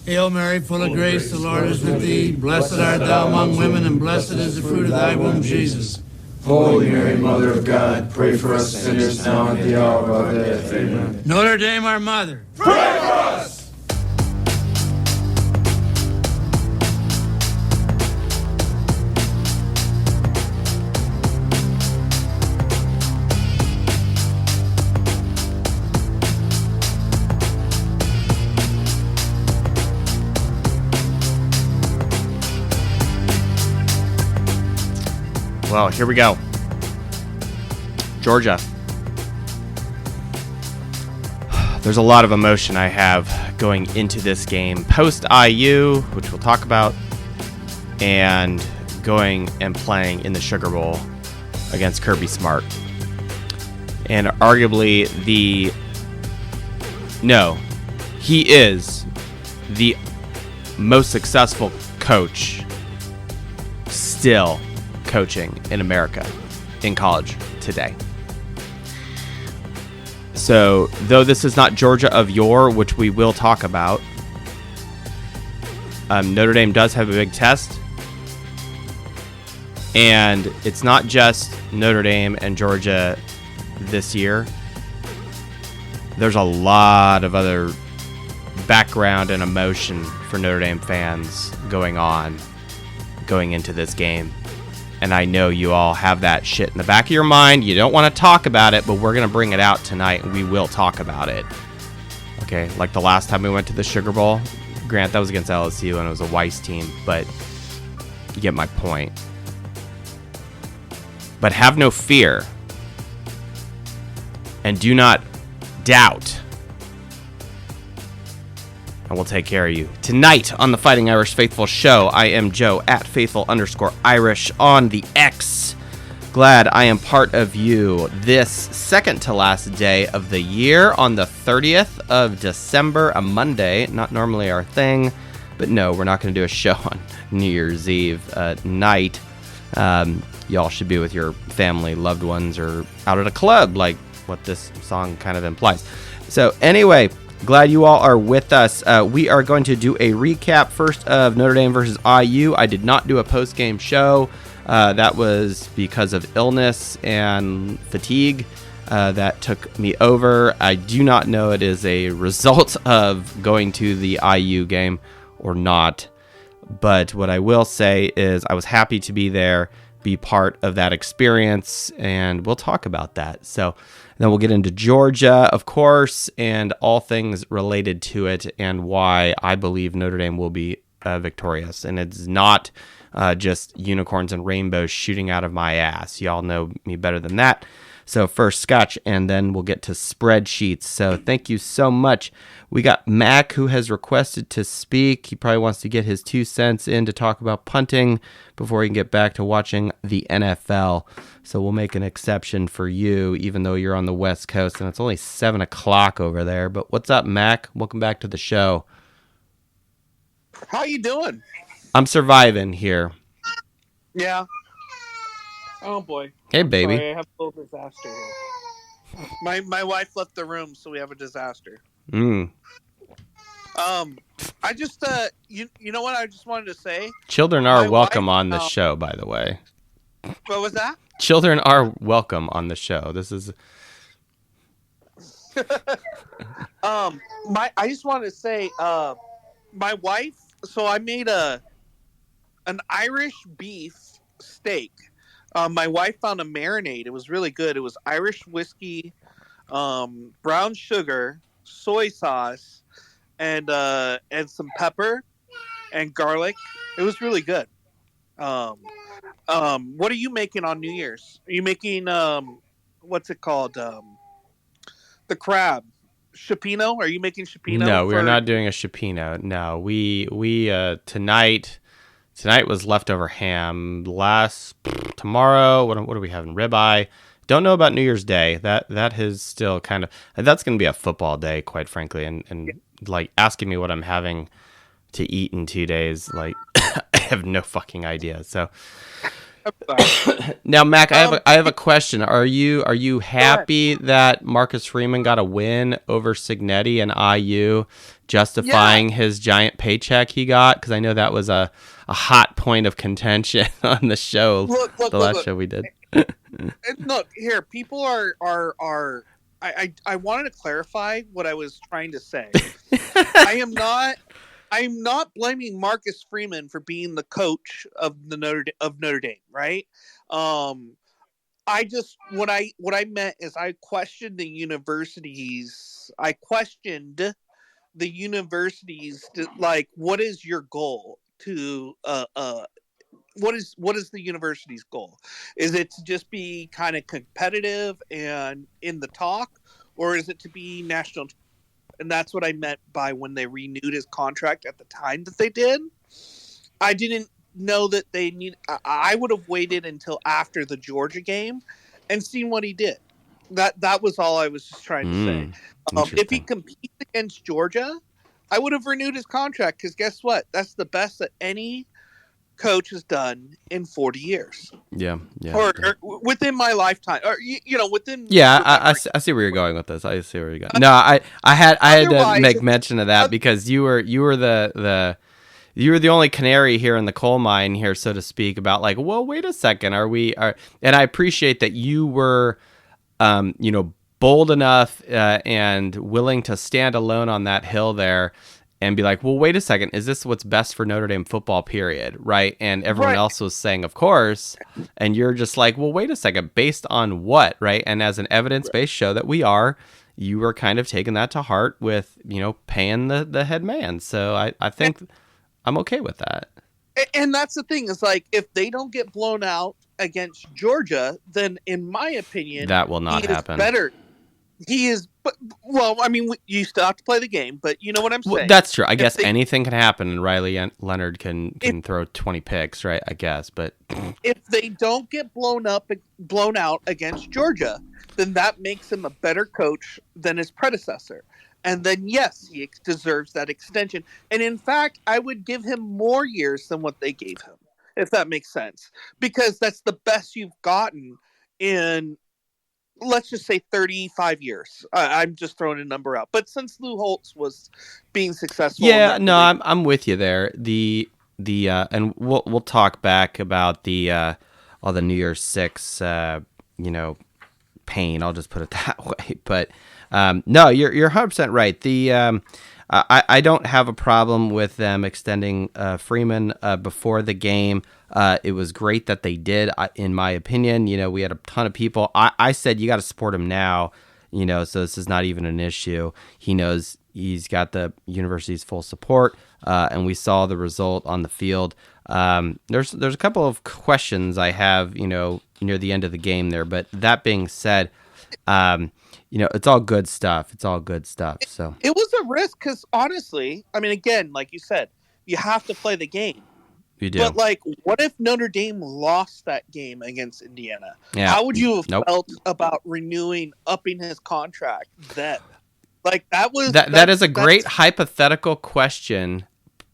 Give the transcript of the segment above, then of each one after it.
Hail Mary, full of grace, the Lord is with thee. Blessed art thou among women, and blessed is the fruit of thy womb, Jesus. Holy Mary, Mother of God, pray for us sinners now and at the hour of our death. Amen. Notre Dame, our mother. Pray for us! Well, here we go. Georgia. There's a lot of emotion I have going into this game. Post IU, which we'll talk about, and going and playing in the Sugar Bowl against Kirby Smart. And arguably he is the most successful coach still coaching in America in college today. So, though this is not Georgia of yore, which we will talk about, Notre Dame does have a big test. And it's not just Notre Dame and Georgia this year. There's a lot of other background and emotion for Notre Dame fans going into this game. And I know you all have that shit in the back of your mind. You don't want to talk about it, but we're going to bring it out tonight, and we will talk about it. Okay, like the last time we went to the Sugar Bowl. Grant, that was against LSU, and it was a Weiss team, but you get my point. But have no fear. And do not doubt. And we'll take care of you. Tonight on the Fighting Irish Faithful Show, I am Joe at Faithful_Irish on the X. Glad I am part of you this second to last day of the year on the 30th of December, a Monday. Not normally our thing, but no, we're not going to do a show on New Year's Eve night. Y'all should be with your family, loved ones, or out at a club, like what this song kind of implies. So anyway, glad you all are with us. We are going to do a recap first of Notre Dame versus IU. I did not do a post-game show. That was because of illness and fatigue that took me over. I do not know it is a result of going to the IU game or not. But what I will say is I was happy to be there, be part of that experience, and we'll talk about that. So then we'll get into Georgia, of course, and all things related to it and why I believe Notre Dame will be victorious. And it's not just unicorns and rainbows shooting out of my ass. Y'all know me better than that. So first Scotch, and then we'll get to spreadsheets. So thank you so much. We got Mac, who has requested to speak. He probably wants to get his 2 cents in to talk about punting before he can get back to watching the NFL. So we'll make an exception for you, even though you're on the West Coast, and it's only 7 o'clock over there. But what's up, Mac? Welcome back to the show. How you doing? I'm surviving here. Yeah. Oh, boy. Hey, baby. Sorry, I have a little disaster here. My wife left the room, so we have a disaster. I just, you know what I just wanted to say? Children are welcome on the show, by the way. What was that? Children are welcome on the show. This is... I just wanted to say, my wife, so I made an Irish beef steak. My wife found a marinade. It was really good. It was Irish whiskey, brown sugar, soy sauce, and some pepper and garlic. It was really good. What are you making on New Year's? Are you making what's it called? The crab. Chipino? Are you making chipino? No, we're not doing a chipino. No, we tonight was leftover ham. Tomorrow, what are we having? Ribeye. Don't know about New Year's Day. That is still kind of, that's going to be a football day, quite frankly. And like asking me what I'm having to eat in 2 days, like I have no fucking idea. So Now, Mac, Um, I have a question. Are you happy that Marcus Freeman got a win over Signetti and IU, justifying his giant paycheck he got? Because I know that was a hot point of contention on the show, the last show we did. Look here, people are. I wanted to clarify what I was trying to say. I'm not blaming Marcus Freeman for being the coach of Notre Dame, right? I just what I meant is I questioned the universities. I questioned the universities to, like, what is your goal to what is the university's goal? Is it to just be kind of competitive and in the talk, or is it to be national? And that's what I meant by when they renewed his contract at the time that they did. I didn't know that they need. I would have waited until after the Georgia game and seen what he did. That was all I was just trying to say. If he competes against Georgia, I would have renewed his contract because guess what? That's the best that any coach has done in 40 years. Yeah. Or within my lifetime, or within. Yeah, I see where you're going with this. I see where you're going. No, I had to make mention of that because you were the only canary here in the coal mine here, so to speak, about like, well, wait a second, and I appreciate that you were, bold enough and willing to stand alone on that hill there and be like, well, wait a second, is this what's best for Notre Dame football, period, right? And everyone else was saying, of course, and you're just like, well, wait a second, based on what, right? And as an evidence-based show that you were kind of taking that to heart with, paying the head man. So I think I'm okay with that. And that's the thing, is like, if they don't get blown out against Georgia, then in my opinion, that will not happen. Better. He is, well, I mean, you still have to play the game, but you know what I'm saying. Well, that's true. I guess anything can happen, and Riley Leonard can throw 20 picks, right? I guess, but if they don't get blown out against Georgia, then that makes him a better coach than his predecessor. And then, yes, he deserves that extension. And in fact, I would give him more years than what they gave him, if that makes sense, because that's the best you've gotten in, let's just say, 35 years. I'm just throwing a number out. But since Lou Holtz was being successful, I'm with you there. The and we'll talk back about the all the New Year's Six pain. I'll just put it that way. But no, you're 100% right. The I don't have a problem with them extending Freeman before the game. It was great that they did, in my opinion. We had a ton of people. I said you got to support him now, so this is not even an issue. He knows he's got the university's full support, and we saw the result on the field. There's a couple of questions I have, near the end of the game there. But that being said, it's all good stuff. So it was a risk because, honestly, I mean, again, like you said, you have to play the game. You do. But, like, what if Notre Dame lost that game against Indiana? Yeah. How would you have felt about upping his contract then? Like, that is a great hypothetical question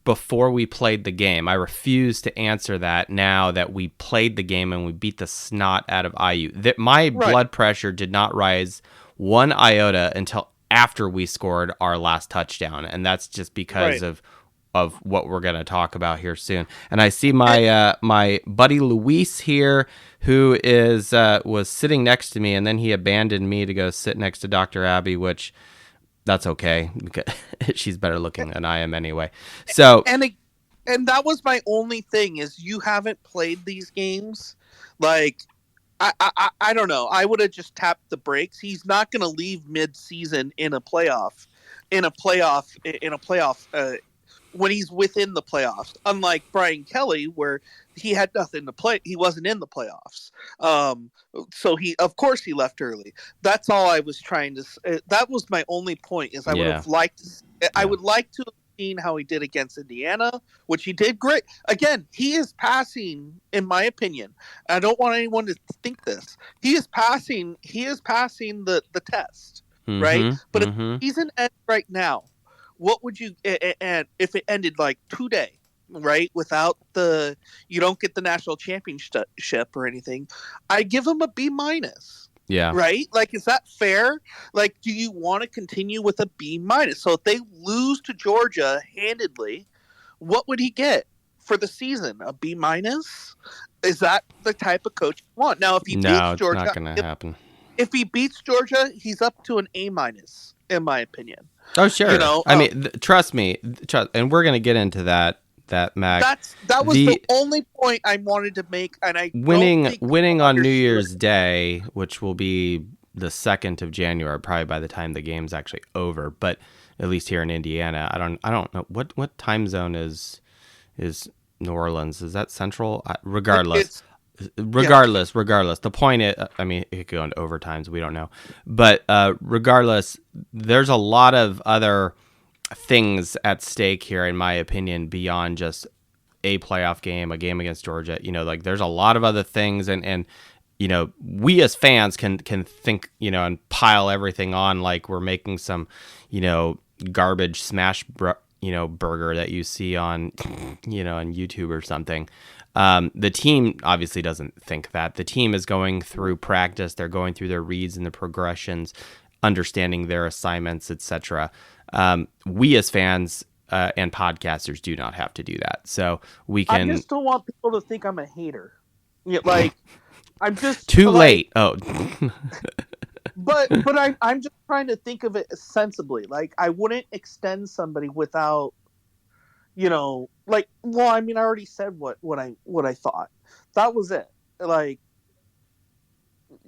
before we played the game. I refuse to answer that now that we played the game and we beat the snot out of IU. My blood pressure did not rise one iota until after we scored our last touchdown, and that's just because of what we're going to talk about here soon. And I see my my buddy Luis here, who was sitting next to me, and then he abandoned me to go sit next to Dr. Abby, which that's okay because she's better looking than I am anyway. So and that was my only thing, is you haven't played these games. Like, I don't know. I would have just tapped the brakes. He's not going to leave mid-season in a playoff when he's within the playoffs. Unlike Brian Kelly, where he had nothing to play, he wasn't in the playoffs. So of course he left early. That's all I was trying to say. That was my only point, is I would have liked. I would like to have seen how he did against Indiana, which he did great. Again, he is passing, in my opinion. I don't want anyone to think this. He is passing the test, right? But if the season ends right now, what would you, and if it ended like today, right? Without you don't get the national championship or anything. I give them a B minus. Yeah. Right? Like, is that fair? Like, do you want to continue with a B minus? So if they lose to Georgia handedly, what would he get for the season? A B minus? Is that the type of coach you want? Now, if he No, beats it's Georgia, not going to happen. if he beats Georgia, he's up to an A minus, in my opinion. Oh, sure. You know, I mean, trust me, and we're going to get into that, Mac. That was the only point I wanted to make, and I winning on New Year's Day, which will be the 2nd of January, probably by the time the game's actually over. But at least here in Indiana, I don't know what time zone is New Orleans. Is that Central? Regardless. The point is, I mean, it could go into overtimes. We don't know, but regardless, there's a lot of other things at stake here, in my opinion, beyond just a playoff game, a game against Georgia. You know, like there's a lot of other things, and you know, we as fans can think, you know, and pile everything on like we're making some, you know, garbage smash burger that you see on, you know, on YouTube or something. The team obviously doesn't think that. The team is going through practice. They're going through their reads and the progressions, understanding their assignments, etc. We as fans and podcasters do not have to do that. So we can. I just don't want people to think I'm a hater. Yeah, like I'm just too late. Oh. But I'm just trying to think of it sensibly. Like, I wouldn't extend somebody without, you know, like, well, I mean, I already said what I thought. That was it. Like,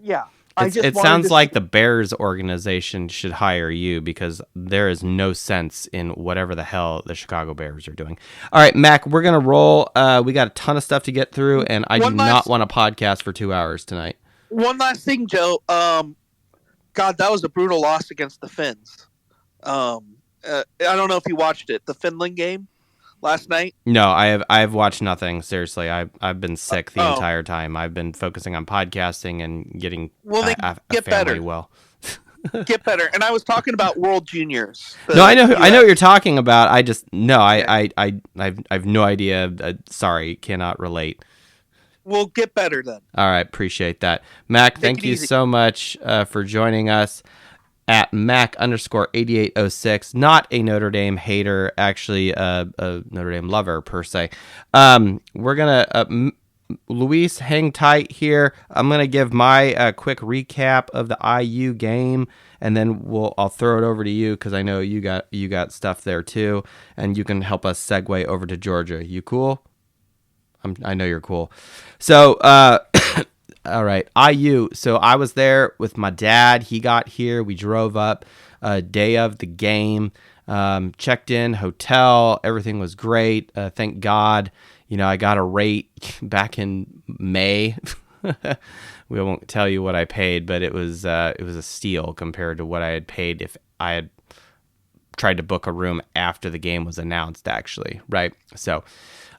yeah. It sounds like the Bears organization should hire you, because there is no sense in whatever the hell the Chicago Bears are doing. All right, Mac, we're going to roll. We got a ton of stuff to get through, and I do not want to podcast for 2 hours tonight. One last thing, Joe. God, that was a brutal loss against the Finns. I don't know if you watched it, the Finland game last night. No, I have watched nothing. Seriously, I've been sick the entire time. I've been focusing on podcasting and getting a get family better. well. Get better. And I was talking about World Juniors. No, I know what you're talking about. I just I have no idea. Sorry, cannot relate. We'll get better then. All right, appreciate that. Mac, thank you so much for joining us at Mac_8806. Not a Notre Dame hater, actually a Notre Dame lover per se. We're going to, Luis, hang tight here. I'm going to give my quick recap of the IU game, and then I'll throw it over to you, because I know you got stuff there too, and you can help us segue over to Georgia. You cool? I know you're cool. So, all right, IU. So I was there with my dad. He got here. We drove up day of the game, checked in, hotel. Everything was great. Thank God. You know, I got a rate back in May. We won't tell you what I paid, but it was a steal compared to what I had paid if I had tried to book a room after the game was announced, actually, right? So,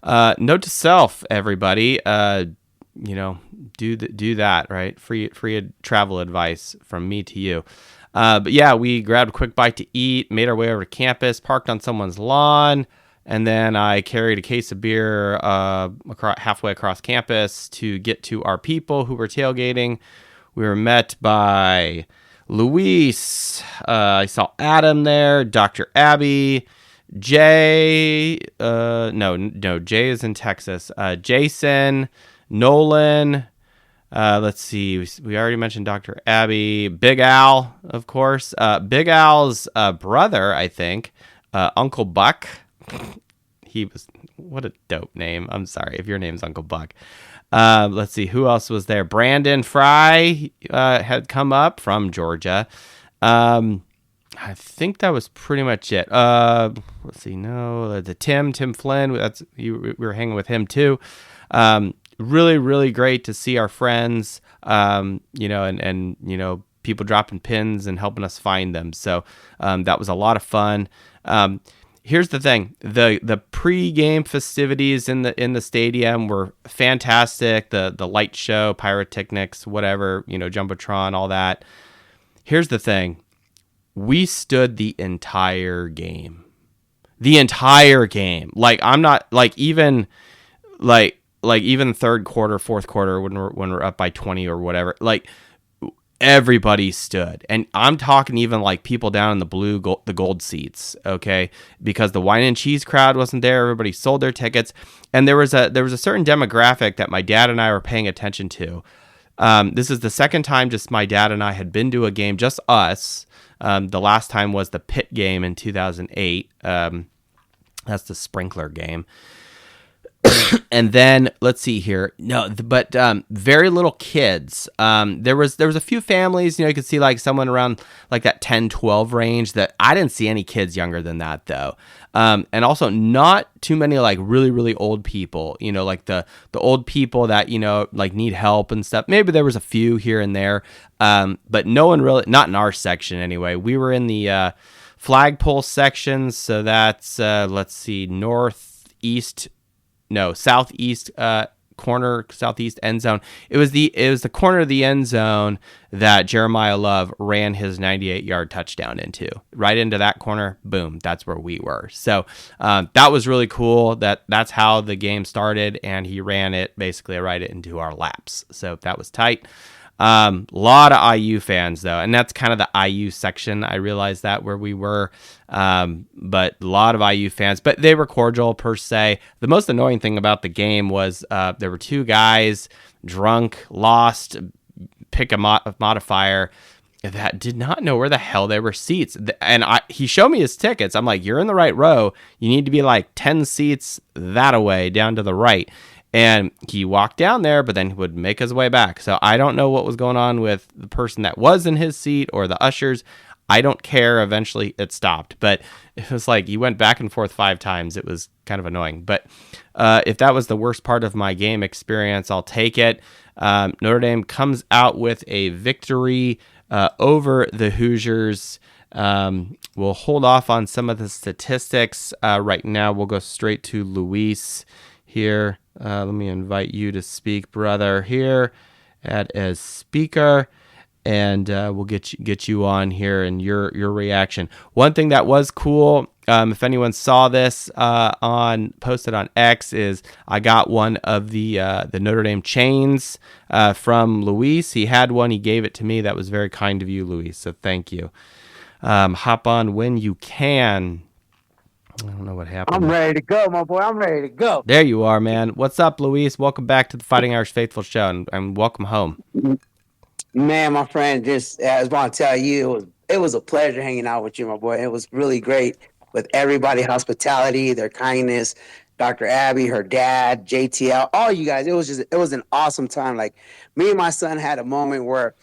note to self, everybody, you know, do that, right? Free travel advice from me to you. But yeah, we grabbed a quick bite to eat, made our way over to campus, parked on someone's lawn, and then I carried a case of beer halfway across campus to get to our people who were tailgating. We were met by Luis. I saw Adam there, Dr. Abby, Jay. No, Jay is in Texas. Jason, Nolan. Let's see. We already mentioned Dr. Abby. Big Al, of course. Big Al's brother, I think. Uncle Buck. What a dope name. I'm sorry if your name's Uncle Buck. Let's see. Who else was there? Brandon Fry had come up from Georgia. I think that was pretty much it. Let's see. No, the Tim Flynn. We were hanging with him too. Really, really great to see our friends, you know, and you know, people dropping pins and helping us find them. So that was a lot of fun. Here's the thing: the pre-game festivities in the stadium were fantastic. The light show, pyrotechnics, whatever, you know, jumbotron, all that. Here's the thing: we stood the entire game. The entire game. Like I'm not like even even third quarter, fourth quarter when we're up by 20 or whatever. Like everybody stood, and I'm talking even like people down in the gold seats, okay, because the wine and cheese crowd wasn't there. Everybody sold their tickets, and there was a certain demographic that my dad and I were paying attention to. This is the second time just my dad and I had been to a game, just us. The last time was the Pitt game in 2008. That's the sprinkler game. And then let's see here. No, but very little kids. There was a few families, you could see like someone around like that 10, 12 range. That I didn't see any kids younger than that though. And also not too many like really, really old people, like the old people that, like need help and stuff. Maybe there was a few here and there. But no one really, not in our section anyway. We were in the flagpole section. So that's, let's see, southeast corner, southeast end zone. It was the corner of the end zone that Jeremiah Love ran his 98-yard touchdown into. Right into that corner, boom, that's where we were. So that was really cool. That's how the game started, and he ran it basically right into our laps. So that was tight. Lot of IU fans though, and that's kind of the IU section. I realized that where we were, but a lot of IU fans, but they were cordial per se. The most annoying thing about the game was there were two guys drunk, lost, pick a modifier, that did not know where the hell there were seats. And he showed me his tickets. I'm like, you're in the right row. You need to be like 10 seats that away down to the right. And he walked down there, but then he would make his way back. So I don't know what was going on with the person that was in his seat or the ushers. I don't care. Eventually it stopped. But it was like he went back and forth 5 times. It was kind of annoying. But if that was the worst part of my game experience, I'll take it. Notre Dame comes out with a victory over the Hoosiers. We'll hold off on some of the statistics right now. We'll go straight to Luis here. Let me invite you to speak, brother, here as speaker, and we'll get you on here and your reaction. One thing that was cool, if anyone saw this posted on X, is I got one of the Notre Dame chains from Luis. He had one. He gave it to me. That was very kind of you, Luis. So thank you. Hop on when you can. I don't know what happened. I'm ready to go, my boy. I'm ready to go. There you are, man. What's up, Luis? Welcome back to the Fighting Irish Faithful Show, and welcome home. Man, my friend, just I just want to tell you, it was a pleasure hanging out with you, my boy. It was really great with everybody, hospitality, their kindness, Dr. Abby, her dad, JTL, all you guys. It was an awesome time. Like me and my son had a moment where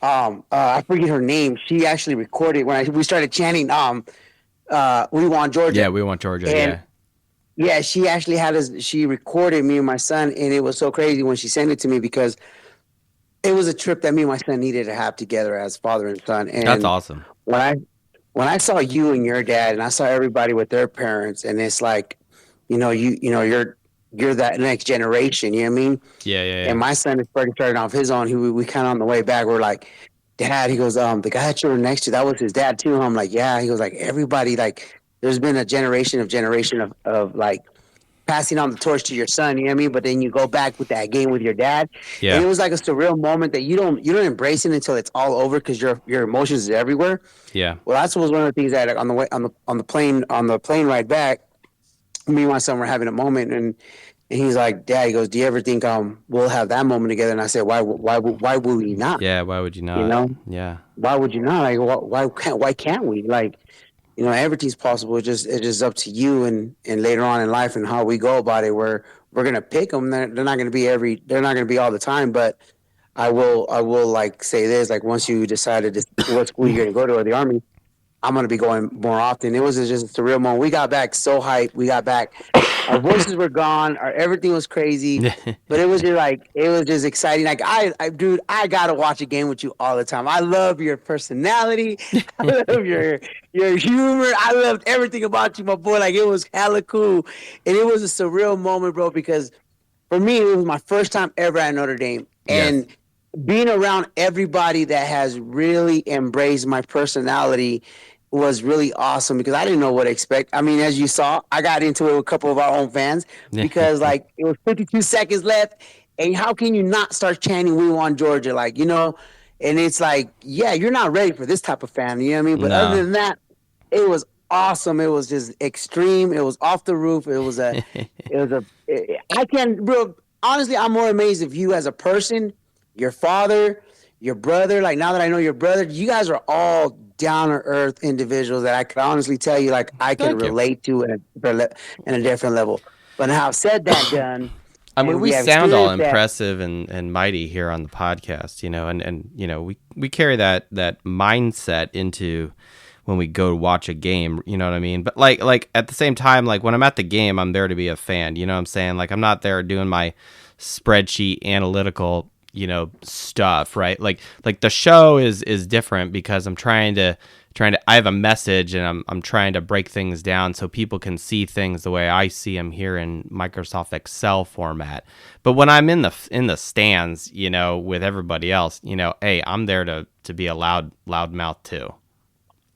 I forget her name. She actually recorded when we started chanting We Want Georgia. Yeah, We Want Georgia. And, yeah, she actually she recorded me and my son, and it was so crazy when she sent it to me because it was a trip that me and my son needed to have together as father and son. And that's awesome. When I saw you and your dad, and I saw everybody with their parents, and it's like, you're that next generation. You know what I mean? Yeah. And my son is starting off his own. We kind of on the way back. We're like, Dad, he goes, the guy that you were next to, that was his dad too. I'm like, yeah. He goes, like, everybody, like, there's been a generation of like passing on the torch to your son, you know what I mean? But then you go back with that game with your dad. Yeah. And it was like a surreal moment that you don't embrace it until it's all over because your emotions is everywhere. Yeah. Well, that's one of the things that on the plane ride back, me and my son were having a moment, and he's like, Dad, he goes, do you ever think we'll have that moment together? And I said, why would we not? Yeah, why would you not? You know? Yeah. Why would you not? Like, why can't we? Like, everything's possible. It's just up to you and later on in life and how we go about it. We're gonna pick them. They're not gonna be all the time. But I will like say this, like once you decided what school you're gonna go to or the Army, I'm going to be going more often. It was just a surreal moment. We got back so hyped. We got back. Our voices were gone. Everything was crazy. But it was just exciting. Like, dude, I got to watch a game with you all the time. I love your personality. I love your humor. I loved everything about you, my boy. Like, it was hella cool. And it was a surreal moment, bro, because for me, it was my first time ever at Notre Dame. And being around everybody that has really embraced my personality was really awesome because I didn't know what to expect. I mean, as you saw, I got into it with a couple of our own fans because like it was 52 seconds left, and how can you not start chanting "We want Georgia"? Like, and it's like, yeah, you're not ready for this type of fan. You know what I mean? But other No. than that, it was awesome. It was just extreme. It was off the roof. I can't, bro. Honestly, I'm more amazed of you as a person, your father, your brother. Like, now that I know your brother, you guys are all down to earth individuals that I could honestly tell you, like, I can Thank you. relate to in a different level. But now, said that, done, I mean, and we we have sound all experienced that. impressive and mighty here on the podcast, and we carry that mindset into when we go to watch a game, you know what I mean? But like at the same time, like when I'm at the game, I'm there to be a fan, you know what I'm saying? Like I'm not there doing my spreadsheet analytical, stuff, right? Like the show is different because I'm trying to I have a message and I'm trying to break things down so people can see things the way I see them here in Microsoft Excel format. But when I'm in the stands, with everybody else, hey, I'm there to be a loud mouth too.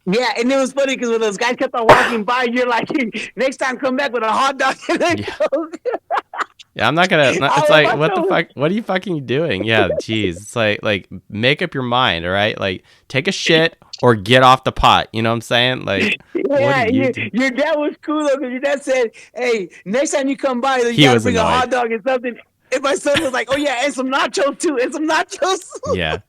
Yeah, and it was funny because when those guys kept on walking by, you're like, next time come back with a hot dog and a Yeah. Coke. Yeah, I'm not gonna. I It's was like, like, what the fuck? What are you fucking doing? Yeah, geez. It's like, make up your mind, all right? Like, take a shit or get off the pot. You know what I'm saying? Like, what are yeah, you doing? your dad was cool though because your dad said, "Hey, next time you come by, you He got to was bring a annoyed. hot dog and something." And my son was like, "Oh yeah, and some nachos too, and some nachos." Yeah.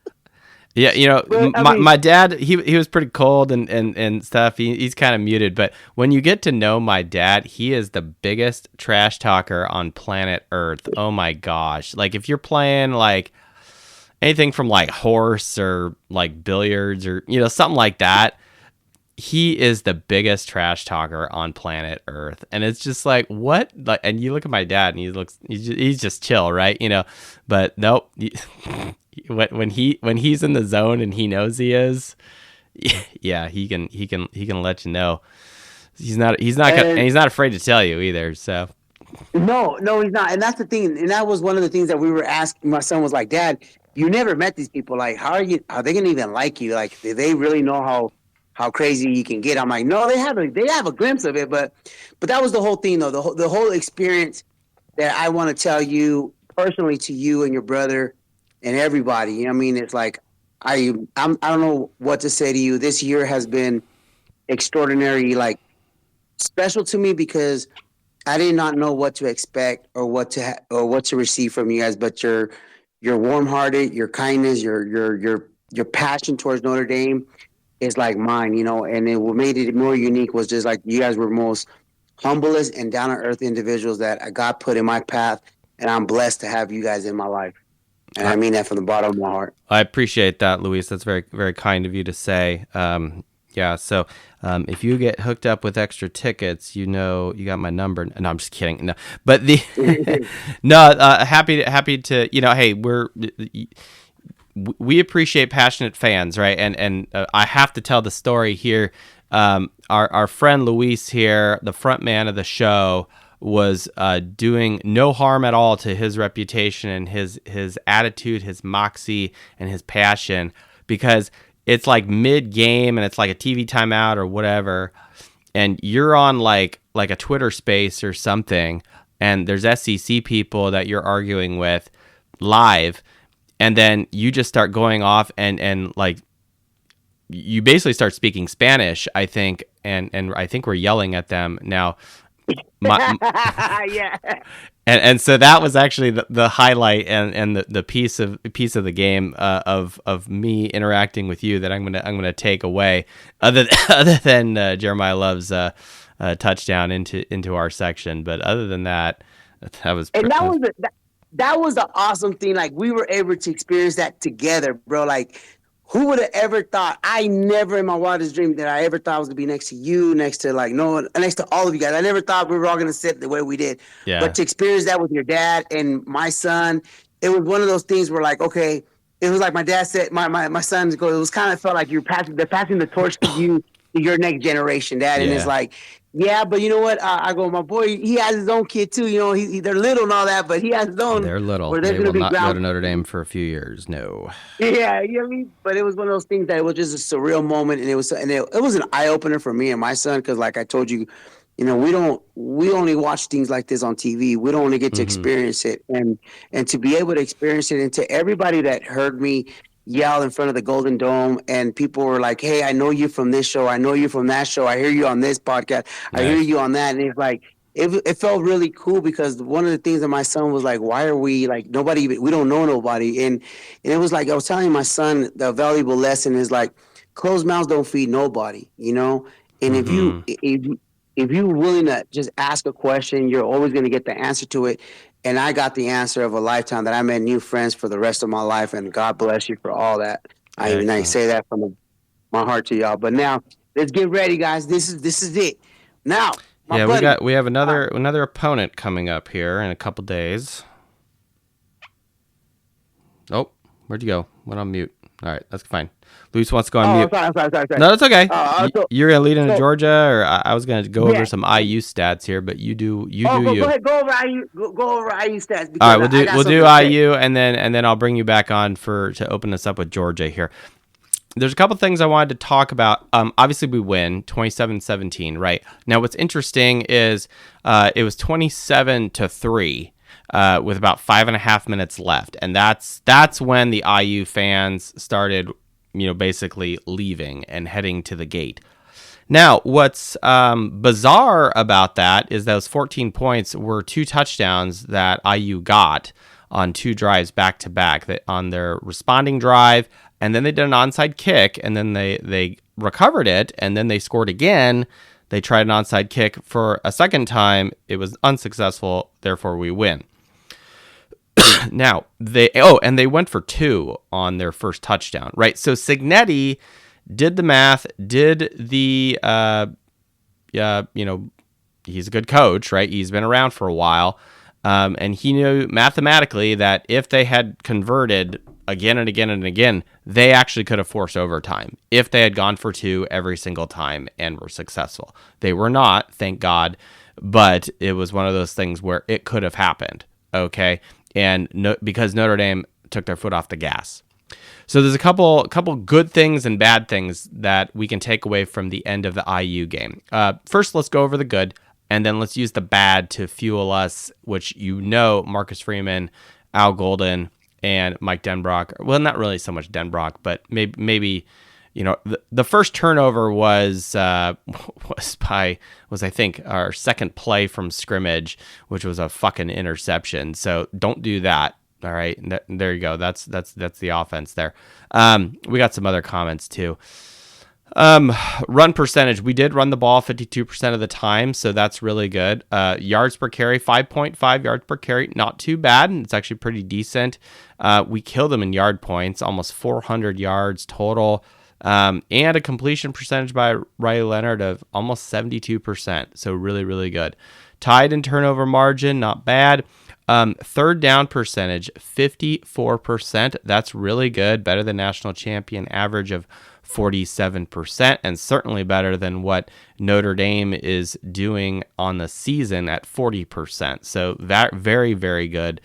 Yeah, But I my, mean, my dad, he was pretty cold and stuff. He's kind of muted, but when you get to know my dad, he is the biggest trash talker on planet Earth. Oh my gosh. Like if you're playing like anything from like horse or like billiards or something like that, he is the biggest trash talker on planet Earth. And it's just like, what? Like, and you look at my dad and he's just chill, right? But nope. When he's in the zone and he knows he is, yeah, he can let you know. He's not and he's not afraid to tell you either. So no, he's not. And that's the thing. And that was one of the things that we were asking. My son was like, "Dad, you never met these people. Like, are they gonna even like you? Like, do they really know how crazy you can get?" I'm like, "No, they have a glimpse of it, but that was the whole thing, though. The whole experience that I want to tell you personally to you and your brother and everybody. You know what I mean? It's like I don't know what to say to you. This year has been extraordinary, like special to me because I did not know what to expect or what to receive from you guys. But your warm hearted, your kindness, your passion towards Notre Dame is like mine, and what made it more unique was just like you guys were most humblest and down to earth individuals that I got put in my path, and I'm blessed to have you guys in my life. And I mean that from the bottom of my heart. I appreciate that, Luis. That's very, very kind of you to say. Yeah. So if you get hooked up with extra tickets, you got my number. No, I'm just kidding. No, but no. Happy to. Hey, we appreciate passionate fans, right? And I have to tell the story here. Our friend Luis here, the front man of the show, was doing no harm at all to his reputation and his attitude, his moxie, and his passion, because it's like mid-game and it's like a TV timeout or whatever, and you're on like a Twitter space or something, and there's SEC people that you're arguing with live, and then you just start going off and like you basically start speaking Spanish, I think, and I think we're yelling at them now. Yeah. And so that was actually the highlight and the piece of the game of me interacting with you that I'm gonna take away, other than Jeremiah Love's touchdown into our section. But other than that, that was that was the awesome thing. Like we were able to experience that together, bro. Like who would have ever thought? I never in my wildest dream that I ever thought I was gonna be next to you, next to like no one, next to all of you guys. I never thought we were all gonna sit the way we did. Yeah. But to experience that with your dad and my son, it was one of those things where like, okay, it was like my dad said, my son's go. It was kind of felt like they're passing the torch to you, to your next generation, Dad. And it's like Yeah, but you know what? I go, my boy, he has his own kid too. You know, they're little and all that, but he has his own They're little. where there's They going to will be not go to ground. Notre Dame for a few years. No. Yeah, you know what I mean? But it was one of those things that it was just a surreal moment, and it was an eye opener for me and my son because, like I told you, you know, we only watch things like this on TV. We don't only get to Hmm. experience it, and to be able to experience it, and to everybody that heard me yell in front of the Golden Dome, and people were like, "Hey, I know you from this show. I know you from that show. I hear you on this podcast. I hear Nice. you on that," and it's like. It felt really cool because one of the things that my son was like, why are we like nobody? We don't know nobody, and it was like I was telling my son the valuable lesson is like closed mouths don't feed nobody, you know. And Hmm. if you're willing to just ask a question, you're always going to get the answer to it. And I got the answer of a lifetime that I made new friends for the rest of my life, and God bless you for all that. I Excellent. say that from my heart to y'all. But now let's get ready, guys. This is it. Now, my Yeah, buddy. we have another opponent coming up here in a couple days. Oh, where'd you go? Went on mute. All right, that's fine. Luis wants to go on Oh, mute. I'm sorry. No, that's okay. So, You're gonna lead into so Georgia, or I was gonna go over yeah. some IU stats here, but you do Oh, go you. ahead. Go over IU. Go over IU stats All right, because I got we'll do something to say. IU, and then I'll bring you back on to open us up with Georgia here. There's a couple things I wanted to talk about. Obviously, we win 27-17, right? Now, what's interesting is it was 27-3 with about 5.5 minutes left. And that's when the IU fans started, basically leaving and heading to the gate. Now, what's bizarre about that is those 14 points were 2 touchdowns that IU got on 2 drives back to back. That on their responding drive, and then they did an onside kick, and then they recovered it, and then they scored again. They tried an onside kick for a second time. It was unsuccessful. Therefore, we win. Now they went for 2 on their first touchdown, right? So Signetti did the math, did the he's a good coach, right? He's been around for a while, and he knew mathematically that if they had converted again and again and again, they actually could have forced overtime if they had gone for 2 every single time and were successful. They were not, thank God, but it was one of those things where it could have happened. Okay, and because Notre Dame took their foot off the gas. So there's a couple good things and bad things that we can take away from the end of the IU game. First, let's go over the good, and then let's use the bad to fuel us, which Marcus Freeman, Al Golden, and Mike Denbrock. Well, not really so much Denbrock, but maybe the first turnover was I think our second play from scrimmage, which was a fucking interception. So don't do that. All right, there you go. That's the offense there. We got some other comments too. Run percentage. We did run the ball 52% of the time, so that's really good. Yards per carry, 5.5 yards per carry, not too bad. It's actually pretty decent. We killed them in yard points, almost 400 yards total, and a completion percentage by Riley Leonard of almost 72%. So really, really good. Tied in turnover margin, not bad. Third down percentage, 54%. That's really good. Better than national champion average of 47%, and certainly better than what Notre Dame is doing on the season at 40%. So that very, very good.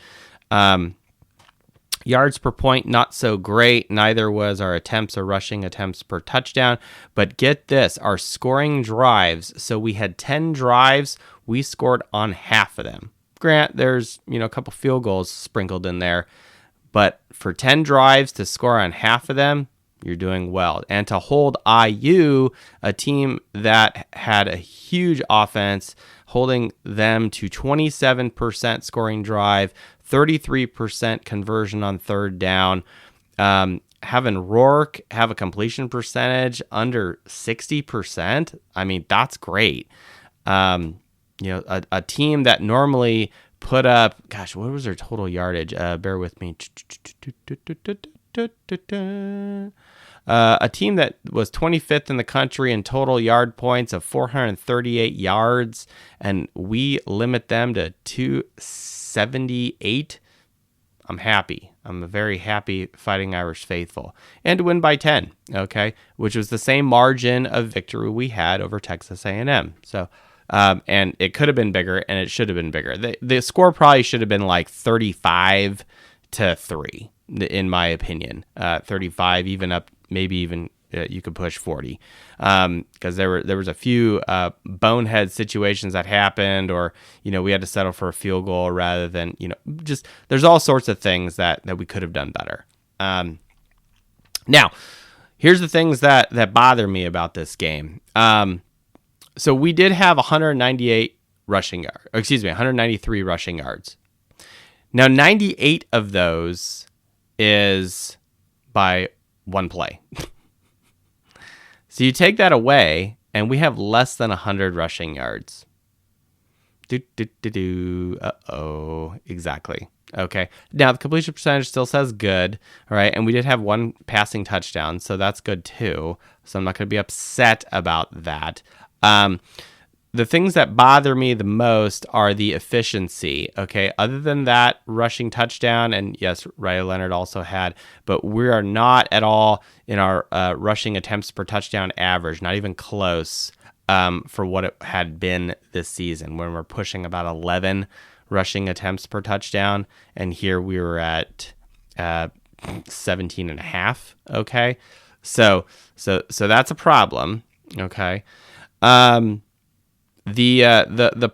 Yards per point, not so great. Neither was our attempts or rushing attempts per touchdown. But get this, our scoring drives. So we had 10 drives. We scored on half of them. Grant, there's a couple field goals sprinkled in there. But for 10 drives to score on half of them, you're doing well. And to hold IU, a team that had a huge offense, holding them to 27% scoring drive, 33% conversion on third down, having Rourke have a completion percentage under 60%. I mean, that's great. A team that normally put up, gosh, what was their total yardage? Bear with me. A team that was 25th in the country in total yard points of 438 yards, and we limit them to 278. I'm happy. I'm a very happy Fighting Irish faithful. And to win by 10, okay, which was the same margin of victory we had over Texas A&M. So And it could have been bigger, and it should have been bigger. The score probably should have been like 35-3, in my opinion. 35, even up, maybe even you could push 40, because there was a few bonehead situations that happened, or we had to settle for a field goal rather than just there's all sorts of things that we could have done better. Now, here's the things that bother me about this game. So we did have 193 rushing yards. Now, 98 of those is by one play. So you take that away, and we have less than 100 rushing yards. Uh-oh. Exactly. Okay. Now, the completion percentage still says good, all right? And we did have one passing touchdown, so that's good too. So I'm not going to be upset about that. The things that bother me the most are the efficiency, okay? Other than that rushing touchdown, and yes, Riley Leonard also had, but we are not at all in our rushing attempts per touchdown average, not even close for what it had been this season, when we're pushing about 11 rushing attempts per touchdown, and here we were at 17 and a half, okay? So that's a problem, okay? The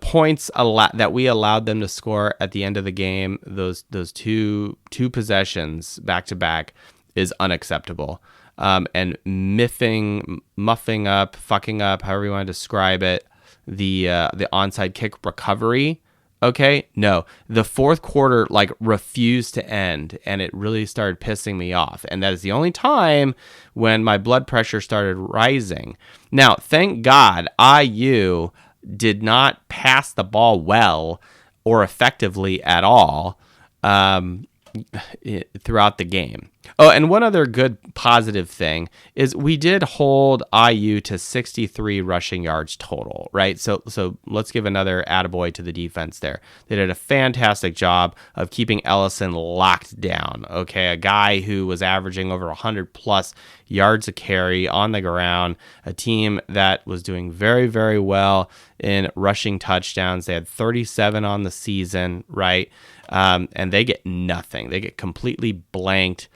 points that we allowed them to score at the end of the game, those two possessions back to back, is unacceptable. And muffing up, fucking up, however you want to describe it, the onside kick recovery. Okay, no, the fourth quarter refused to end, and it really started pissing me off. And that is the only time when my blood pressure started rising. Now, thank God, IU did not pass the ball well or effectively at all throughout the game. Oh, and one other good positive thing is we did hold IU to 63 rushing yards total, right? So let's give another attaboy to the defense there. They did a fantastic job of keeping Ellison locked down, okay? A guy who was averaging over 100 plus yards a carry on the ground, a team that was doing very, very well in rushing touchdowns. They had 37 on the season, right? And they get nothing. They get completely blanked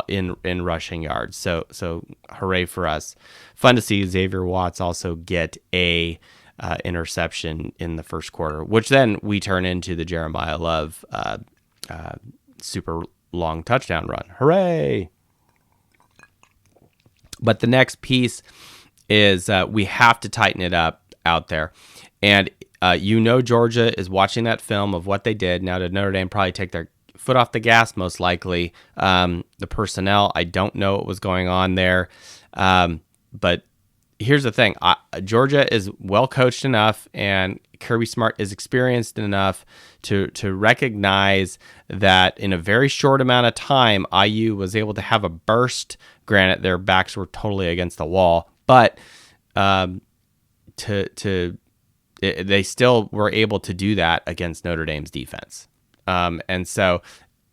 in rushing yards. So hooray for us. Fun to see Xavier Watts also get a interception in the first quarter, which then we turn into the Jeremiah Love super long touchdown run. Hooray! But the next piece is we have to tighten it up out there. And Georgia is watching that film of what they did. Now, did Notre Dame probably take their foot off the gas? Most likely. The personnel, I don't know what was going on there. But here's the thing. Georgia is well coached enough, and Kirby Smart is experienced enough to recognize that in a very short amount of time, IU was able to have a burst. Granted, their backs were totally against the wall, but they still were able to do that against Notre Dame's defense. And so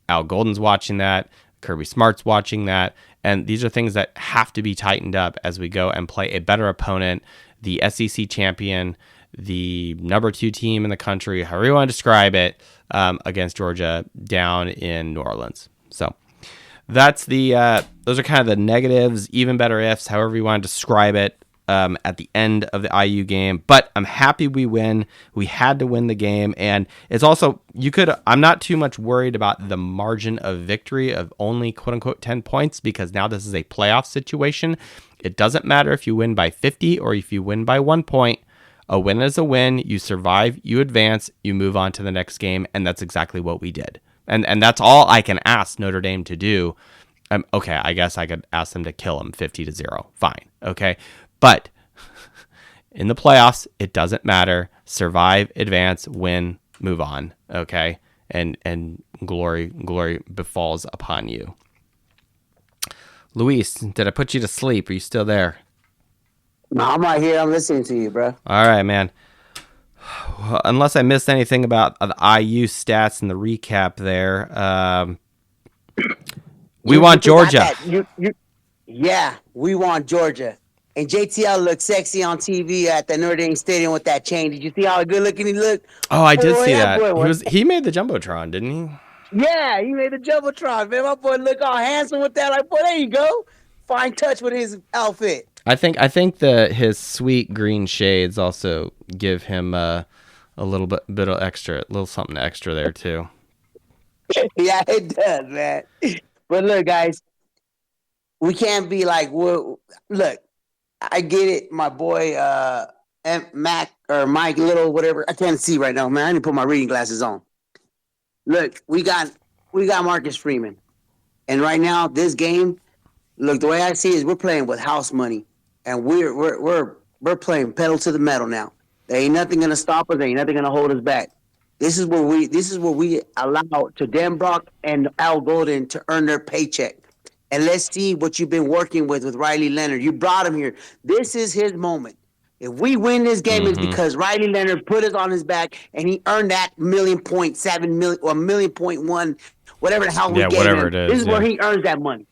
Al Golden's watching that, Kirby Smart's watching that, and these are things that have to be tightened up as we go and play a better opponent, the SEC champion, the number 2 team in the country, however you want to describe it, against Georgia down in New Orleans. So that's those are kind of the negatives, even better ifs, however you want to describe it. At the end of the IU game, but I'm happy we win. We had to win the game, and it's also I'm not too much worried about the margin of victory of only quote unquote 10 points, because now this is a playoff situation. It doesn't matter if you win by 50 or if you win by 1 point. A win is a win. You survive, you advance, you move on to the next game, and that's exactly what we did. And that's all I can ask Notre Dame to do. Okay, I guess I could ask them to kill them 50-0. Fine. Okay. But in the playoffs, it doesn't matter. Survive, advance, win, move on. Okay, and glory befalls upon you. Luis, did I put you to sleep? Are you still there? No, I'm right here. I'm listening to you, bro. All right, man. Unless I missed anything about the IU stats and the recap there, we want Georgia. Yeah, we want Georgia. And JTL looked sexy on TV at the Notre Dame Stadium with that chain. Did you see how good looking he looked? Oh, I did Boy, see that that. boy He made the jumbotron, didn't he? Yeah, he made the jumbotron, man. My boy look all handsome with that. Like, boy, there you go. Fine touch with his outfit. I think his sweet green shades also give him a little bit of extra, a little something extra there too. Yeah, it does, man. But look, guys, we can't be like, well, look, I get it, my boy Mac or Mike Little, whatever. I can't see right now, man. I need to put my reading glasses on. Look, we got Marcus Freeman. And right now, this game, look, the way I see it is we're playing with house money. And we're playing pedal to the metal now. There ain't nothing gonna stop us, there ain't nothing gonna hold us back. This is where we allow to Dan Brock and Al Golden to earn their paycheck. And let's see what you've been working with Riley Leonard. You brought him here. This is his moment. If we win this game, it's because Riley Leonard put us on his back and he earned that $1.7 million or $1.1 million, whatever the hell we gave whatever him. it is. This is where he earns that money.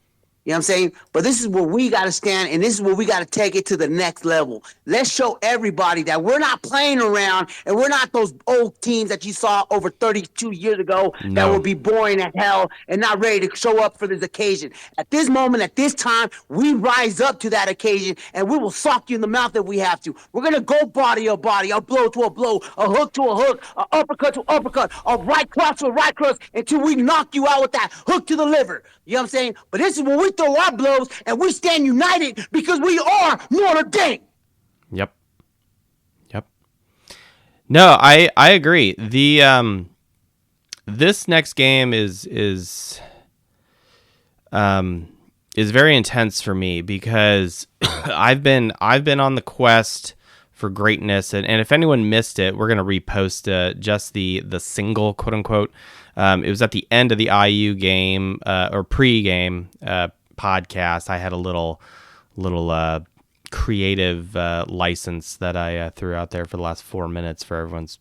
You know what I'm saying? But this is where we got to stand, and this is where we got to take it to the next level. Let's show everybody that we're not playing around, and we're not those old teams that you saw over 32 years ago that would be boring as hell and not ready to show up for this occasion. At this moment, at this time, we rise up to that occasion, and we will sock you in the mouth if we have to. We're going to go body to body, a blow to a blow, a hook to a hook, an uppercut to uppercut, a right cross to a right cross until we knock you out with that hook to the liver. You know what I'm saying? But this is when we throw our blows and we stand united because we are Notre Dame. Yep. No, I agree. The this next game is very intense for me because I've been on the quest for greatness, and if anyone missed it, we're gonna repost just the single, quote unquote. It was at the end of the IU game or pre-game podcast. I had a little creative license that I threw out there for the last 4 minutes for everyone's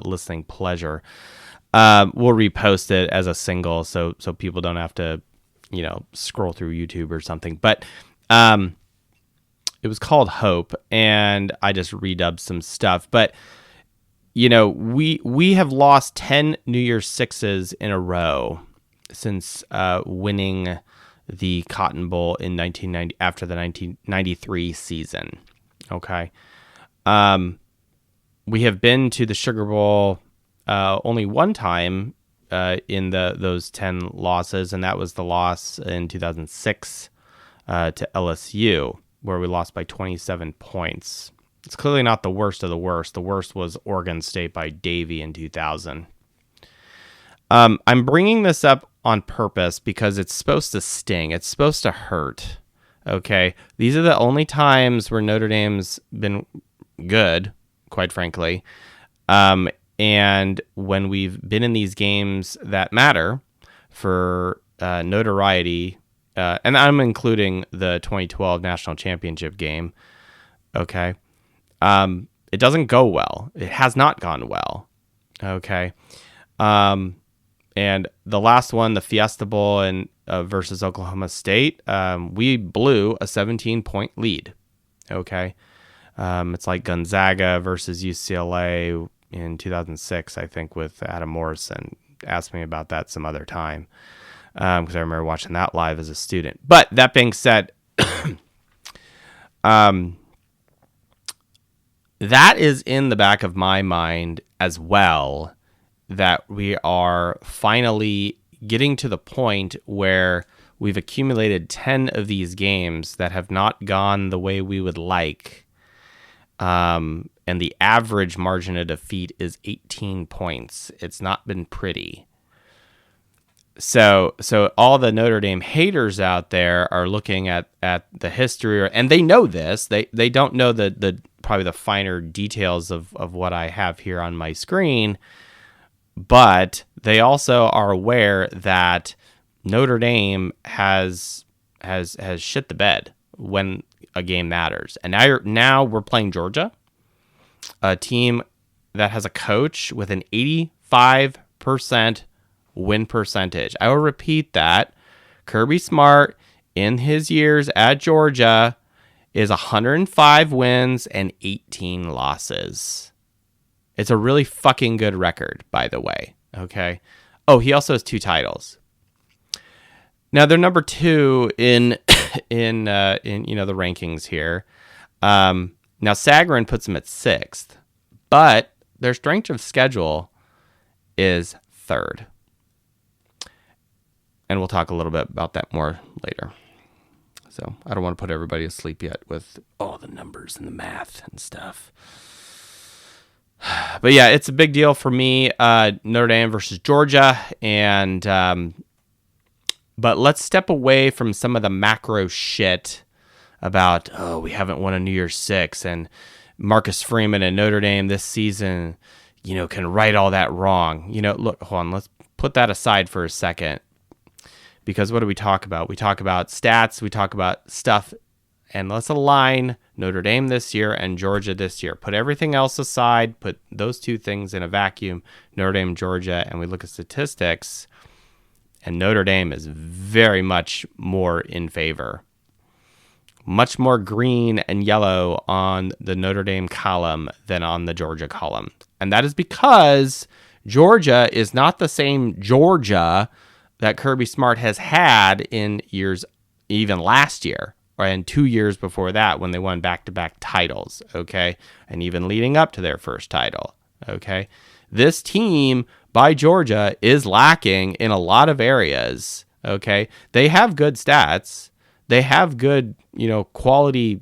listening pleasure. We'll repost it as a single so people don't have to, scroll through YouTube or something. But it was called Hope, and I just redubbed some stuff. But we have lost 10 New Year's Sixes in a row since winning the Cotton Bowl in 1990 after the 1993 season. Okay. We have been to the Sugar Bowl only one time in those 10 losses, and that was the loss in 2006 to LSU, where we lost by 27 points. It's clearly not the worst of the worst. The worst was Oregon State by Davie in 2000. I'm bringing this up on purpose because it's supposed to sting. It's supposed to hurt. Okay? These are the only times where Notre Dame's been good, quite frankly. And when we've been in these games that matter for notoriety, and I'm including the 2012 National Championship game, okay? It doesn't go well. It has not gone well. Okay. And the last one, the Fiesta Bowl and versus Oklahoma State, we blew a 17-point lead. Okay. It's like Gonzaga versus UCLA in 2006, I think, with Adam Morrison. Ask me about that some other time, because I remember watching that live as a student. But that being said, that is in the back of my mind as well, that we are finally getting to the point where we've accumulated 10 of these games that have not gone the way we would like. And the average margin of defeat is 18 points. It's not been pretty. So all the Notre Dame haters out there are looking at the history, and they know this. They don't know the probably the finer details of what I have here on my screen, but they also are aware that Notre Dame has shit the bed when a game matters. And now we're playing Georgia, a team that has a coach with an 85% win percentage. I will repeat that. Kirby Smart, in his years at Georgia, is 105 wins and 18 losses. It's a really fucking good record, by the way. Okay. Oh, he also has 2 titles. Now they're number 2 in the rankings here. Now Sagarin puts them at 6th, but their strength of schedule is 3rd. And we'll talk a little bit about that more later. So I don't want to put everybody to sleep yet with all the numbers and the math and stuff. But yeah, it's a big deal for me. Notre Dame versus Georgia. And but let's step away from some of the macro shit about, we haven't won a New Year's Six, and Marcus Freeman and Notre Dame this season, can right all that wrong. Look, hold on, let's put that aside for a second. Because what do we talk about? We talk about stats, we talk about stuff, and let's align Notre Dame this year and Georgia this year. Put everything else aside, put those 2 things in a vacuum, Notre Dame, Georgia, and we look at statistics, and Notre Dame is very much more in favor. Much more green and yellow on the Notre Dame column than on the Georgia column. And that is because Georgia is not the same Georgia that Kirby Smart has had in years, even last year, or in 2 years before that when they won back-to-back titles, okay? And even leading up to their first title, okay? This team by Georgia is lacking in a lot of areas, okay? They have good stats. They have good, quality,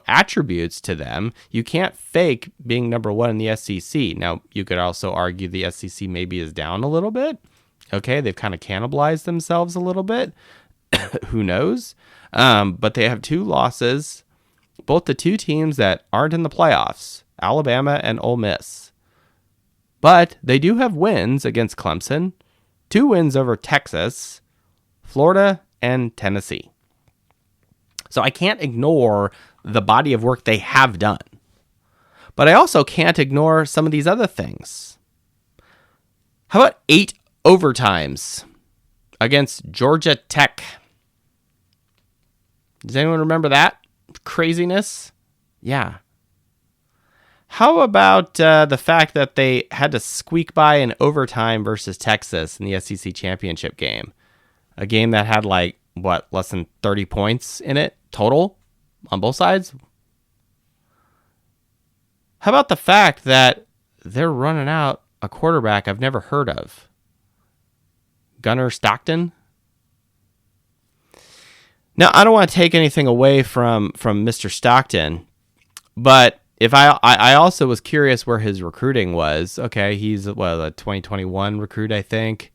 attributes to them. You can't fake being number 1 in the SEC. Now, you could also argue the SEC maybe is down a little bit. Okay, they've kind of cannibalized themselves a little bit. Who knows? But they have 2 losses, both to 2 teams that aren't in the playoffs, Alabama and Ole Miss. But they do have wins against Clemson, 2 wins over Texas, Florida, and Tennessee. So I can't ignore the body of work they have done. But I also can't ignore some of these other things. How about 8 overtimes against Georgia Tech? Does anyone remember that craziness? Yeah. How about the fact that they had to squeak by in overtime versus Texas in the SEC championship game? A game that had less than 30 points in it total on both sides? How about the fact that they're running out a quarterback I've never heard of? Gunnar Stockton. Now, I don't want to take anything away from Mr. Stockton, but if I also was curious where his recruiting was. Okay, he's a 2021 recruit, I think.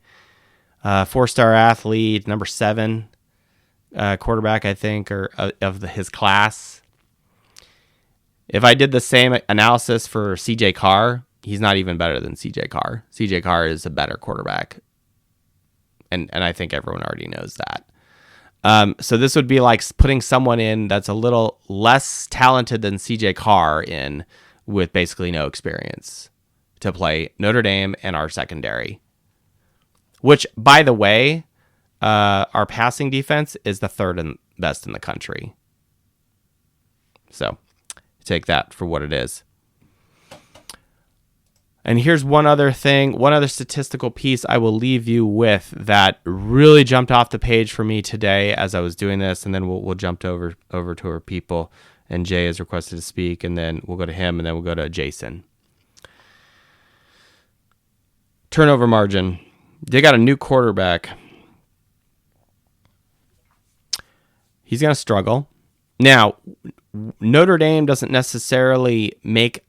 4-star athlete, number 7 quarterback, I think, or of his class. If I did the same analysis for CJ Carr, he's not even better than CJ Carr. CJ Carr is a better quarterback. And I think everyone already knows that. So this would be like putting someone in that's a little less talented than CJ Carr in with basically no experience to play Notre Dame and our secondary. Which, by the way, our passing defense is the 3rd best in the country. So take that for what it is. And here's one other statistical piece I will leave you with that really jumped off the page for me today as I was doing this, and then we'll jump over to our people, and Jay has requested to speak, and then we'll go to him, and then we'll go to Jason. Turnover margin. They got a new quarterback. He's going to struggle. Now, Notre Dame doesn't necessarily make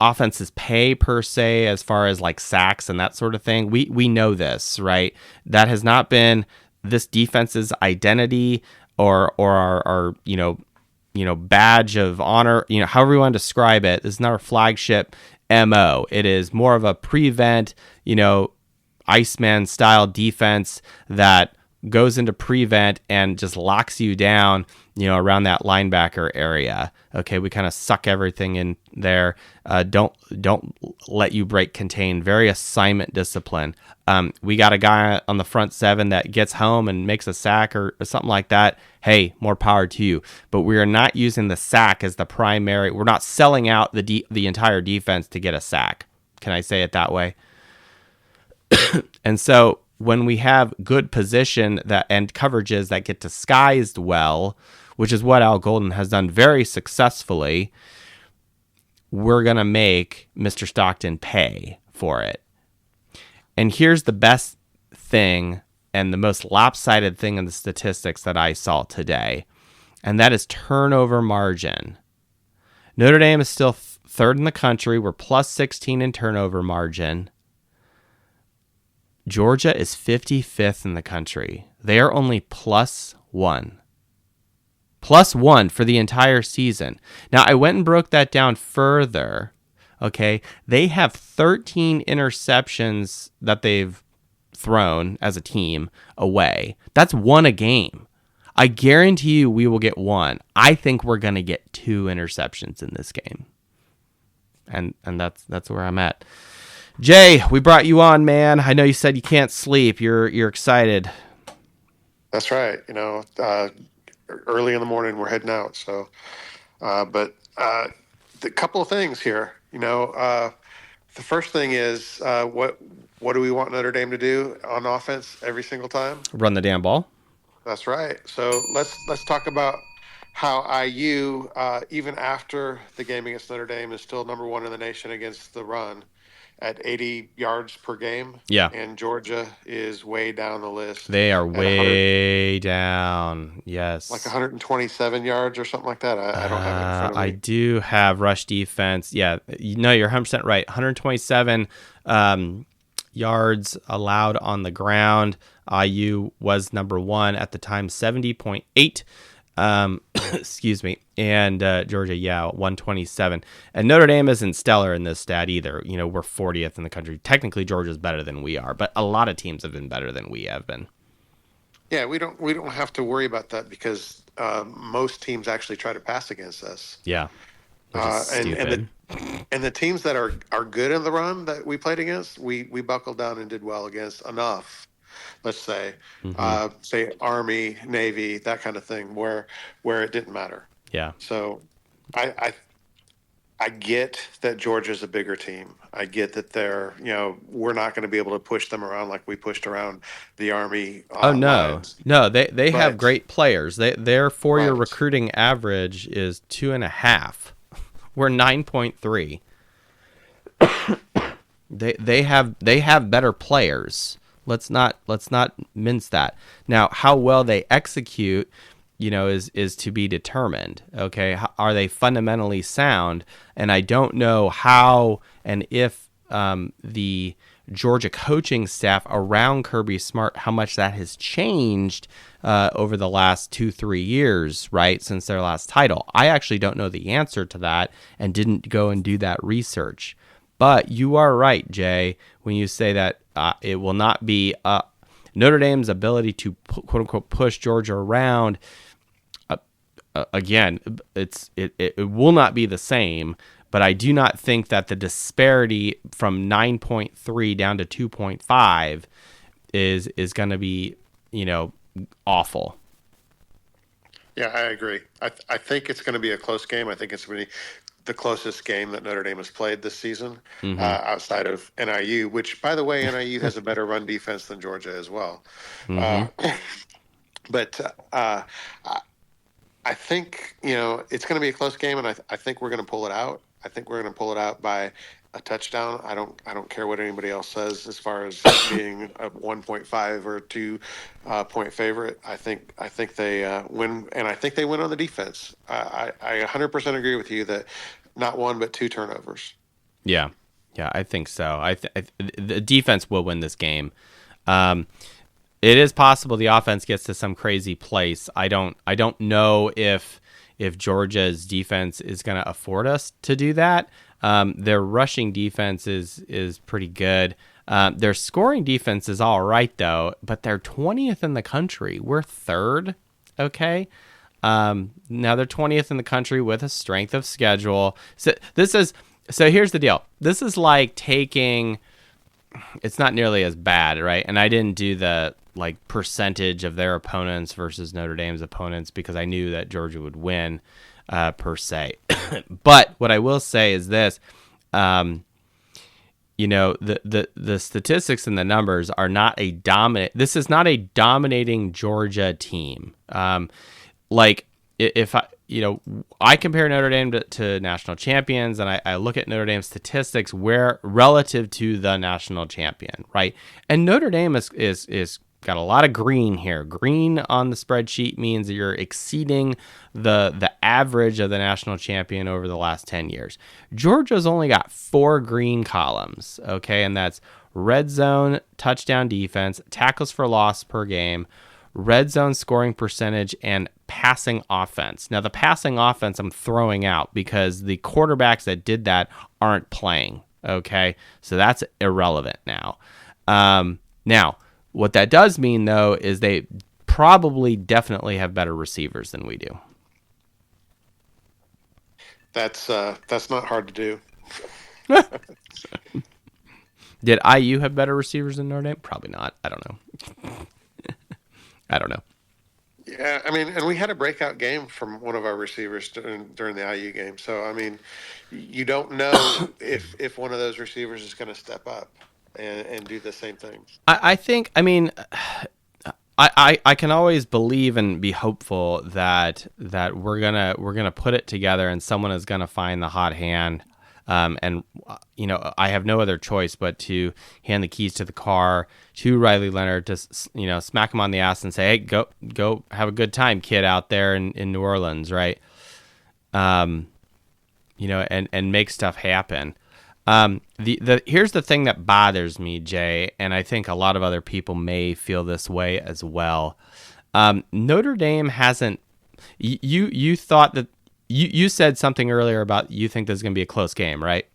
offenses pay per se as far as sacks and that sort of thing. We know this, right? That has not been this defense's identity or our badge of honor, however you want to describe it. This is not our flagship MO. It is more of a prevent, Iceman style defense that goes into prevent and just locks you down, around that linebacker area. Okay, we kind of suck everything in there. Don't let you break contain. Very assignment discipline. We got a guy on the front seven that gets home and makes a sack or something like that. Hey, more power to you. But we are not using the sack as the primary. We're not selling out the entire defense to get a sack. Can I say it that way? And so when we have good position and coverages that get disguised well, which is what Al Golden has done very successfully, we're going to make Mr. Stockton pay for it. And here's the best thing and the most lopsided thing in the statistics that I saw today, and that is turnover margin. Notre Dame is still third in the country. We're plus 16 in turnover margin. Georgia is 55th in the country. They are only plus 1. Plus 1 for the entire season. Now, I went and broke that down further. Okay, they have 13 interceptions that they've thrown as a team away. That's 1 a game. I guarantee you we will get 1. I think we're going to get 2 interceptions in this game. And that's where I'm at. Jay, we brought you on, man. I know you said you can't sleep. You're excited. That's right. Early in the morning we're heading out. So, but the couple of things here. The first thing is what do we want Notre Dame to do on offense every single time? Run the damn ball. That's right. So let's talk about how IU, even after the game against Notre Dame, is still number 1 in the nation against the run at 80 yards per game. Yeah. And Georgia is way down the list. They are way down. Yes. Like 127 yards or something like that. I don't have it in front of me. I do have rush defense. Yeah. No, you're 100% right. 127 yards allowed on the ground. IU was number 1 at the time, 70.8. Excuse me. And Georgia, 127. And Notre Dame isn't stellar in this stat either. We're 40th in the country. Technically, Georgia's better than we are, but a lot of teams have been better than we have been. Yeah, we don't have to worry about that because most teams actually try to pass against us. Yeah. Stupid. And the teams that are good in the run that we played against, we buckled down and did well against enough. Let's say, say Army, Navy, that kind of thing, where it didn't matter. Yeah. So, I get that Georgia's a bigger team. I get that we're not going to be able to push them around like we pushed around the Army. No, they have great players. Their 4-year Right. recruiting average is 2.5. We're 9.3. They have better players. Let's not mince that. Now, how well they execute, is to be determined. Okay, are they fundamentally sound? And I don't know how and if the Georgia coaching staff around Kirby Smart, how much that has changed over the last 2-3 years, right, since their last title. I actually don't know the answer to that and didn't go and do that research. But you are right, Jay, when you say that it will not be Notre Dame's ability to quote unquote push Georgia around. Again, it will not be the same. But I do not think that the disparity from 9.3 down to 2.5 is going to be awful. Yeah, I agree. I think it's going to be a close game. I think it's going to be the closest game that Notre Dame has played this season, outside of NIU, which, by the way, NIU has a better run defense than Georgia as well. But I think, it's going to be a close game, and I think we're going to pull it out. I think we're going to pull it out by a touchdown. I don't care what anybody else says as far as being a 1.5 or 2 point favorite. I think they win, and I think they win on the defense. I 100% agree with you that not 1 but 2 turnovers. Yeah, I think so. The defense will win this game. It is possible the offense gets to some crazy place. I don't know if Georgia's defense is going to afford us to do that. Their rushing defense is pretty good. Their scoring defense is all right, though, but they're 20th in the country. We're third, okay? Now they're 20th in the country with a strength of schedule. So here's the deal. This is like taking... It's not nearly as bad, right? And I didn't do the like percentage of their opponents versus Notre Dame's opponents because I knew that Georgia would win per se. But what I will say is this, the statistics and the numbers are not a dominant. This is not a dominating Georgia team. If I compare Notre Dame to national champions, and I look at Notre Dame's statistics where relative to the national champion, right? And Notre Dame is got a lot of green here. Green on the spreadsheet means that you're exceeding the average of the national champion over the last 10 years. Georgia's only got 4 green columns, okay? And that's red zone, touchdown defense, tackles for loss per game, red zone scoring percentage, and passing offense. Now, the passing offense I'm throwing out because the quarterbacks that did that aren't playing, okay? So that's irrelevant now. Now, what that does mean, though, is they probably definitely have better receivers than we do. That's not hard to do. Did IU have better receivers than Notre Dame? Probably not. I don't know. I don't know. Yeah, I mean, and we had a breakout game from one of our receivers during the IU game. So, I mean, you don't know if one of those receivers is going to step up and do the same thing. I think, I mean, I can always believe and be hopeful that we're gonna put it together and someone is gonna find the hot hand. And I have no other choice but to hand the keys to the car to Riley Leonard to smack him on the ass and say, hey, go have a good time, kid, out there in New Orleans, right? And make stuff happen. Here's the thing that bothers me, Jay, and I think a lot of other people may feel this way as well. Notre Dame hasn't. You thought that. You said something earlier about you think this is going to be a close game, right?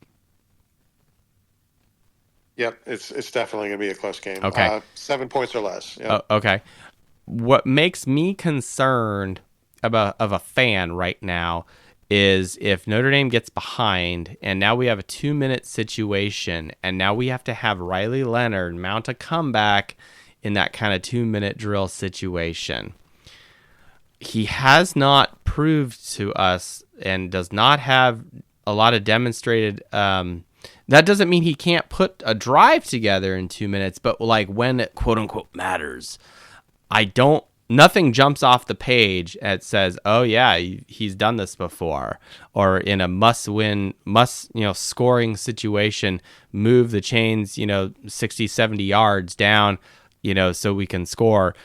Yep, it's definitely going to be a close game. Okay. 7 points or less. Yep. Okay. What makes me concerned of a fan right now is if Notre Dame gets behind and now we have a 2-minute situation and now we have to have Riley Leonard mount a comeback in that kind of 2-minute drill situation. He has not proved to us and does not have a lot of demonstrated. That doesn't mean he can't put a drive together in 2 minutes, but like when it quote unquote matters, nothing jumps off the page that says, oh yeah, he's done this before, or in a must-win, scoring situation, move the chains, 60, 70 yards down, so we can score.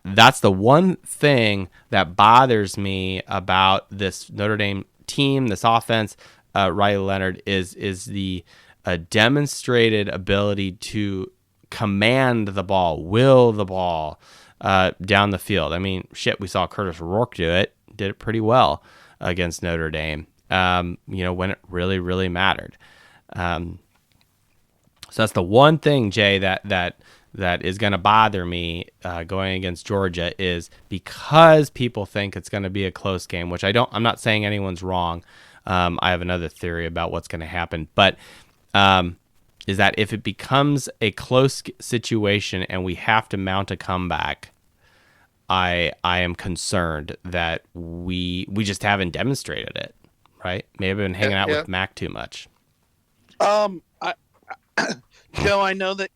That's the one thing that bothers me about this Notre Dame team, this offense. Riley Leonard is the demonstrated ability to command the ball, will the ball down the field. I mean, we saw Curtis Rourke did it pretty well against Notre Dame, when it really, really mattered. So that's the one thing, Jay, that is going to bother me going against Georgia is because people think it's going to be a close game, which I'm not saying anyone's wrong. I have another theory about what's going to happen, but is that if it becomes a close situation and we have to mount a comeback, I am concerned that we just haven't demonstrated it, right? Maybe I've been hanging out with Mac too much. Joe, I know that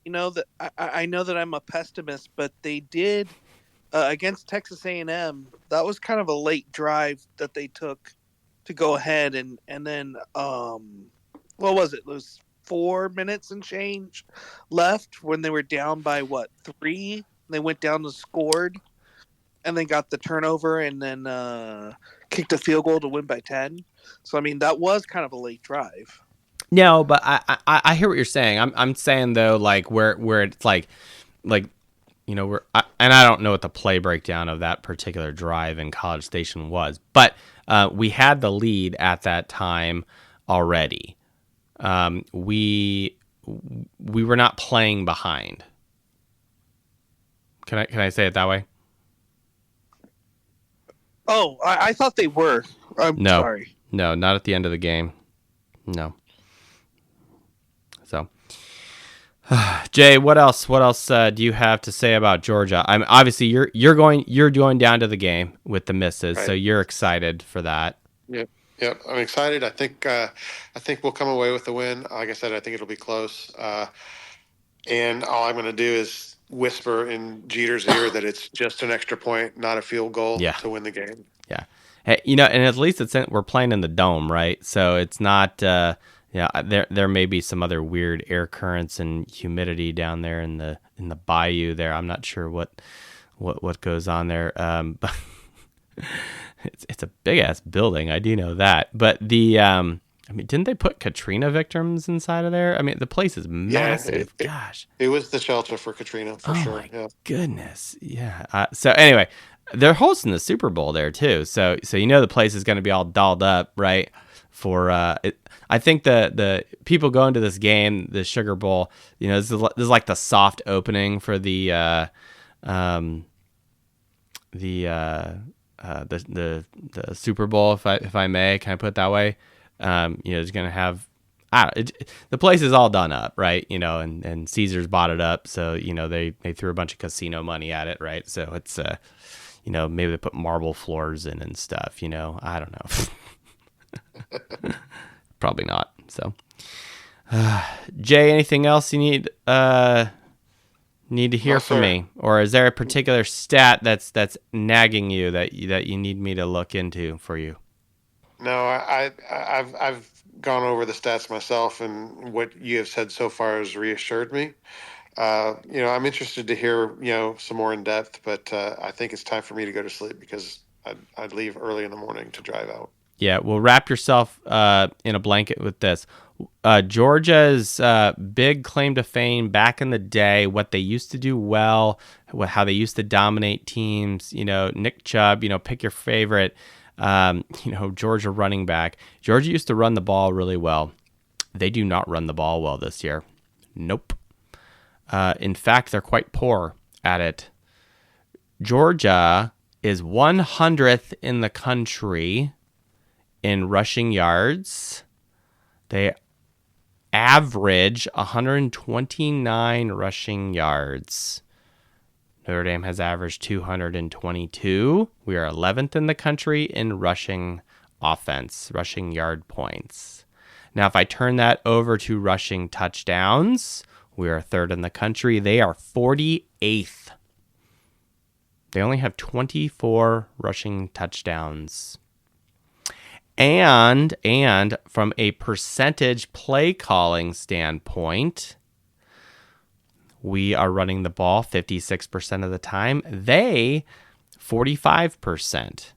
I know that I'm a pessimist, but they did against Texas A&M. That was kind of a late drive that they took to go ahead, and then what was it? It was 4 minutes and change left when they were down by 3. They went down and scored, and then got the turnover, and then kicked a field goal to win by 10. So I mean, that was kind of a late drive. No, but I hear what you're saying. I'm saying though, like where it's like and I don't know what the play breakdown of that particular drive in College Station was, but we had the lead at that time already. We were not playing behind. Can I say it that way? Oh, I thought they were. I'm sorry. No, not at the end of the game. No. So, Jay, what else do you have to say about Georgia? I'm obviously you're going down to the game with the misses, Right. so you're excited for that. Yep. I'm excited. I think we'll come away with the win. Like I said, I think it'll be close. And all I'm going to do is whisper in Jeter's ear that it's just an extra point, not a field goal, to win the game. Yeah. Hey, and at least we're playing in the dome, right? So it's not. There may be some other weird air currents and humidity down there in the bayou there. I'm not sure what goes on there. But it's a big ass building. I do know that. But didn't they put Katrina victims inside of there? I mean, the place is massive. Gosh, it was the shelter for Katrina for sure. My goodness, yeah. So anyway, they're hosting the Super Bowl there too. So the place is going to be all dolled up, right? For I think the people going to this game, the Sugar Bowl, this is like the soft opening for the Super Bowl, if I may, can I put it that way? It's going to have, the place is all done up, right? And Caesars bought it up, so they threw a bunch of casino money at it, right? So it's maybe they put marble floors in and stuff. I don't know. Probably not. So, Jay, anything else you need to hear from me, or is there a particular stat that's nagging you that you need me to look into for you? No, I've gone over the stats myself, and what you have said so far has reassured me. I'm interested to hear some more in depth, but I think it's time for me to go to sleep because I'd leave early in the morning to drive out. Yeah, well, wrap yourself in a blanket with this. Georgia's big claim to fame back in the day, what they used to do well, how they used to dominate teams. Nick Chubb. Pick your favorite. Georgia running back. Georgia used to run the ball really well. They do not run the ball well this year. Nope. In fact, they're quite poor at it. Georgia is 100th in the country in rushing yards. They average 129 rushing yards. Notre Dame has averaged 222. We are 11th in the country in rushing offense, rushing yard points. Now, if I turn that over to rushing touchdowns, we are third in the country. They are 48th. They only have 24 rushing touchdowns. And from a percentage play calling standpoint, we are running the ball 56% of the time. They 45%,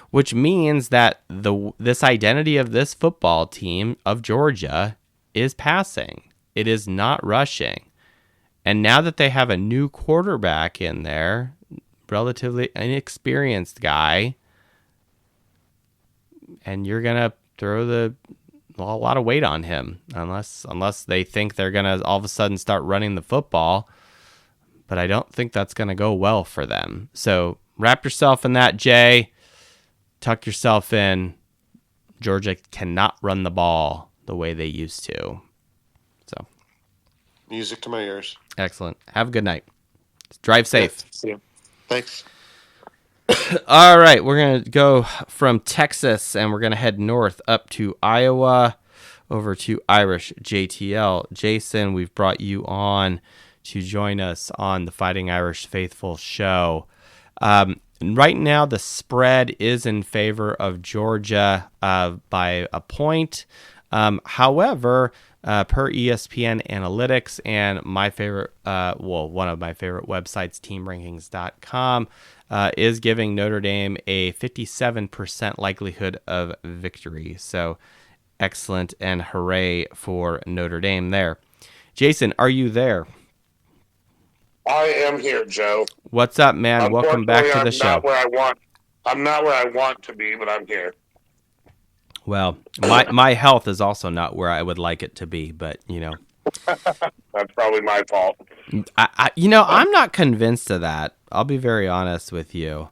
which means that this identity of this football team of Georgia is passing. It is not rushing. And now that they have a new quarterback in there, relatively inexperienced guy, and you're gonna throw a lot of weight on him unless they think they're gonna all of a sudden start running the football. But I don't think that's gonna go well for them. So wrap yourself in that, Jay. Tuck yourself in. Georgia cannot run the ball the way they used to. So, music to my ears. Excellent. Have a good night. Drive safe. Yeah. Thanks. All right, we're going to go from Texas and we're going to head north up to Iowa, over to Irish JTL. Jason, we've brought you on to join us on the Fighting Irish Faithful show. Right now, the spread is in favor of Georgia by a point. However, per ESPN Analytics and my favorite, one of my favorite websites, teamrankings.com, is giving Notre Dame a 57% likelihood of victory. So excellent and hooray for Notre Dame there. Jason, are you there? I am here, Joe. What's up, man? Welcome back to the show. I'm not where I want to be, but I'm here. Well, my health is also not where I would like it to be, but That's probably my fault. I'm not convinced of that. I'll be very honest with you.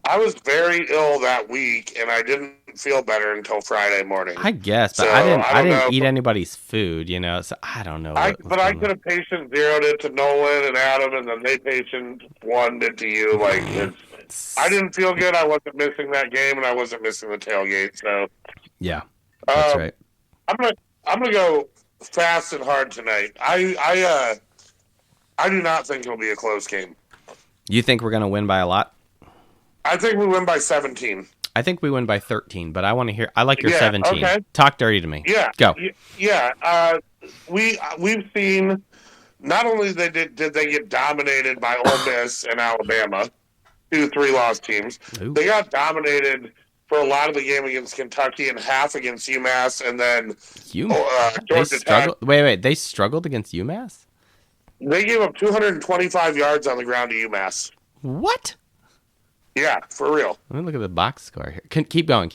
I was very ill that week, and I didn't feel better until Friday morning. I guess, but So, I didn't know. eat anybody's food, so I don't know. I could have patient zeroed it to Nolan and Adam, and then they patient one it to you. Like, I didn't feel good. I wasn't missing that game, and I wasn't missing the tailgate. So yeah, that's right. I'm gonna go fast and hard tonight. I do not think it'll be a close game. You think we're gonna win by a lot? I think we win by 17. I think we win by 13, but I want to hear. I like your 17. Okay. Talk dirty to me. Yeah, go. Yeah, we've seen. Not only did they get dominated by Ole Miss and Alabama, 2 3-loss teams. Ooh. They got dominated for a lot of the game against Kentucky and half against UMass, and then Georgia Tech. Wait, they struggled against UMass? They gave up 225 yards on the ground to UMass. What? Yeah, for real. Let me look at the box score here. Keep going.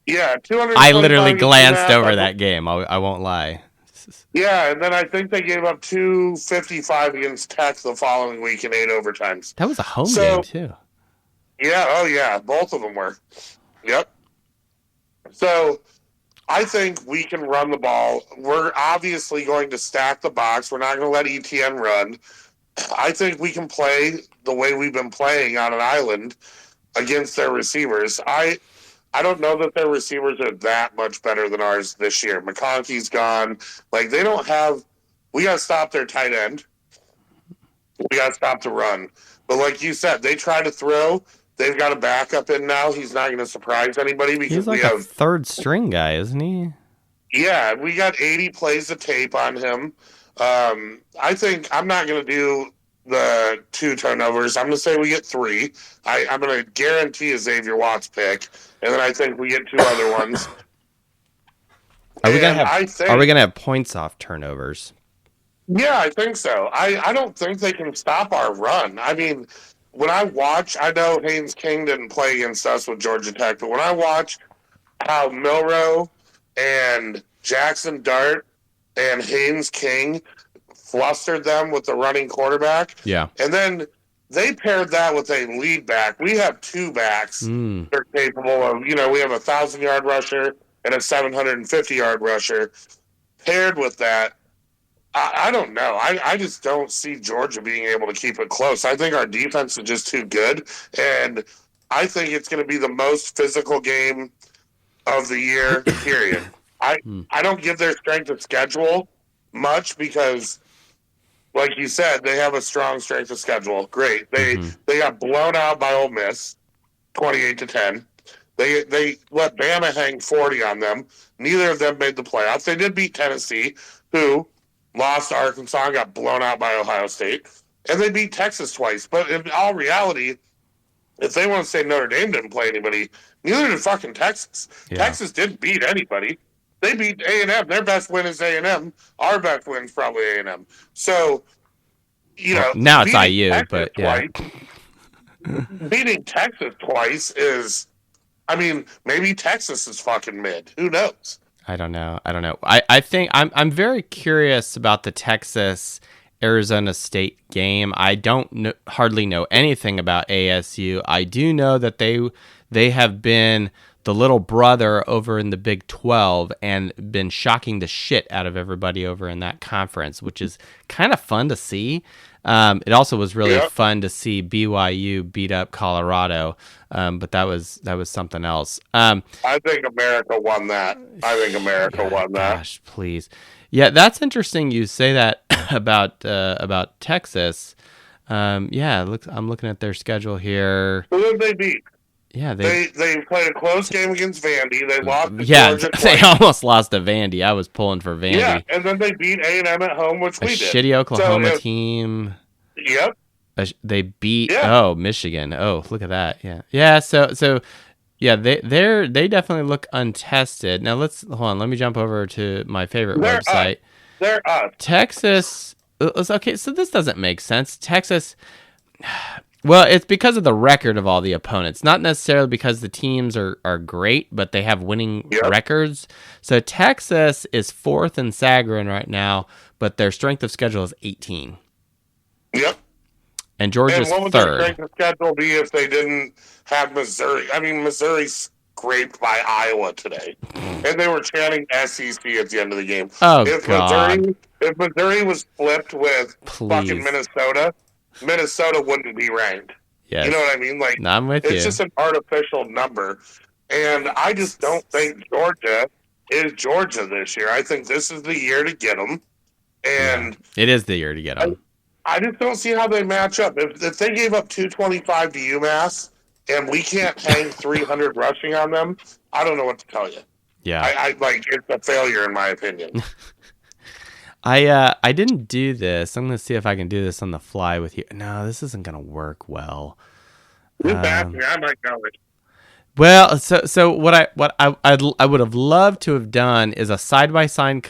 Yeah, 225. I literally glanced over that game. I won't lie. Yeah, and then I think they gave up 255 against Tech the following week in 8 overtimes. That was a home game, too. Yeah, both of them were. Yep. So I think we can run the ball. We're obviously going to stack the box. We're not going to let ETN run. I think we can play the way we've been playing on an island against their receivers. I don't know that their receivers are that much better than ours this year. McConkey's gone. Like, they don't have – we got to stop their tight end. We got to stop the run. But like you said, they try to throw. They've got a backup in now. He's not going to surprise anybody because he's like a third string guy, isn't he? Yeah, we got 80 plays of tape on him. I think I'm not going to do the 2 turnovers. I'm going to say we get 3. I'm going to guarantee a Xavier Watts pick, and then I think we get 2 other ones. Are we gonna have points off turnovers? Yeah, I think so. I don't think they can stop our run. I mean, when I watch, I know Haynes King didn't play against us with Georgia Tech, but when I watch how Milroe and Jackson Dart and Haynes King flustered them with the running quarterback. Yeah. And then they paired that with a lead back. We have 2 backs that are capable of, we have a 1,000-yard rusher and a 750-yard rusher. Paired with that, I don't know. I just don't see Georgia being able to keep it close. I think our defense is just too good, and I think it's going to be the most physical game of the year, period. I don't give their strength of schedule much because, like you said, they have a strong strength of schedule. Great. They got blown out by Ole Miss, 28-10. They let Bama hang 40 on them. Neither of them made the playoffs. They did beat Tennessee, who lost to Arkansas and got blown out by Ohio State. And they beat Texas twice. But in all reality, if they want to say Notre Dame didn't play anybody, neither did fucking Texas. Yeah. Texas didn't beat anybody. They beat A&M. Their best win is A&M. Our best win is probably A&M. So, now it's IU, Texas but yeah. Beating Texas twice is, maybe Texas is fucking mid. Who knows? I don't know. I think I'm very curious about the Texas Arizona State game. I don't hardly know anything about ASU. I do know that they have been the little brother over in the Big 12 and been shocking the shit out of everybody over in that conference, which is kind of fun to see. It also was really fun to see BYU beat up Colorado, but that was something else. I think America won that. Gosh, please. Yeah, that's interesting you say that about Texas. I'm looking at their schedule here. Who did they beat? Yeah, they played a close game against Vandy. They lost to Georgia twice. They almost lost to Vandy. I was pulling for Vandy. Yeah, and then they beat A&M at home, which we did. Shitty Oklahoma team. Yep. They beat Michigan. Oh, look at that. Yeah. So yeah, they definitely look untested. Now hold on. Let me jump over to my favorite website. They're us. Texas. Okay, so this doesn't make sense. Texas. Well, it's because of the record of all the opponents, not necessarily because the teams are great, but they have winning records. So Texas is 4th in Sagarin right now, but their strength of schedule is 18. Yep. And Georgia's what would their 3rd. strength of schedule be if they didn't have Missouri? I mean, Missouri scraped by Iowa today, and they were chanting SEC at the end of the game. Oh, God. If Missouri was flipped with fucking Please. Minnesota wouldn't be ranked. Yes. You know what I mean? Like, No, I'm with it's you. just an artificial number. And I just don't think Georgia is Georgia this year. I think this is the year to get them. And it is the year to get them. I just don't see how they match up. If they gave up 225 to UMass and we can't hang 300 rushing on them, I don't know what to tell you. Yeah. I like, it's a failure in my opinion. I didn't do this. I'm going to see if I can do this on the fly with you. No, this isn't going to work well. I might know it. Well, so what I would have loved to have done is a side by side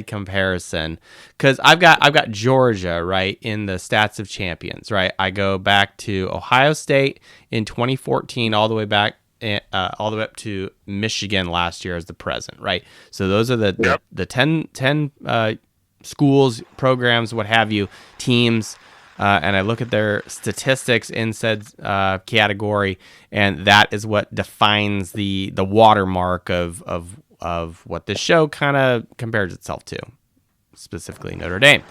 comparison, because I've got Georgia right in the stats of champions, right. I go back to Ohio State in 2014 all the way up to Michigan last year as the present, right. So those are the 10 schools, programs, what have you, teams. And I look at their statistics in said category, and that is what defines the watermark of what this show kind of compares itself to, specifically Notre Dame.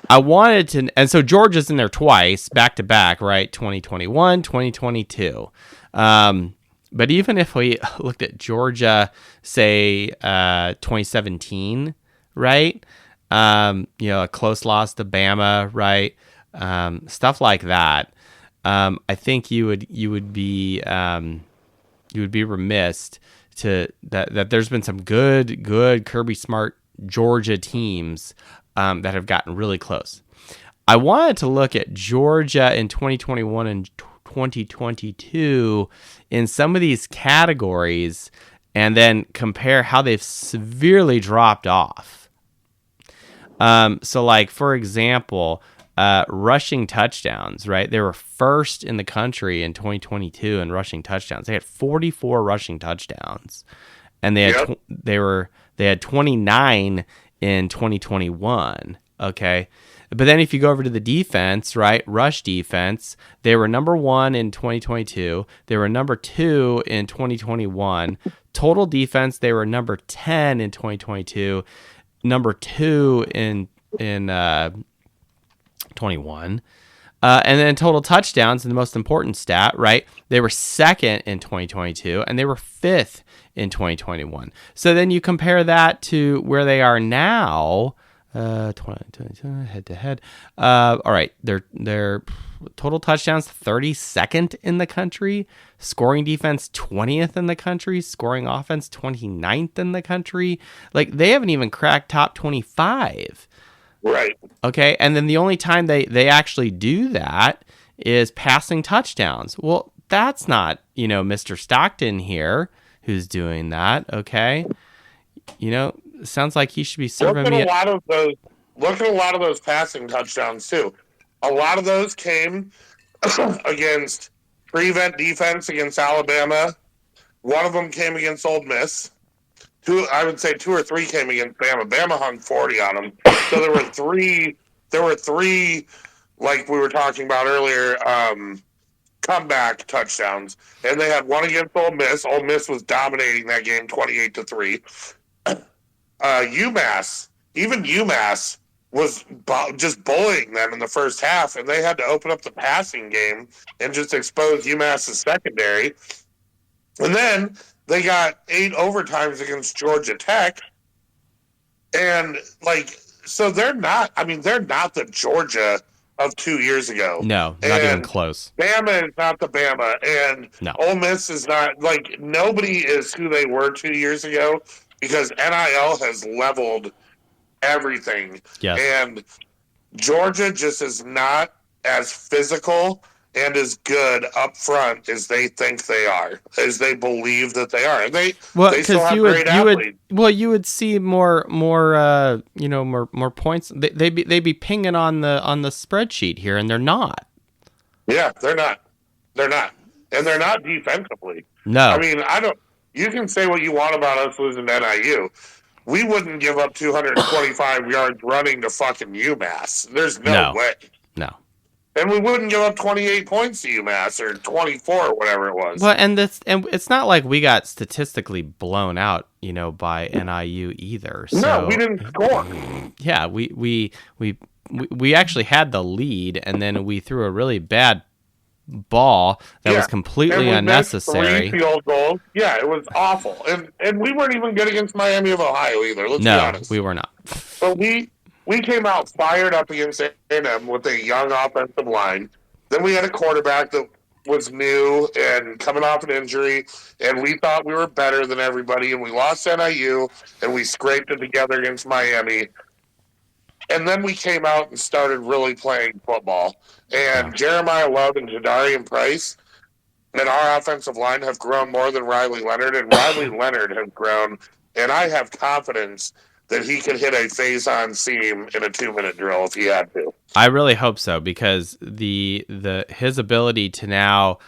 I wanted to, and so Georgia's in there twice, back to back, right? 2021, 2022. But even if we looked at Georgia, say 2017, right? A close loss to Bama, right? Stuff like that. I think you would be remiss to that there's been some good Kirby Smart Georgia teams that have gotten really close. I wanted to look at Georgia in 2021 and 2022 in some of these categories and then compare how they've severely dropped off. So like, for example, rushing touchdowns, right? They were first in the country in 2022 in rushing touchdowns. They had 44 rushing touchdowns, and they had 29 in 2021. Okay, but then if you go over to the defense, right, rush defense, they were number 1 in 2022. They were number 2 in 2021. Total defense, they were number 10 in 2022. Number 2 in 21. And then total touchdowns, and the most important stat, right? They were 2nd in 2022, and they were 5th in 2021. So then you compare that to where they are now, 2022 head to head. All right, their total touchdowns 32nd in the country, scoring defense 20th in the country, scoring offense 29th in the country. Like, they haven't even cracked top 25. Right. Okay, and then the only time they actually do that is passing touchdowns. Well, that's not, Mr. Stockton here who's doing that, okay? Sounds like he should be serving me. Look at a lot of those passing touchdowns too. A lot of those came against prevent defense against Alabama. One of them came against Ole Miss. I would say 2 or 3 came against Bama. Bama hung 40 on them. So there were three, like we were talking about earlier, comeback touchdowns. And they had one against Ole Miss. Ole Miss was dominating that game 28-3. UMass was just bullying them in the first half, and they had to open up the passing game and just expose UMass's secondary. And then they got 8 overtimes against Georgia Tech. And, so they're not the Georgia of 2 years ago. No, not even close. Bama is not the Bama. And no. Ole Miss is not, nobody is who they were 2 years ago because NIL has leveled everything. Yes. And Georgia just is not as physical and as good up front as they think they are, as they believe that they are. And they still have great athletes. You would see more points. They'd be pinging on the spreadsheet here, and they're not. Yeah, they're not. They're not. And they're not defensively. No. I mean, you can say what you want about us losing to NIU. We wouldn't give up 225 yards running to fucking UMass. There's no No. way. No. And we wouldn't give up 28 points to UMass or 24 or whatever it was. Well, and it's not like we got statistically blown out, by NIU either. So, no, we didn't score. Yeah, we actually had the lead, and then we threw a really bad ball that was completely unnecessary. 3 field goals. Yeah, it was awful. And we weren't even good against Miami of Ohio either. Let's be honest. No, we were not. But we came out fired up against A&M with a young offensive line. Then we had a quarterback that was new and coming off an injury, and we thought we were better than everybody, and we lost NIU, and we scraped it together against Miami. And then we came out and started really playing football. And Jeremiah Love and Jadarian Price and our offensive line have grown more than Riley Leonard, and Riley Leonard has grown. And I have confidence that he could hit a face-on seam in a 2-minute drill if he had to. I really hope so, because his ability to now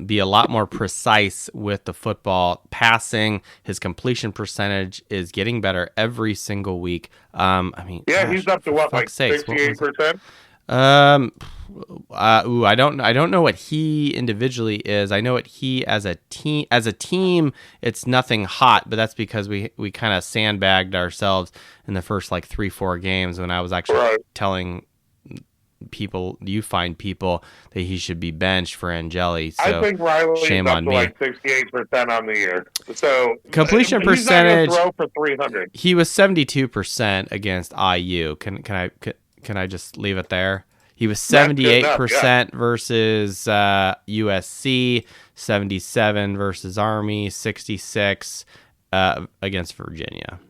be a lot more precise with the football passing, his completion percentage is getting better every single week. He's up to what, like 68%? I don't know what he individually is. I know what he as a team, it's nothing hot, but that's because we kind of sandbagged ourselves in the first like 3-4 games when I was actually telling people that he should be benched for Angeli. So I think Riley's shame up on to me. like 68% on the year. So Completion he's not gonna percentage, throw for 300. he was 72% against IU. Can I just leave it there? He was 78% versus USC, 77 versus Army, 66 against Virginia.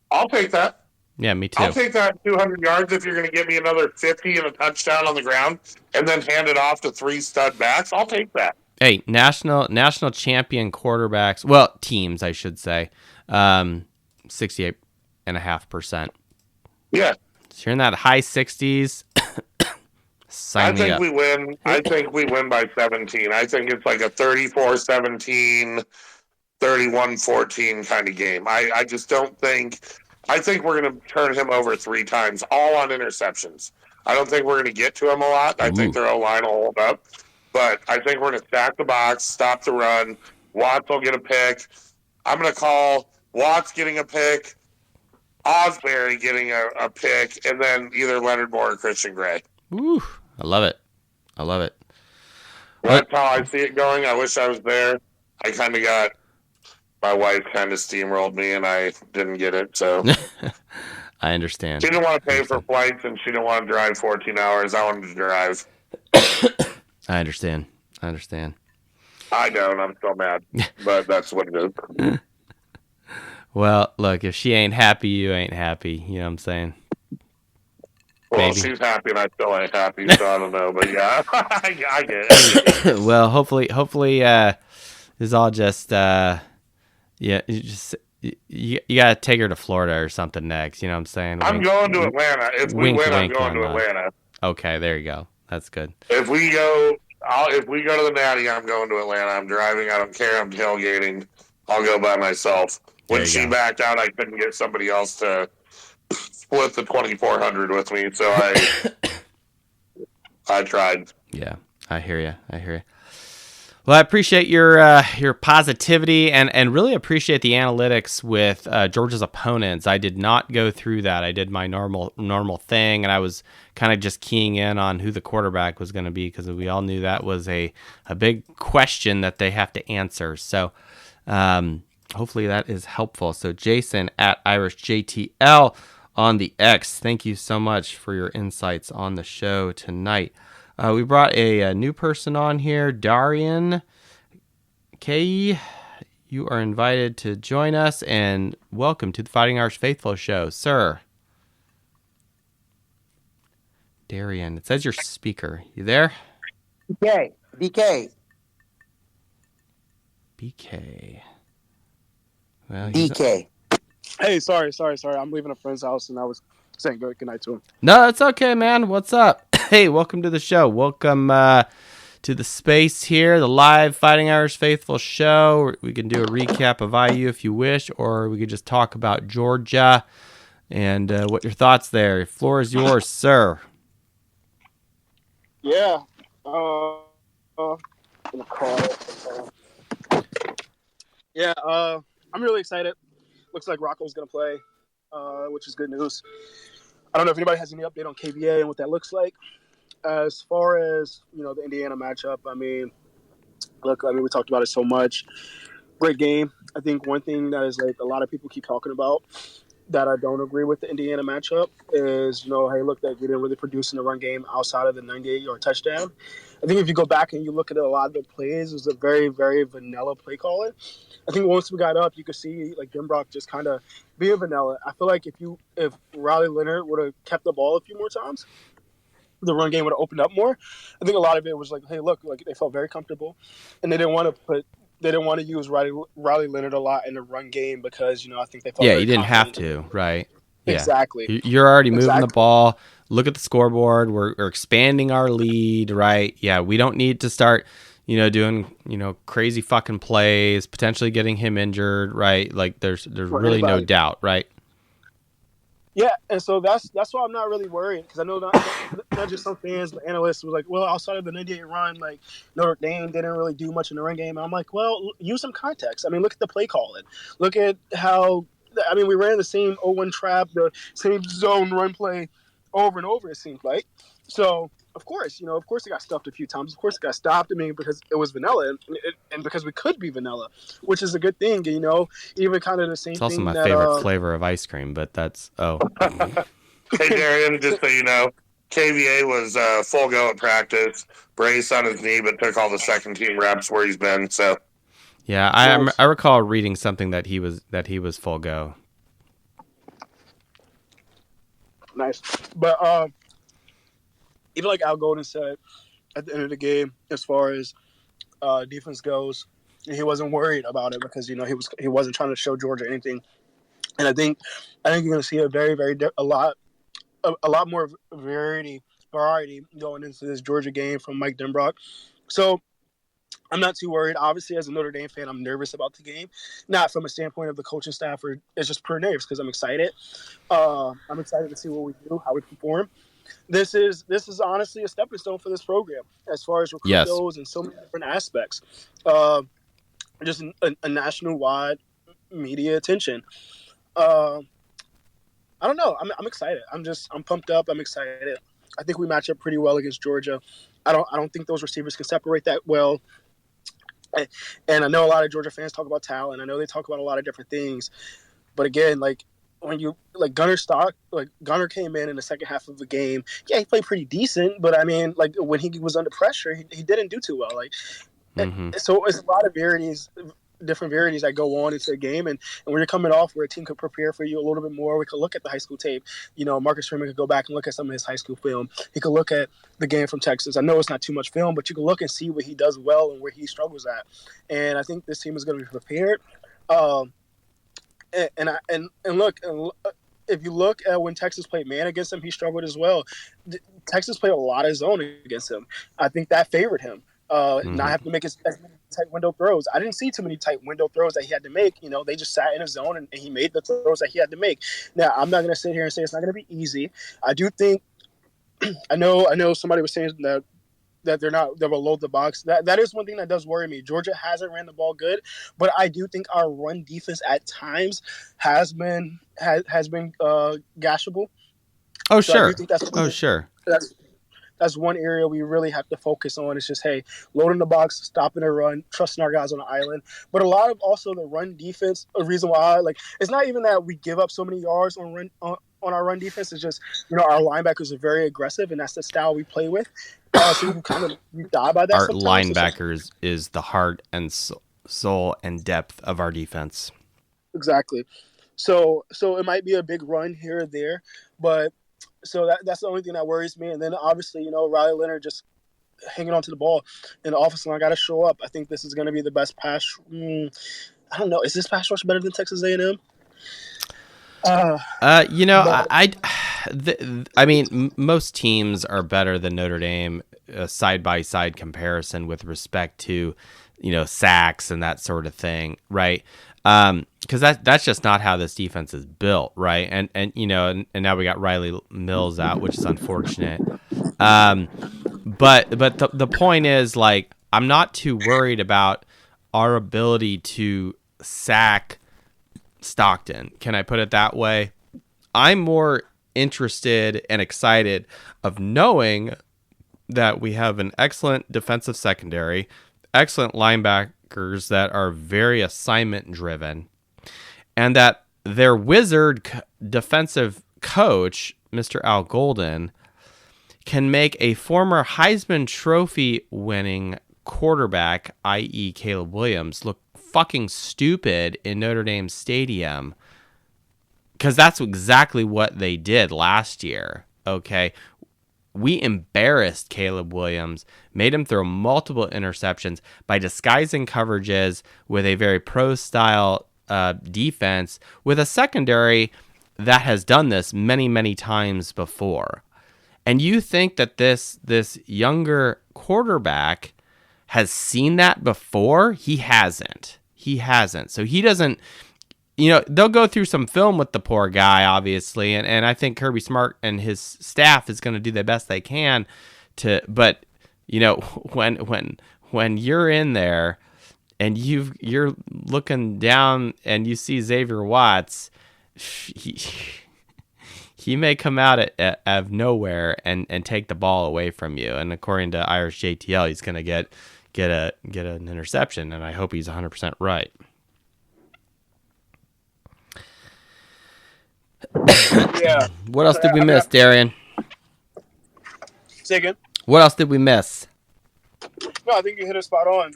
I'll take that. Yeah, me too. I'll take that 200 yards if you're going to give me another 50 and a touchdown on the ground and then hand it off to 3 stud backs. I'll take that. Hey, national champion quarterbacks, well, teams, I should say, 68.5%. Yeah. So you're in that high 60s. Sign me up. We win. I think we win by 17. I think it's like a 34-17, 31-14 kind of game. I just don't think – I think we're going to turn him over 3 times, all on interceptions. I don't think we're going to get to him a lot. I think their O-line will hold up. But I think we're going to stack the box, stop the run. Watts will get a pick. I'm going to call Watts getting a pick, Osbury getting a pick, and then either Leonard Moore or Christian Gray. Ooh, I love it. That's how I see it going. I wish I was there. I kind of got my wife kind of steamrolled me, and I didn't get it. So I understand. She didn't want to pay for flights, and she didn't want to drive 14 hours. I wanted to drive. I understand. I don't. I'm so mad, but that's what it is. Well, look, if she ain't happy, you ain't happy. You know what I'm saying? Well, Maybe. She's happy, and I still ain't happy, so I don't know. But yeah, I get it. Well, hopefully, it's all just you gotta take her to Florida or something next. You know what I'm saying? I'm going to Atlanta. If we win, I'm going to Atlanta. Atlanta. Okay, there you go. That's good. If we go to the Natty, I'm going to Atlanta. I'm driving. I don't care. I'm tailgating. I'll go by myself. When she backed out, I couldn't get somebody else to split the 2,400 with me, so I tried. Yeah, I hear you. Well, I appreciate your positivity and really appreciate the analytics with Georgia's opponents. I did not go through that. I did my normal thing, and I was kind of just keying in on who the quarterback was going to be because we all knew that was a big question that they have to answer. So hopefully that is helpful. So Jason at IrishJTL on the X, thank you so much for your insights on the show tonight. We brought a new person on here, Darian K. You are invited to join us, and welcome to the Fighting Irish Faithful Show, sir. Darian, it says you're speaker. You there? BK. Well, DK. Hey, sorry. I'm leaving a friend's house, and I was saying good night to him. No, it's okay, man. What's up? Hey, welcome to the show. Welcome to the space here, the live Fighting Irish Faithful show. We can do a recap of IU if you wish, or we could just talk about Georgia and what your thoughts there. The floor is yours, sir. Yeah. I'm really excited. Looks like Rocco's going to play, which is good news. I don't know if anybody has any update on KVA and what that looks like. As far as, the Indiana matchup, we talked about it so much. Great game. I think one thing that is like a lot of people keep talking about that I don't agree with the Indiana matchup is, hey, look, that we didn't really produce in the run game outside of the 98-yard touchdown. I think if you go back and you look at a lot of the plays, it was a very, very vanilla play calling. I think once we got up, you could see like Denbrock just kind of being vanilla. I feel like if Riley Leonard would have kept the ball a few more times, the run game would have opened up more. I think a lot of it was like, hey, look, like they felt very comfortable, and they didn't want to use Riley Leonard a lot in the run game because I think they felt Yeah, you didn't have to, right? Yeah. Exactly. You're already moving the ball. Look at the scoreboard. We're expanding our lead, right? Yeah, we don't need to start, doing, crazy fucking plays, potentially getting him injured, right? Like there's really no doubt, right? Yeah, and so that's why I'm not really worried because I know not just some fans, but analysts was like, well, outside of the 98 run, like Notre Dame didn't really do much in the run game. And I'm like, well, use some context. Look at the play calling. Look at how we ran the same 0-1 trap, the same zone run play over and over. It seemed like so. Of course, it got stuffed a few times. Of course, it got stopped. Because it was vanilla and because we could be vanilla, which is a good thing. Even kind of the same thing. It's also my favorite flavor of ice cream, but that's Hey, Darian, just so you know, KVA was full go at practice, brace on his knee, but took all the second team reps where he's been. So yeah, I recall reading something that he was full go. Nice, but even like Al Golden said at the end of the game, as far as defense goes, he wasn't worried about it because he wasn't trying to show Georgia anything. And I think you're going to see a lot more variety going into this Georgia game from Mike Denbrock. So I'm not too worried. Obviously, as a Notre Dame fan, I'm nervous about the game, not from a standpoint of the coaching staff, or it's just pure nerves because I'm excited. I'm excited to see what we do, how we perform. This is honestly a stepping stone for this program as far as recruit goes and so many different aspects. Just a national-wide media attention. I don't know. I'm excited. I'm pumped up. I'm excited. I think we match up pretty well against Georgia. I don't think those receivers can separate that well. And I know a lot of Georgia fans talk about talent. I know they talk about a lot of different things. But again, when you Gunner came in the second half of the game. Yeah, he played pretty decent, but when he was under pressure, he didn't do too well. So it's a lot of different varieties that go on into a game, and when you're coming off where a team could prepare for you a little bit more, we could look at the high school tape. Marcus Freeman could go back and look at some of his high school film. He could look at the game from Texas. I know it's not too much film, but you can look and see what he does well and where he struggles at. And I think this team is going to be prepared. If you look at when Texas played man against him, he struggled as well. Texas played a lot of zone against him. I think that favored him. Not having to make as many tight window throws. I didn't see too many tight window throws that he had to make. They just sat in a zone and he made the throws that he had to make. Now, I'm not going to sit here and say it's not going to be easy. I do think I know somebody was saying that they're below the box. That is one thing that does worry me. Georgia hasn't ran the ball good, but I do think our run defense at times has been gashable. Oh, so sure. I do think that's sure. That's one area we really have to focus on. It's just, hey, loading the box, stopping the run, trusting our guys on the island. But a lot of also the run defense, a reason why, it's not even that we give up so many yards on our run defense. It's just, our linebackers are very aggressive, and that's the style we play with. So you die by that. Our sometimes. linebackers is the heart and soul and depth of our defense. Exactly. So it might be a big run here or there, but so that's the only thing that worries me. And then obviously, Riley Leonard just hanging on to the ball, and the offensive line got to show up. I think this is going to be the best pass. I don't know. Is this pass rush better than Texas A&M? I mean, most teams are better than Notre Dame, side by side comparison with respect to, sacks and that sort of thing, right? Because that's just not how this defense is built, right? And now we got Riley Mills out, which is unfortunate. But the point is, like, I'm not too worried about our ability to sack Stockton. Can I put it that way? I'm more interested and excited of knowing that we have an excellent defensive secondary, excellent linebackers that are very assignment driven, and that their wizard defensive coach, Mr. Al Golden, can make a former Heisman Trophy winning quarterback, i.e. Caleb Williams, look fucking stupid in Notre Dame Stadium. Because that's exactly what they did last year, okay? We embarrassed Caleb Williams, made him throw multiple interceptions by disguising coverages with a very pro-style defense with a secondary that has done this many, many times before. And you think that this younger quarterback has seen that before? He hasn't. So he doesn't... they'll go through some film with the poor guy, obviously, and I think Kirby Smart and his staff is going to do the best they can to. But when you're in there and you're looking down and you see Xavier Watts, he may come out out of nowhere and take the ball away from you. And according to Irish JTL, he's going to get an interception, and I hope he's 100% right. Yeah. What else did we miss, Darian? Say again? What else did we miss? No, I think you hit it spot on.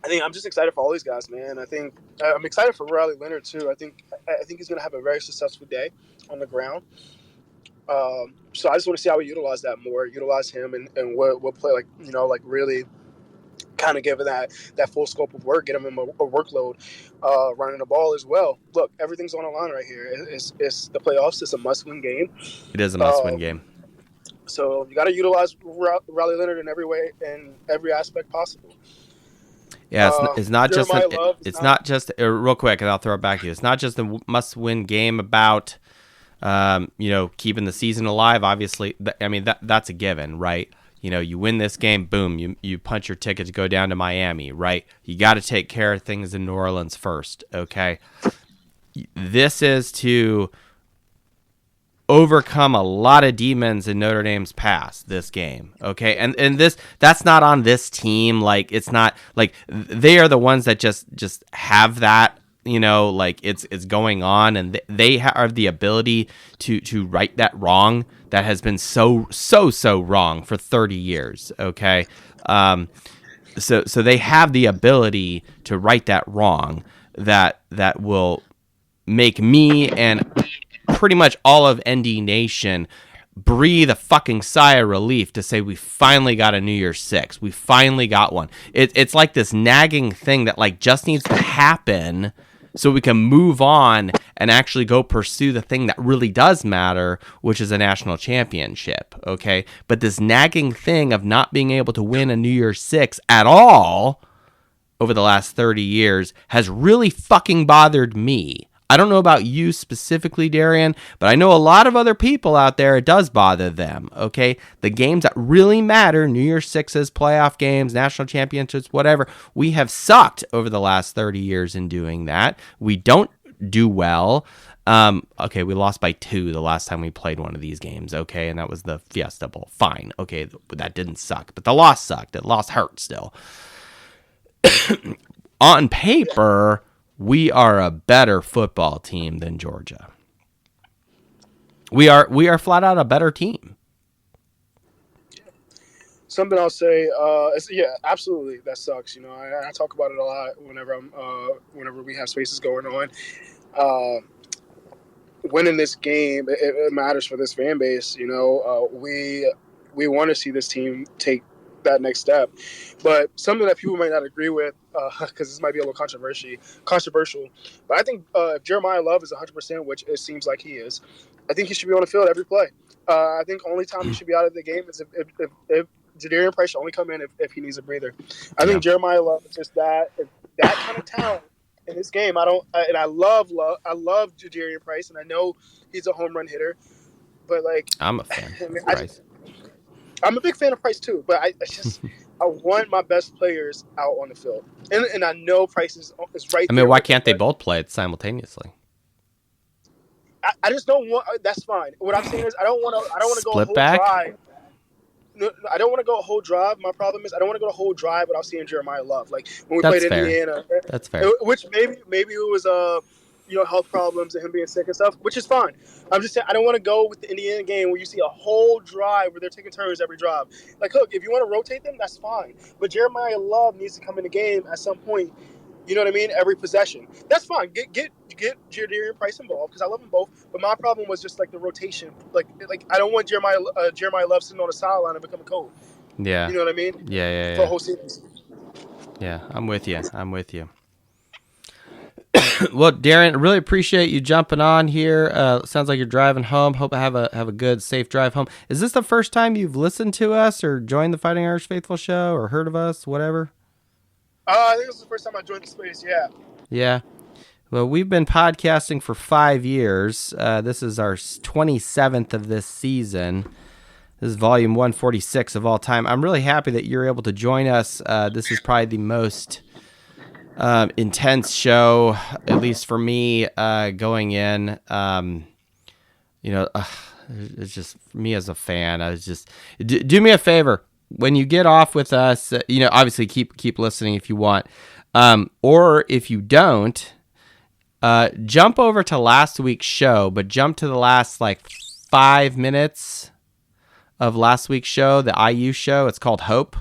I think I'm just excited for all these guys, man. I think I'm excited for Riley Leonard too. I think he's going to have a very successful day on the ground. So I just want to see how we utilize that more. Utilize him and we'll play like really kind of give it that full scope of work, get him a workload, running the ball as well. Look, everything's on the line right here. It's the playoffs. It's a must-win game. It is a must-win game. So you got to utilize Riley Leonard in every way, in every aspect possible. Yeah, it's not just not just real quick, and I'll throw it back to you. It's not just a must-win game about keeping the season alive. Obviously, I mean that's a given, right? You win this game, boom, you punch your ticket to go down to Miami, right? You got to take care of things in New Orleans first, okay? This is to overcome a lot of demons in Notre Dame's past, this game, okay? And that's not on this team. Like, it's not like they are the ones that just have that, like it's going on, and they have the ability to right that wrong that has been so wrong for 30 years, okay? So they have the ability to right that wrong that will make me and pretty much all of ND Nation breathe a fucking sigh of relief to say we finally got a New Year's Six. We finally got one. It's like this nagging thing that like just needs to happen so we can move on and actually go pursue the thing that really does matter, which is a national championship, okay? But this nagging thing of not being able to win a New Year's Six at all over the last 30 years has really fucking bothered me. I don't know about you specifically, Darian, but I know a lot of other people out there, it does bother them, okay? The games that really matter, New Year's Sixes, playoff games, national championships, whatever, we have sucked over the last 30 years in doing that. We don't do well. Okay, we lost by 2 the last time we played one of these games, okay? And that was the Fiesta Bowl. Fine, okay, that didn't suck, but the loss sucked. The loss hurt still. On paper, we are a better football team than Georgia. We are flat out a better team. Something I'll say, absolutely, that sucks. I talk about it a lot whenever we have spaces going on. Winning this game, it matters for this fan base. We want to see this team take that next step. But something that people might not agree with, because this might be a little controversial. But I think if Jeremiah Love is 100%, which it seems like he is, I think he should be on the field every play. I think only time he should be out of the game is if Jadarian Price should only come in if he needs a breather. I think Jeremiah Love is just that kind of talent in this game. I love Jadarian Price, and I know he's a home run hitter. But I'm a fan. I'm a big fan of Price too. But I want my best players out on the field, and I know Price is right. I mean, why can't they both play it simultaneously? I just don't want. That's fine. What I'm saying is, I don't want to go a whole back? drive. No, I don't want to go a whole drive. My problem is I don't want to go a whole drive without seeing Jeremiah Love. Like when we played Indiana. That's fair. Which maybe it was health problems and him being sick and stuff, which is fine. I'm just saying I don't want to go with the Indiana game where you see a whole drive where they're taking turns every drive. Like, look, if you want to rotate them, that's fine. But Jeremiah Love needs to come in the game at some point. You know what I mean? Every possession. That's fine. Get Jadarian Price involved because I love them both. But my problem was just like the rotation. Like I don't want Jeremiah Love sitting on the sideline and becoming cold. Yeah. You know what I mean? Yeah. For a whole series. Yeah, I'm with you. Well, Darren, really appreciate you jumping on here. Sounds like you're driving home. Hope I have a good, safe drive home. Is this the first time you've listened to us or joined the Fighting Irish Faithful show or heard of us, whatever? I think this is the first time I joined the space, yeah. Yeah. Well, we've been podcasting for 5 years. This is our 27th of this season. This is volume 146 of all time. I'm really happy that you're able to join us. This is probably the most intense show, at least for me, going in. It's just me as a fan. I was just do me a favor. When you get off with us, obviously keep listening if you want, or if you don't, jump over to last week's show, but jump to the last 5 minutes of last week's show, the IU show. It's called Hope.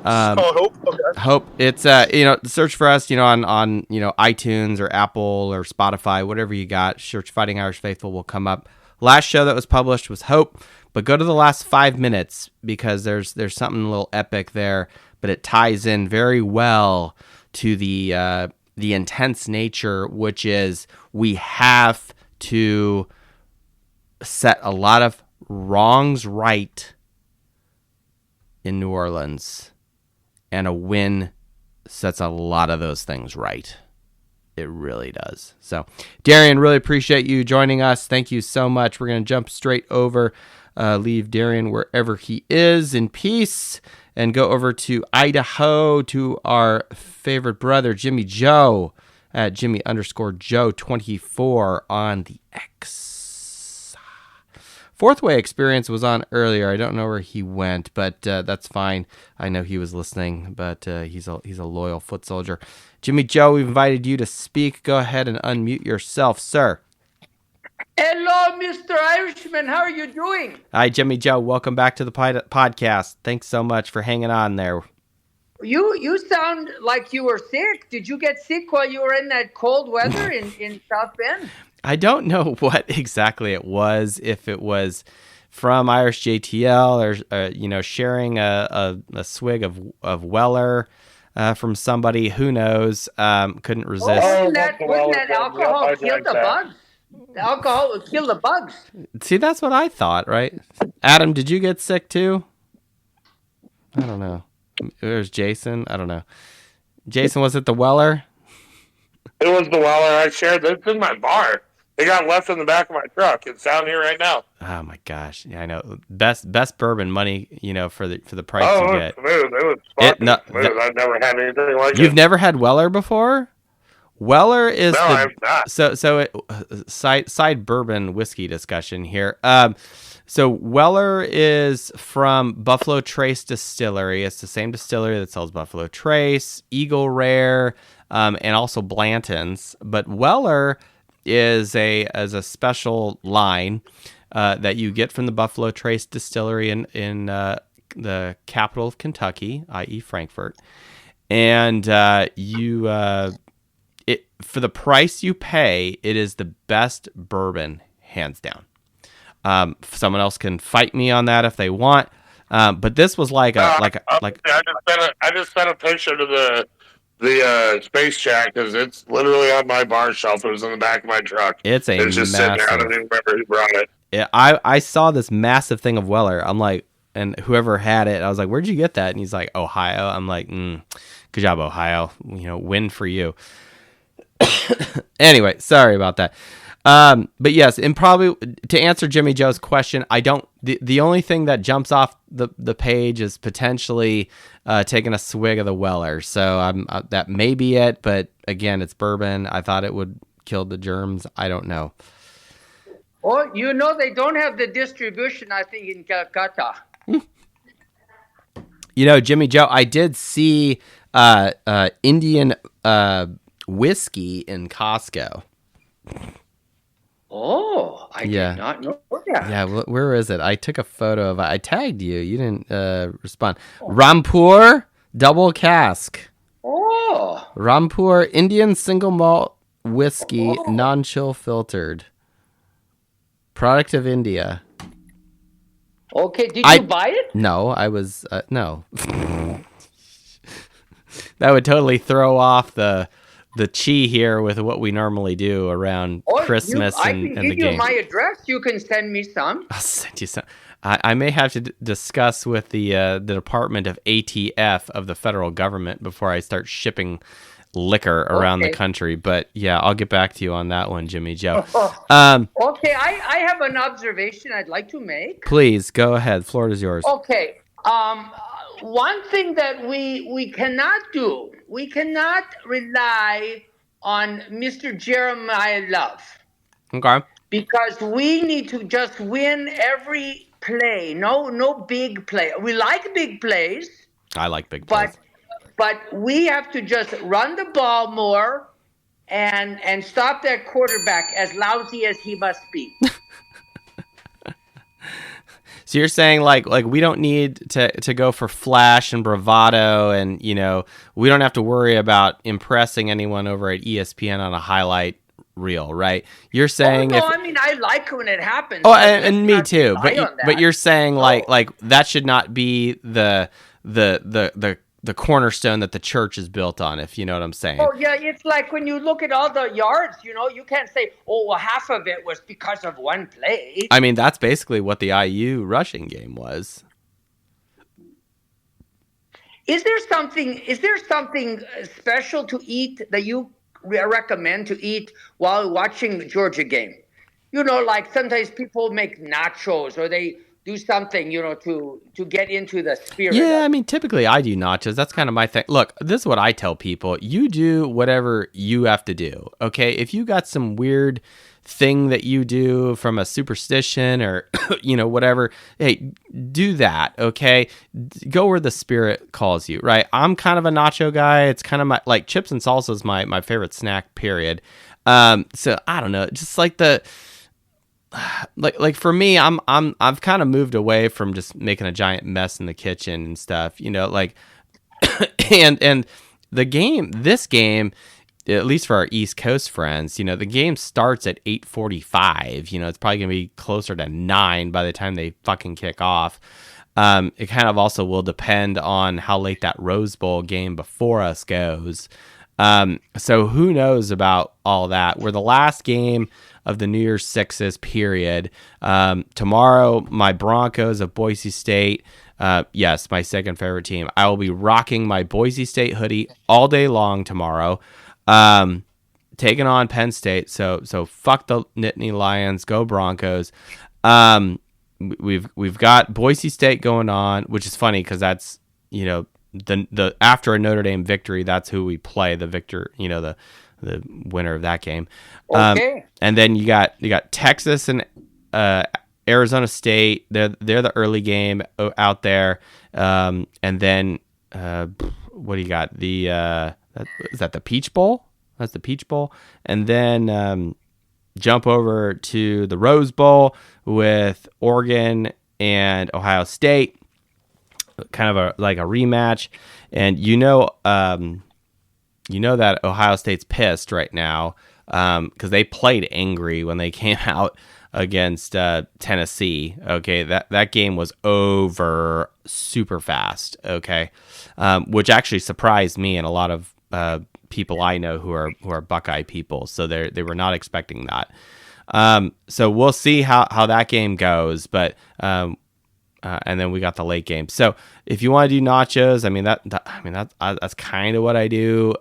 Hope. Okay. Hope. It's search for us, on iTunes or Apple or Spotify, whatever you got. Search Fighting Irish Faithful will come up. Last show that was published was Hope. But go to the last 5 minutes because there's something a little epic there, but it ties in very well to the intense nature, which is we have to set a lot of wrongs right in New Orleans, and a win sets a lot of those things right. It really does. So, Darian, really appreciate you joining us. Thank you so much. We're going to jump straight over. Leave Darian wherever he is in peace and go over to Idaho to our favorite brother, Jimmy Joe, at Jimmy_Joe24 on the X. Fourth Way Experience was on earlier. I don't know where he went, but that's fine. I know he was listening, but he's a loyal foot soldier. Jimmy Joe, we've invited you to speak. Go ahead and unmute yourself, sir. Hello, Mr. Irishman. How are you doing? Hi, Jimmy Joe. Welcome back to the podcast. Thanks so much for hanging on there. You sound like you were sick. Did you get sick while you were in that cold weather in South Bend? I don't know what exactly it was. If it was from Irish JTL or sharing a swig of Weller from somebody, who knows? Couldn't resist. Wouldn't that alcohol kill the bugs? The alcohol would kill the bugs. See, that's what I thought, right? Adam, did you get sick too? I don't know. There's Jason. I don't know. Jason, was it the Weller? It was the Weller. I shared this in my bar. It got left in the back of my truck. It's down here right now. Oh my gosh! Yeah, I know. Best burbon money, for the price you get. It was smooth. I've never had anything like it. You've never had Weller before? Weller is I've not. Side bourbon whiskey discussion here. So Weller is from Buffalo Trace Distillery. It's the same distillery that sells Buffalo Trace, Eagle Rare, and also Blanton's. But Weller is a special line that you get from the Buffalo Trace Distillery in the capital of Kentucky, i.e. Frankfort, and for the price you pay, it is the best bourbon, hands down. Someone else can fight me on that if they want. But this was like I just sent a picture to the space chat because it's literally on my bar shelf. It was in the back of my truck. it's a It's just sitting there. I don't massive. even remember who brought it. I saw this massive thing of Weller. I'm like, and whoever had it, I was like, where'd you get that? And he's like, Ohio. I'm like, good job, Ohio. Win for you. Anyway, sorry about that. But yes, and probably to answer Jimmy Joe's question, the only thing that jumps off the page is potentially taking a swig of the Weller. So that may be it, but again, it's bourbon. I thought it would kill the germs. I don't know. Oh, they don't have the distribution, I think, in Calcutta. Jimmy Joe, I did see Indian whiskey in Costco. Oh, I did not know that. Yeah, where is it? I took a photo of it. I tagged you. You didn't respond. Rampur double cask. Oh. Rampur Indian single malt whiskey, non-chill filtered. Product of India. Okay, did you buy it? No, I was no. That would totally throw off the chi here with what we normally do around Christmas and the game. I can give you my address. You can send me some. I'll send you some. I may have to discuss with the Department of ATF of the federal government before I start shipping liquor around the country. But yeah, I'll get back to you on that one, Jimmy Joe. Okay, I have an observation I'd like to make. Please go ahead. Floor is yours. Okay. One thing that we cannot do, we cannot rely on Mr. Jeremiah Love. Okay. Because we need to just win every play. No big play. We like big plays. I like big plays. But we have to just run the ball more and stop that quarterback, as lousy as he must be. So you're saying like we don't need to go for flash and bravado, and we don't have to worry about impressing anyone over at ESPN on a highlight reel, right? You're saying I like when it happens. Oh, and me too. But you're saying like that should not be the cornerstone that the church is built on, if you know what I'm saying. Oh yeah, it's like when you look at all the yards, you can't say, half of it was because of one play. I mean, that's basically what the IU rushing game was. Is there something special to eat that you recommend to eat while watching the Georgia game? Like sometimes people make nachos or they do something, to get into the spirit. Yeah, I mean, typically I do nachos. That's kind of my thing. Look, this is what I tell people. You do whatever you have to do, okay? If you got some weird thing that you do from a superstition or, whatever, hey, do that, okay? Go where the spirit calls you, right? I'm kind of a nacho guy. It's kind of like chips and salsa is my favorite snack, period. So I don't know, just like like for me, I've kind of moved away from just making a giant mess in the kitchen and stuff, like and this game, at least for our East Coast friends, the game starts at 8:45. It's probably gonna be closer to 9 by the time they fucking kick off. It kind of also will depend on how late that Rose Bowl game before us goes. So who knows about all that? We're the last game of the New Year's Sixes, period. Tomorrow, my Broncos of Boise State. Yes, my second favorite team. I will be rocking my Boise State hoodie all day long tomorrow. Taking on Penn State. So fuck the Nittany Lions. Go Broncos. We've got Boise State going on, which is funny because that's the after a Notre Dame victory, that's who we play. The victor, the winner of that game. Okay. And then you got Texas and Arizona State. They're the early game out there. And then what do you got? Is that the Peach Bowl? That's the Peach Bowl. And then jump over to the Rose Bowl with Oregon and Ohio State. Kind of like a rematch. And that Ohio State's pissed right now because they played angry when they came out against Tennessee. Okay, that game was over super fast. Okay, which actually surprised me and a lot of people I know who are Buckeye people. So they were not expecting that. So we'll see how that game goes, but and then we got the late game. So if you want to do nachos, that's kind of what I do.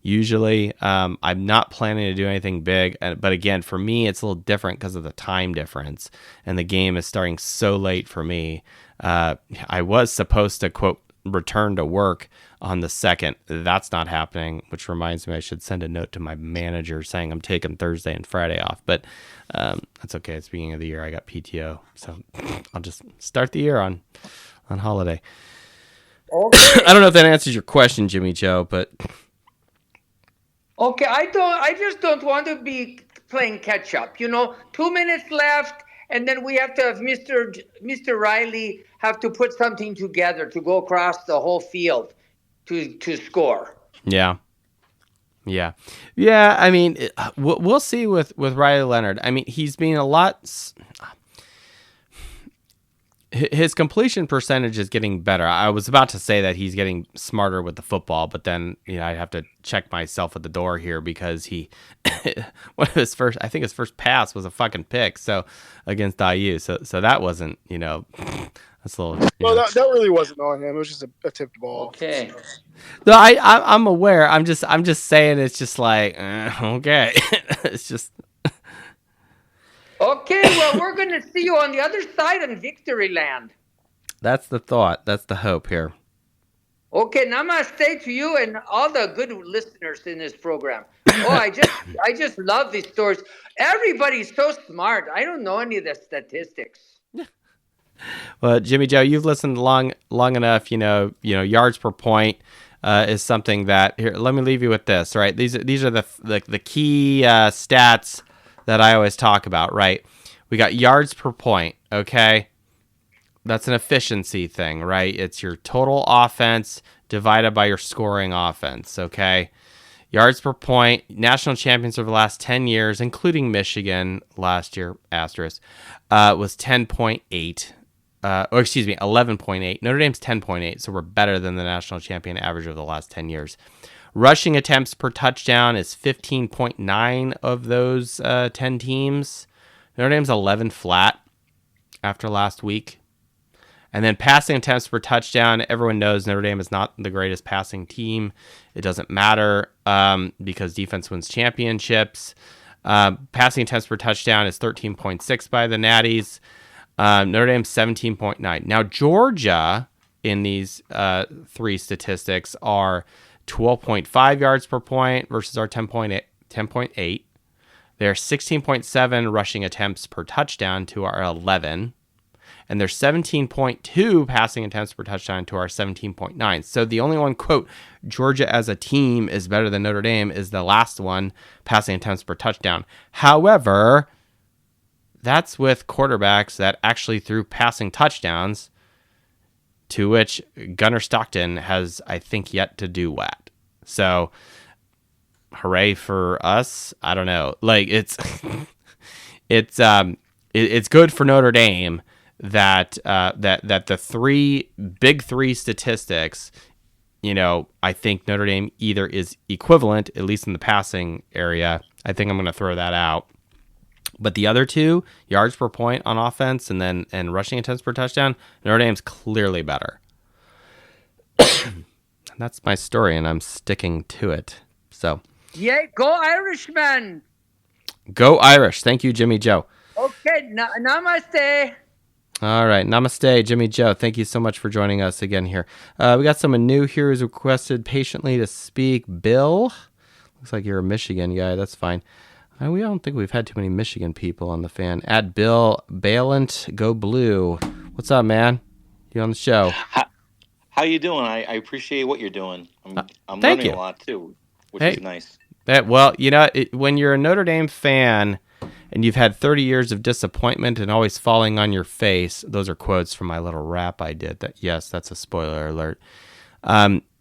Usually, I'm not planning to do anything big, but again, for me, it's a little different because of the time difference, and the game is starting so late for me. I was supposed to quote return to work on the 2nd. That's not happening, which reminds me I should send a note to my manager saying I'm taking Thursday and Friday off, but that's okay. It's the beginning of the year. I got PTO, so I'll just start the year on holiday. Okay. I don't know if that answers your question, Jimmy Joe, but Okay, I just don't want to be playing catch up. 2 minutes left, and then we have to have Mr. Riley have to put something together to go across the whole field to score. Yeah. I mean, we'll see with Riley Leonard. I mean, he's been a lot. His completion percentage is getting better. I was about to say that he's getting smarter with the football, but then I'd have to check myself at the door here because his first pass was a fucking pick. So against IU, so that wasn't that's a little. Well, that really wasn't on him. It was just a tipped ball. Okay. No, I'm aware. I'm just saying it's just like okay, it's just. Okay, well, we're going to see you on the other side in Victory Land. That's the thought. That's the hope here. Okay, namaste to you and all the good listeners in this program. Oh, I just love these stories. Everybody's so smart. I don't know any of the statistics. Well, Jimmy Joe, you've listened long enough. Yards per point is something that here. Let me leave you with this. Right, these are the key stats that I always talk about, right? We got yards per point, okay? That's an efficiency thing, right? It's your total offense divided by your scoring offense, okay? Yards per point, national champions over the last 10 years, including Michigan last year, asterisk, was 10.8. 11.8. Notre Dame's 10.8, so we're better than the national champion average over the last 10 years. Rushing attempts per touchdown is 15.9 of those 10 teams. Notre Dame's 11 flat after last week. And then passing attempts per touchdown, everyone knows Notre Dame is not the greatest passing team. It doesn't matter because defense wins championships. Passing attempts per touchdown is 13.6 by the Natties. Notre Dame's 17.9. Now, Georgia in these three statistics are 12.5 yards per point versus our 10.8. They're 16.7 rushing attempts per touchdown to our 11. And they're 17.2 passing attempts per touchdown to our 17.9. So the only one, quote, Georgia as a team is better than Notre Dame is the last one, passing attempts per touchdown. However, that's with quarterbacks that actually threw passing touchdowns, to which Gunnar Stockton has, I think, yet to do that. So, hooray for us. I don't know. Like it's good for Notre Dame that the big three statistics, I think Notre Dame either is equivalent, at least in the passing area. I think I'm going to throw that out. But the other two, yards per point on offense and rushing attempts per touchdown, Notre Dame's clearly better. And that's my story, and I'm sticking to it. So, Yay, go Irishman! Go Irish. Thank you, Jimmy Joe. Okay, namaste. All right, namaste, Jimmy Joe. Thank you so much for joining us again here. We got someone new here who's requested patiently to speak. Bill, looks like you're a Michigan guy. That's fine. We don't think we've had too many Michigan people on the fan. At Bill Balint, go blue. What's up, man? You on the show? How you doing? I appreciate what you're doing. I'm thank learning you. a lot too, which is nice. Well, when you're a Notre Dame fan and you've had 30 years of disappointment and always falling on your face, those are quotes from my little rap I did. That's a spoiler alert.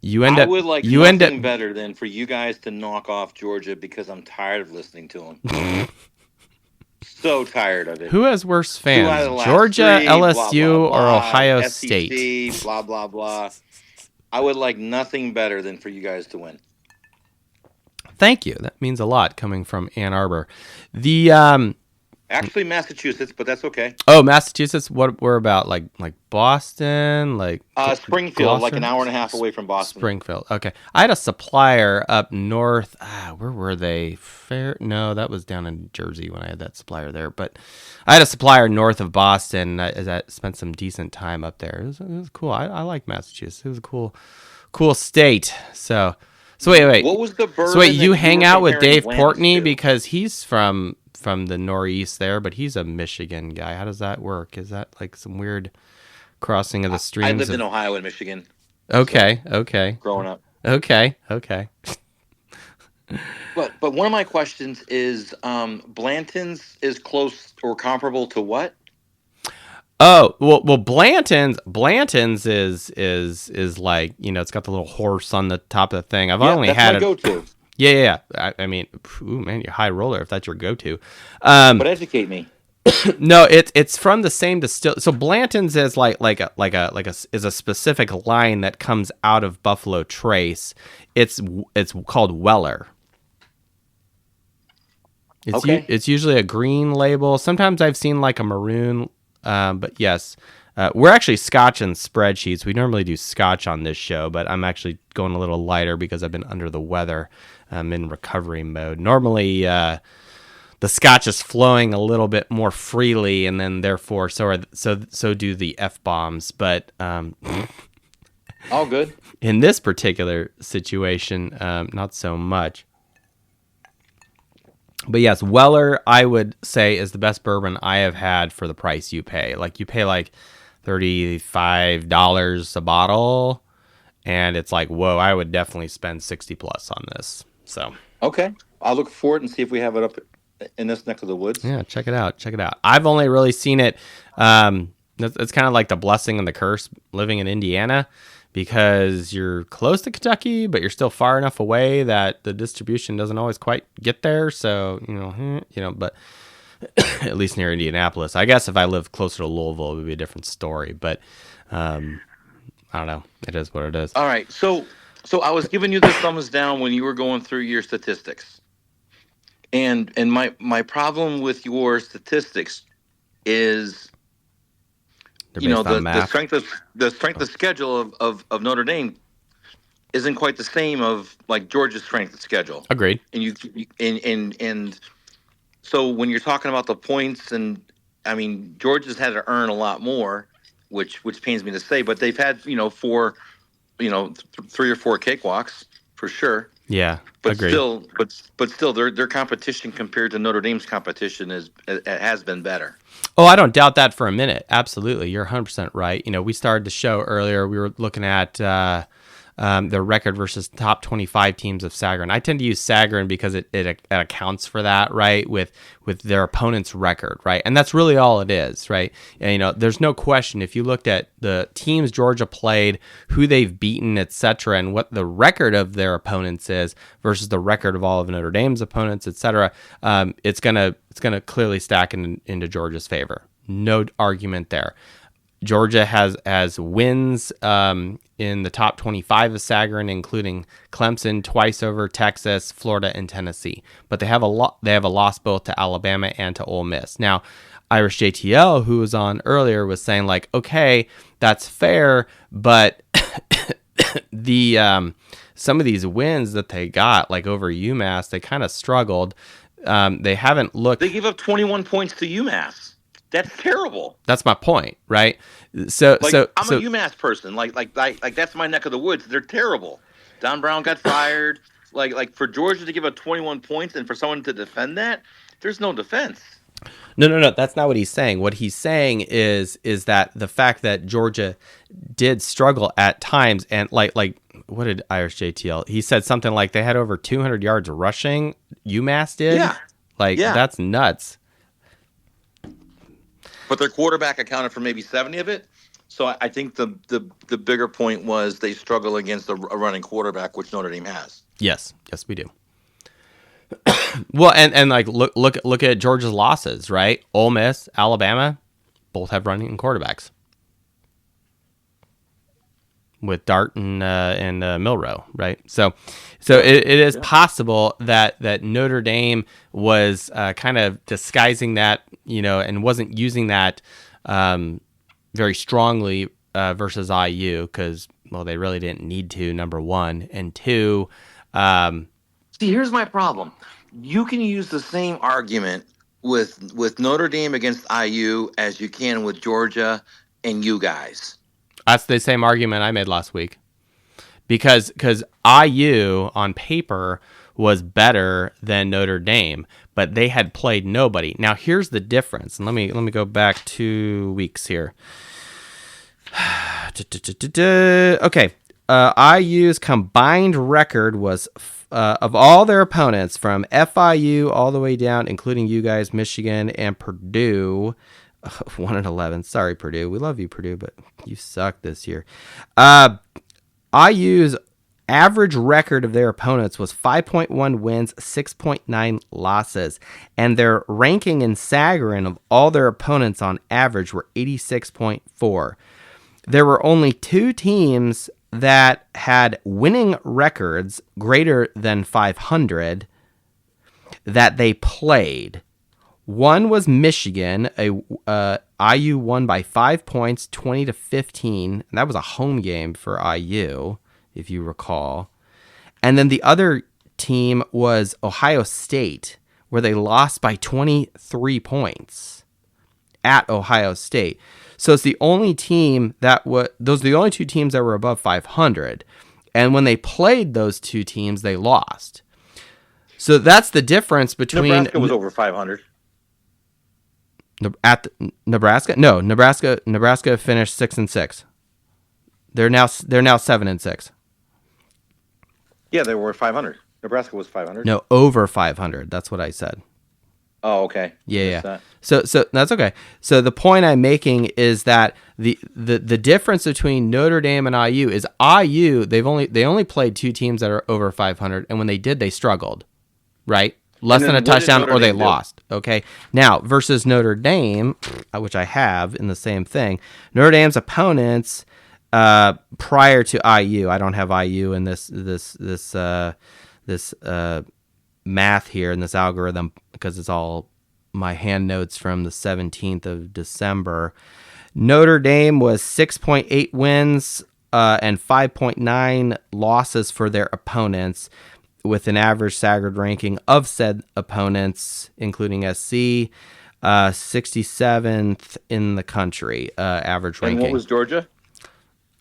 You end I up would like you end up nothing better than for you guys to knock off Georgia because I'm tired of listening to them. So tired of it. Who has worse 2 out of fans, the last Georgia, 3, blah blah LSU, or blah, Ohio State? SEC, blah blah blah. I would like nothing better than for you guys to win. Thank you. That means a lot coming from Ann Arbor. The Actually, Massachusetts, but that's okay. Massachusetts. What we're about like Boston, like Springfield, like Gloucester? an hour and a half away from Boston. Springfield. Okay, I had a supplier up north. Where were they? No, that was down in Jersey when I had that supplier there. But I had a supplier north of Boston. That spent some decent time up there. It was cool. I like Massachusetts. It was a cool state. So wait. What was the bourbon? So wait, you that hang were out with comparing Dave Blanton's Portney to? because he's from the northeast there, but he's a Michigan guy. How does that work? Is that like some weird crossing of the streams? I lived in Ohio and Michigan. Okay. Growing up. Okay. But one of my questions is, Blanton's is close or comparable to what? Oh, well, Blanton's is like, it's got the little horse on the top of the thing. I've only that's had my it. go-to. Yeah. I mean, ooh, man, you're a high roller if that's your go-to. But educate me. No, it's from the same distill. So Blanton's is like a specific line that comes out of Buffalo Trace. It's called Weller. It's usually a green label. Sometimes I've seen like a maroon. But yes, we're actually Scotch and spreadsheets. We normally do Scotch on this show, but I'm actually going a little lighter because I've been under the weather. I'm in recovery mode. Normally, the Scotch is flowing a little bit more freely, and then therefore so do the F-bombs. But all good. In this particular situation, not so much. But yes, Weller, I would say, is the best bourbon I have had for the price you pay. Like, you pay like $35 a bottle, and it's like, whoa, I would definitely spend 60 plus on this. So okay, I'll look for it and see if we have it up in this neck of the woods. Yeah, check it out. I've only really seen it. It's kind of like the blessing and the curse living in Indiana, because you're close to Kentucky, but you're still far enough away that the distribution doesn't always quite get there. So, but at least near Indianapolis. I guess if I lived closer to Louisville, it would be a different story. But I don't know. It is what it is. All right. So I was giving you the thumbs down when you were going through your statistics. And my problem with your statistics is, the strength of schedule of Notre Dame isn't quite the same of like Georgia's strength of schedule. Agreed. And so when you're talking about the points, and I mean, Georgia's had to earn a lot more, which pains me to say, but they've had 3 or 4 cakewalks for sure. Yeah, but agreed. Still, their competition compared to Notre Dame's competition has been better. Oh, I don't doubt that for a minute. Absolutely, you're 100% right. We started the show earlier. We were looking at the record versus top 25 teams of Sagarin. I tend to use Sagarin because it accounts for that, right? With their opponent's record, right? And that's really all it is, right? And, there's no question if you looked at the teams Georgia played, who they've beaten, etc., and what the record of their opponents is versus the record of all of Notre Dame's opponents, etc., it's gonna clearly stack into Georgia's favor. No argument there. Georgia has wins in the top 25 of Sagarin, including Clemson twice over Texas, Florida, and Tennessee. But they have a loss both to Alabama and to Ole Miss. Now, Irish JTL, who was on earlier, was saying like, okay, that's fair, but the some of these wins that they got, like over UMass, they kind of struggled. They haven't looked. They gave up 21 points to UMass. That's terrible. That's my point, right? So I'm a UMass person. Like that's my neck of the woods. They're terrible. Don Brown got fired. Like for Georgia to give up 21 points and for someone to defend that, there's no defense. No. That's not what he's saying. What he's saying is that the fact that Georgia did struggle at times, and like what did Irish JTL? He said something like they had over 200 yards rushing. UMass did. Yeah. That's nuts. But their quarterback accounted for maybe 70 of it. So I think the bigger point was they struggle against a running quarterback, which Notre Dame has. Yes, we do. Well, and like look at Georgia's losses, right? Ole Miss, Alabama, both have running quarterbacks with Dart and Milroe, right? So it is possible that Notre Dame was kind of disguising that, and wasn't using that very strongly versus IU because, well, they really didn't need to, number one. And two, see, here's my problem. You can use the same argument with Notre Dame against IU as you can with Georgia and you guys. That's the same argument I made last week. Because IU on paper was better than Notre Dame, but they had played nobody. Now here's the difference. And let me go back 2 weeks here. Okay. IU's combined record was of all their opponents from FIU all the way down, including you guys, Michigan and Purdue, 1-11. Sorry, Purdue. We love you, Purdue, but you suck this year. IU's average record of their opponents was 5.1 wins, 6.9 losses, and their ranking in Sagarin of all their opponents on average were 86.4. There were only 2 teams that had winning records greater than 500 that they played. One was Michigan. IU won by 5 points, 20-15. And that was a home game for IU, if you recall. And then the other team was Ohio State, where they lost by 23 points at Ohio State. So it's the only team those are the only 2 teams that were above 500. And when they played those 2 teams, they lost. So that's the difference between Nebraska was over 500. At Nebraska? No, Nebraska finished 6-6. They're now 7-6. Yeah, they were 500. Nebraska was 500. No, over 500. That's what I said. Oh, okay. Yeah. So that's okay. So the point I'm making is that the difference between Notre Dame and IU is IU they only played 2 teams that are over 500, and when they did, they struggled, right? Less than a touchdown, or they lost. Okay. Now versus Notre Dame, which I have in the same thing. Notre Dame's opponents prior to IU. I don't have IU in this math here in this algorithm because it's all my hand notes from the 17th of December. Notre Dame was 6.8 wins and 5.9 losses for their opponents, with an average staggered ranking of said opponents, including SC, 67th in the country average ranking. And what was Georgia?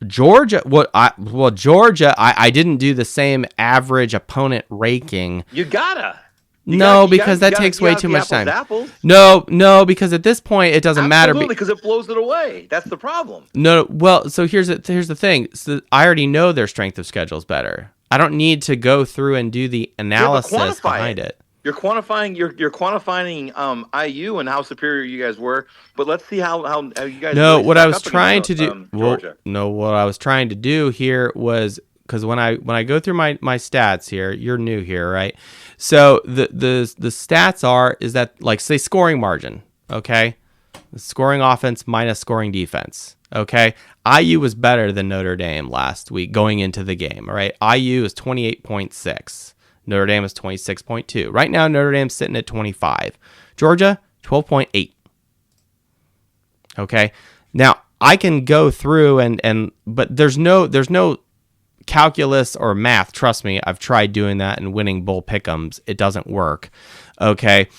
Georgia, I didn't do the same average opponent ranking. You gotta. Because that takes way too much time. No, because at this point it doesn't matter. Absolutely, because it blows it away. That's the problem. No, well, so here's the thing. So I already know their strength of schedule is better. I don't need to go through and do the analysis behind it. You're quantifying IU and how superior you guys were, but let's see how you guys. No, really what I was trying to do. What I was trying to do here was, because when I go through my stats here, you're new here, right? So the stats is that, like, say scoring margin, okay, scoring offense minus scoring defense, okay. IU was better than Notre Dame last week going into the game, all right. IU is 28.6. Notre Dame is 26.2. Right now, Notre Dame's sitting at 25. Georgia, 12.8. Okay. Now I can go through but there's no calculus or math. Trust me, I've tried doing that and winning bull pick'ems. It doesn't work. Okay.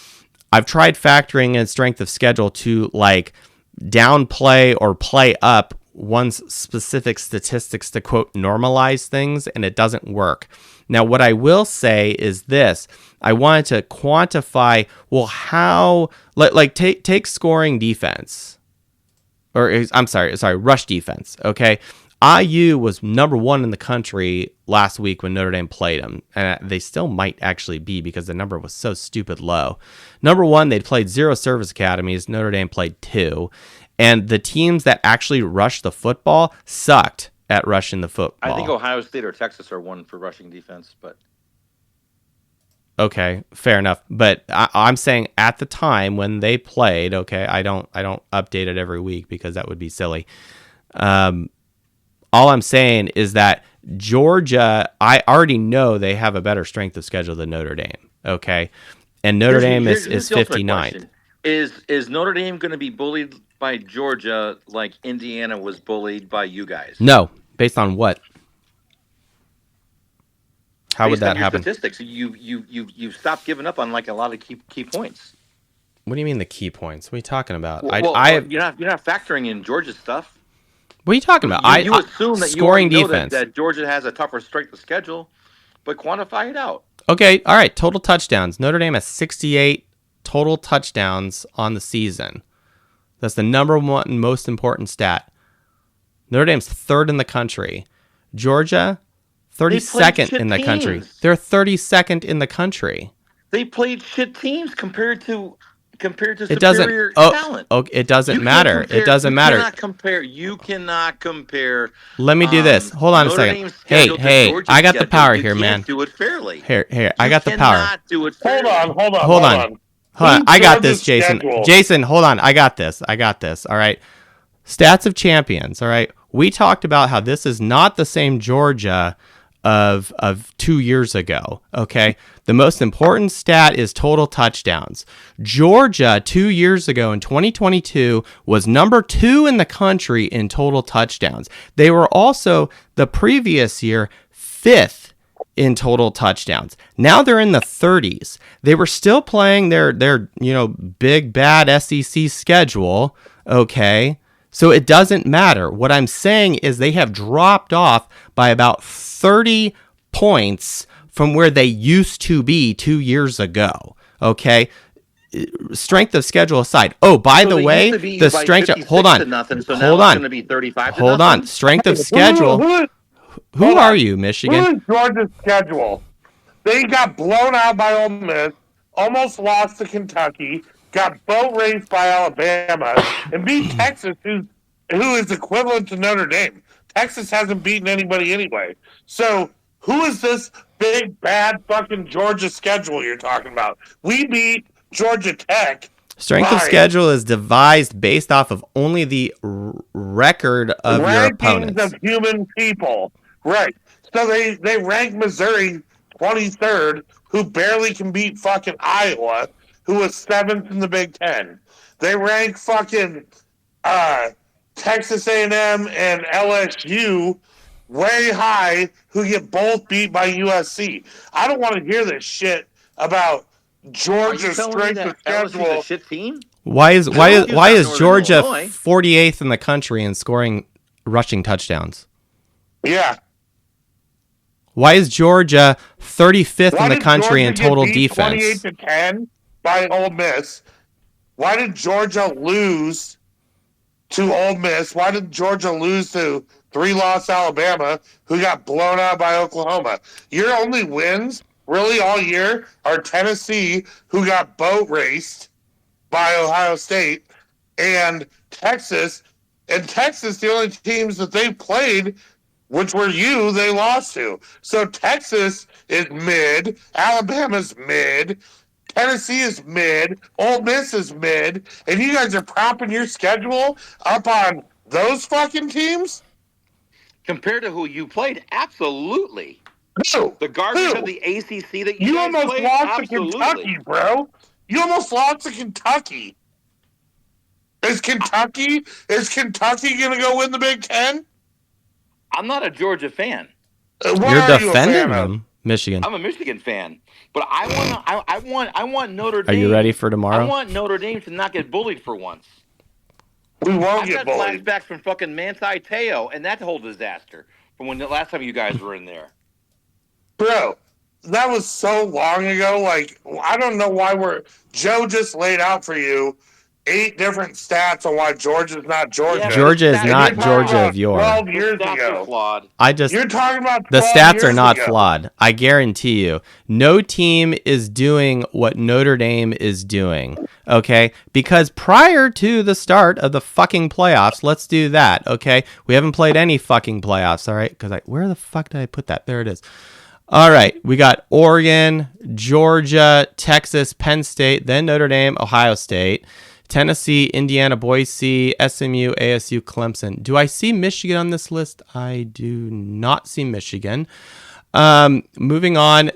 I've tried factoring in strength of schedule to, like, downplay or play up one's specific statistics to, quote, normalize things, and it doesn't work. Now, what I will say is this. I wanted to quantify, well, how, take scoring defense, or I'm sorry, rush defense, okay? IU was number 1 in the country last week when Notre Dame played them, and they still might actually be because the number was so stupid low. Number 1, they'd played 0 service academies. Notre Dame played 2, And the teams that actually rushed the football sucked at rushing the football. I think Ohio State or Texas are one for rushing defense, but okay, fair enough. But I'm saying at the time when they played, okay, I don't update it every week because that would be silly. All I'm saying is that Georgia, I already know they have a better strength of schedule than Notre Dame. Okay, and Notre Dame is 59. Is Notre Dame going to be bullied by Georgia like Indiana was bullied by you guys? No, based on what? How would Based on that your happen? Statistics. You stopped giving up on like a lot of key points. What do you mean the key points? What are you talking about? You're not factoring in Georgia's stuff. What are you talking about? You assume that scoring you know defense. that Georgia has a tougher strength of schedule, but quantify it out. Okay, all right. Total touchdowns. Notre Dame has 68 total touchdowns on the season. That's the number one most important stat. Notre Dame's third in the country. Georgia, 32nd in the country. They're 32nd in the country. They played shit teams compared to superior talent. It doesn't matter. It doesn't matter. You cannot compare. Let me do this. Hold on a second. Hey, I got the power here, man. Do it fairly. Here, I got the power. Do it fairly. Hold on. I got this, Jason. Jason, hold on. I got this. All right. Stats of champions. All right. We talked about how this is not the same Georgia of 2 years ago. Okay. The most important stat is total touchdowns. Georgia 2 years ago in 2022 was number 2 in the country in total touchdowns. They were also the previous year 5th in total touchdowns. Now they're in the 30s. They were still playing their big bad SEC schedule, okay? So it doesn't matter. What I'm saying is they have dropped off by about 30 points from where they used to be 2 years ago, okay? Strength of schedule aside. Oh, by the way, the strength of, hold on. Hold on. Strength of schedule. Who are you, Michigan? Who is Georgia's schedule? They got blown out by Ole Miss, almost lost to Kentucky, got boat raced by Alabama, and beat Texas, who is equivalent to Notre Dame. Texas hasn't beaten anybody anyway. So who is this big, bad fucking Georgia schedule you're talking about? We beat Georgia Tech. Strength of schedule is devised based off of only the record of your opponents. Rankings of human people. Right. So they rank Missouri 23rd, who barely can beat fucking Iowa, who was 7th in the Big Ten. They rank fucking Texas A&M and LSU way high, who get both beat by USC. I don't want to hear this shit about Georgia's strength of schedule. LSU's a shit team? Why is Georgia 48th in the country in scoring rushing touchdowns? Yeah. Why is Georgia 35th in the country in total defense? 28-10 by Ole Miss. Why did Georgia lose to Ole Miss? Why did Georgia lose to 3-loss Alabama, who got blown out by Oklahoma? Your only wins, really, all year are Tennessee, who got boat raced by Ohio State, and Texas. And Texas, the only teams that they played, which were they lost to. So Texas is mid, Alabama's mid, Tennessee is mid, Ole Miss is mid, and you guys are propping your schedule up on those fucking teams? Compared to who you played, absolutely. Who? The garbage of the ACC that you guys almost played, lost absolutely. to Kentucky, bro. You almost lost to Kentucky. Is Kentucky going to go win the Big Ten? I'm not a Georgia fan. You're defending them, Michigan. I'm a Michigan fan, but I want Notre Dame. Are you ready for tomorrow? I want Notre Dame to not get bullied for once. We won't get bullied. I've got flashbacks from fucking Manti Te'o and that whole disaster from when the last time you guys were in there. Bro, that was so long ago. Like, I don't know why Joe just laid out for you 8 different stats on why Georgia's not Georgia. Yeah, Georgia is And not you're talking Georgia about of yore. 12 The years stats are ago. flawed. You're talking about 12 The stats are years not ago. flawed. I guarantee you. No team is doing what Notre Dame is doing. Okay? Because prior to the start of the fucking playoffs, let's do that. Okay? We haven't played any fucking playoffs. All right? Because where the fuck did I put that? There it is. All right. We got Oregon, Georgia, Texas, Penn State, then Notre Dame, Ohio State, Tennessee, Indiana, Boise, SMU, ASU, Clemson. Do I see Michigan on this list? I do not see Michigan. Moving on.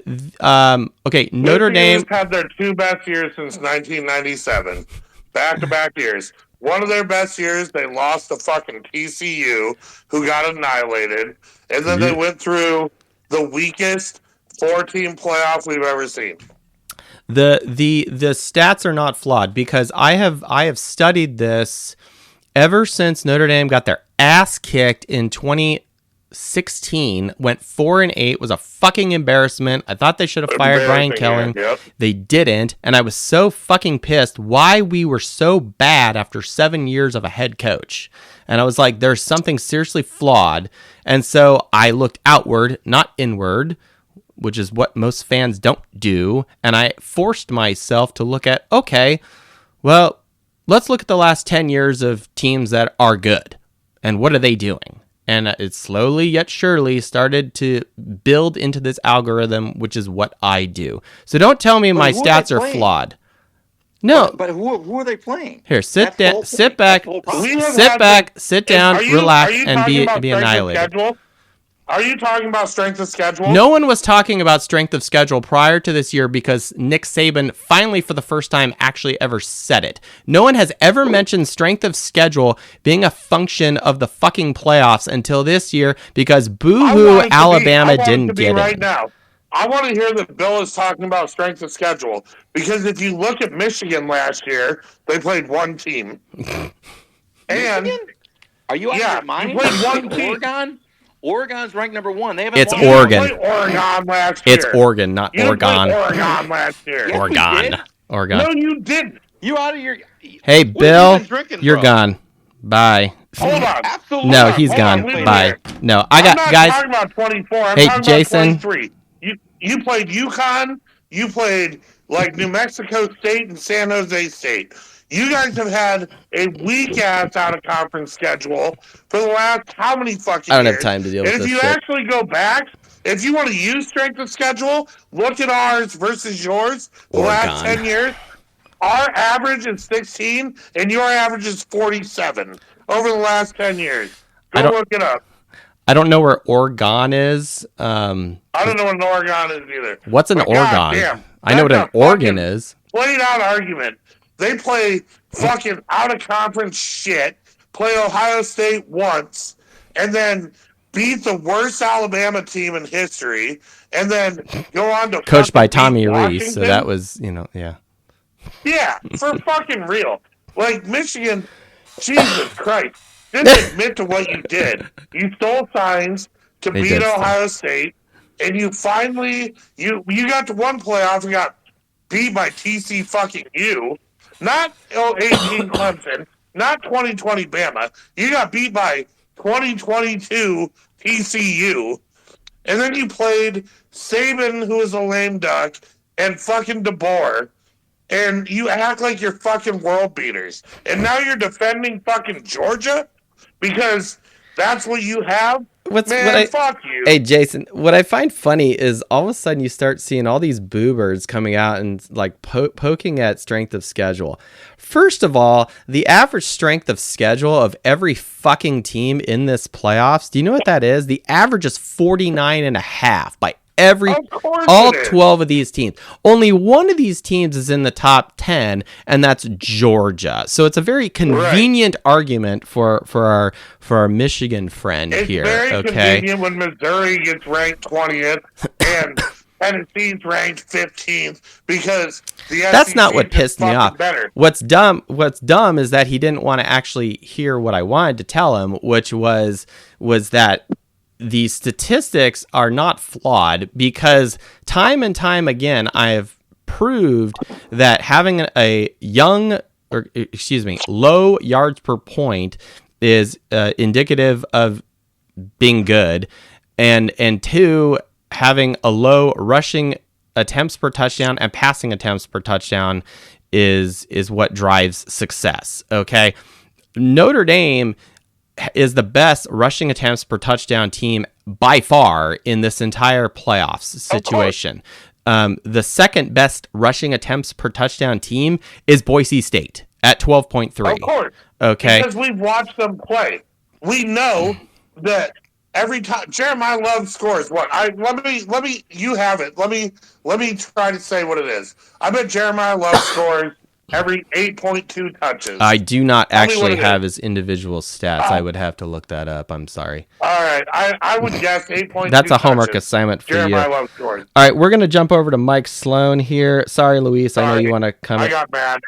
Okay, Notre Dame Michigan's had their 2 best years since 1997. Back-to-back years. One of their best years, they lost to fucking TCU, who got annihilated. And then they went through the weakest 4-team playoff we've ever seen. The stats are not flawed because I have studied this ever since Notre Dame got their ass kicked in 2016, went 4-8, was a fucking embarrassment. I thought they should have fired Brian Kelly. Yep. They didn't, and I was so fucking pissed why we were so bad after 7 years of a head coach. And I was like, there's something seriously flawed. And so I looked outward, not inward, which is what most fans don't do. And I forced myself to look at, okay, well, let's look at the last 10 years of teams that are good. And what are they doing? And it slowly yet surely started to build into this algorithm, which is what I do. So don't tell me my stats are flawed. No. But who are they playing? Here, sit down, sit back, sit Are down, you- relax, are you and talking be about strength of annihilated. schedule? Are you talking about strength of schedule? No one was talking about strength of schedule prior to this year because Nick Saban finally, for the first time, actually ever said it. No one has ever mentioned strength of schedule being a function of the fucking playoffs until this year because boo-hoo Alabama didn't get right it. now. I want to hear that Bill is talking about strength of schedule because if you look at Michigan last year, they played one team. And Michigan? Are you out of your mind? You played one team. Oregon? Oregon's ranked number 1. They haven't It's won. Oregon. You didn't play Oregon last year. It's Oregon, not You didn't play Oregon. Oregon last year. Yes, we Oregon. did. Oregon. No, you didn't. You out of your... Hey, What have you Bill, been drinking you're from? gone. Bye. Hold on. Absolutely. No, he's Hold on, gone. leave me Bye. here. No, I got I'm not guys. talking about 24. I'm Hey, talking Jason. about 23. You played UConn. You played like New Mexico State and San Jose State. You guys have had a weak-ass out-of-conference schedule for the last how many fucking I don't years? have time to deal with And this if you shit. actually go back, if you want to use strength of schedule, look at ours versus yours the last Oregon. 10 years. Our average is 16, and your average is 47 over the last 10 years. Go look it up. I don't know where Oregon is. I don't know what an Oregon is either. What's an But Oregon? goddamn, I know what an that's a organ fucking is. Played out argument. They play fucking out of conference shit, play Ohio State once, and then beat the worst Alabama team in history, and then go on to Coached by fucking Tommy beat Reese, so Washington. that was, yeah. Yeah, for fucking real. Like Michigan, Jesus Christ. Just admit to what you did. You stole signs to They beat did steal. Ohio State, and you finally you got to one playoff and got beat by TC fucking U. Not 18 Clemson, not 2020 Bama. You got beat by 2022 TCU. And then you played Saban, who is a lame duck, and fucking DeBoer. And you act like you're fucking world beaters. And now you're defending fucking Georgia because that's what you have? Fuck you. Hey, Jason, what I find funny is all of a sudden you start seeing all these boobers coming out and like poking at strength of schedule. First of all, the average strength of schedule of every fucking team in this playoffs, do you know what that is? The average is 49.5 by all 12 of these teams. Only one of these teams is in the top 10, and that's Georgia. So it's a very convenient argument for our Michigan friend here. It's very Okay. convenient when Missouri gets ranked 20th and Tennessee's ranked 15th because the That's SEC not what is just pissed me fucking off. Better. What's dumb is that he didn't want to actually hear what I wanted to tell him, which was that the statistics are not flawed because time and time again I have proved that having a young low yards per point is indicative of being good, and two, having a low rushing attempts per touchdown and passing attempts per touchdown is what drives success. Okay, Notre Dame is the best rushing attempts per touchdown team by far in this entire playoffs situation. The second best rushing attempts per touchdown team is Boise State at 12.3. Of course. Okay. Because we've watched them play. We know that every time Jeremiah Love scores what? Let me you have it. Let me try to say what it is. I bet Jeremiah Love scores every 8.2 touches. I do not actually have his individual stats. I would have to look that up. I'm sorry. All right. I would guess 8.2 That's a homework assignment for Jeremiah you. Love scores. All right, we're going to jump over to Mike Sloan here. Sorry, Luis. I know you want to come. I got mad.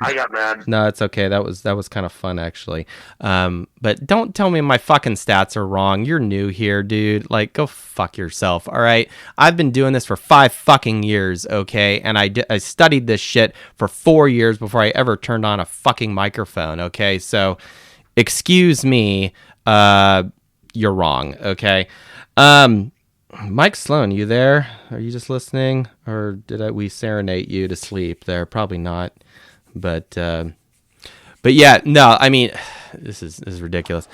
No, it's okay. That was kind of fun, actually. But don't tell me my fucking stats are wrong. You're new here, dude. Like, go fuck yourself, all right? I've been doing this for 5 fucking years, okay? And I studied this shit for 4 years before I ever turned on a fucking microphone, okay? So, excuse me. You're wrong, okay? Mike Sloan, you there? Are you just listening, or did we serenade you to sleep there? Probably not, but yeah, no. I mean, this is ridiculous.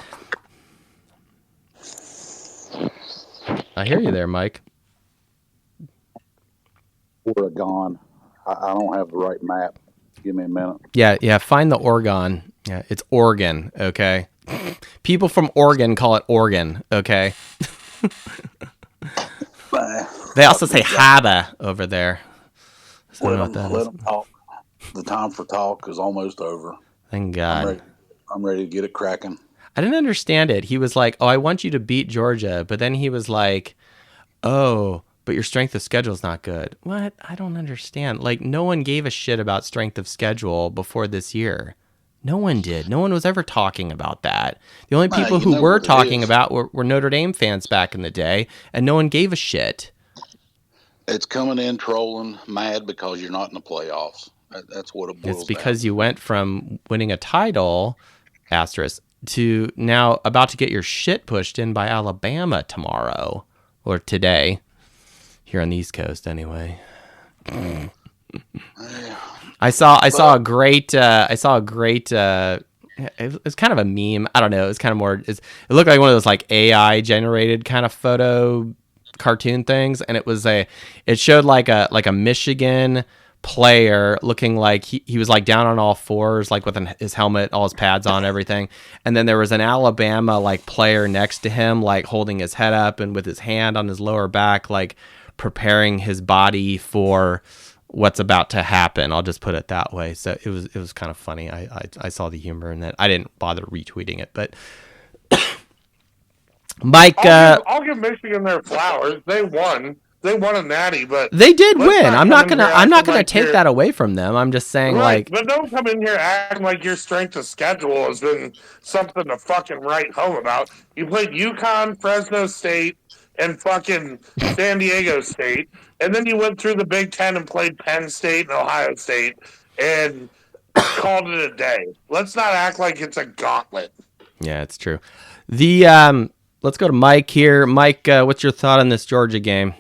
I hear you there, Mike. Oregon. I don't have the right map. Give me a minute. Yeah. Find the Oregon. Yeah, it's Oregon. Okay. People from Oregon call it Oregon. Okay. They also say haba over there. So let them talk. The time for talk is almost over. Thank God. I'm ready to get it cracking. I didn't understand it. He was like, "Oh, I want you to beat Georgia," but then he was like, "Oh, but your strength of schedule is not good." What? I don't understand. Like, no one gave a shit about strength of schedule before this year. No one did. No one was ever talking about that. The only people who were talking about were Notre Dame fans back in the day, and no one gave a shit. It's coming in trolling, mad because you're not in the playoffs. That's what it boils down. It's because you went from winning a title, asterisk, to now about to get your shit pushed in by Alabama tomorrow or today, here on the East Coast anyway. I saw a great. It was kind of a meme. I don't know. It was kind of more. It looked like one of those like AI generated kind of photo cartoon things, and it showed like a Michigan player looking like he was like down on all fours, like with his helmet, all his pads on, everything, and then there was an Alabama like player next to him, like holding his head up and with his hand on his lower back, like preparing his body for what's about to happen. I'll just put it that way. So it was kind of funny. I saw the humor in that. I didn't bother retweeting it, but Mike, I'll give Michigan their flowers. They won a natty, but they did win. I'm not gonna take that away from them. I'm just saying, right, but don't come in here acting like your strength of schedule has been something to fucking write home about. You played UConn, Fresno State, and fucking San Diego State, and then you went through the Big Ten and played Penn State and Ohio State and called it a day. Let's not act like it's a gauntlet. Yeah, it's true. Let's go to Mike here. Mike, what's your thought on this Georgia game?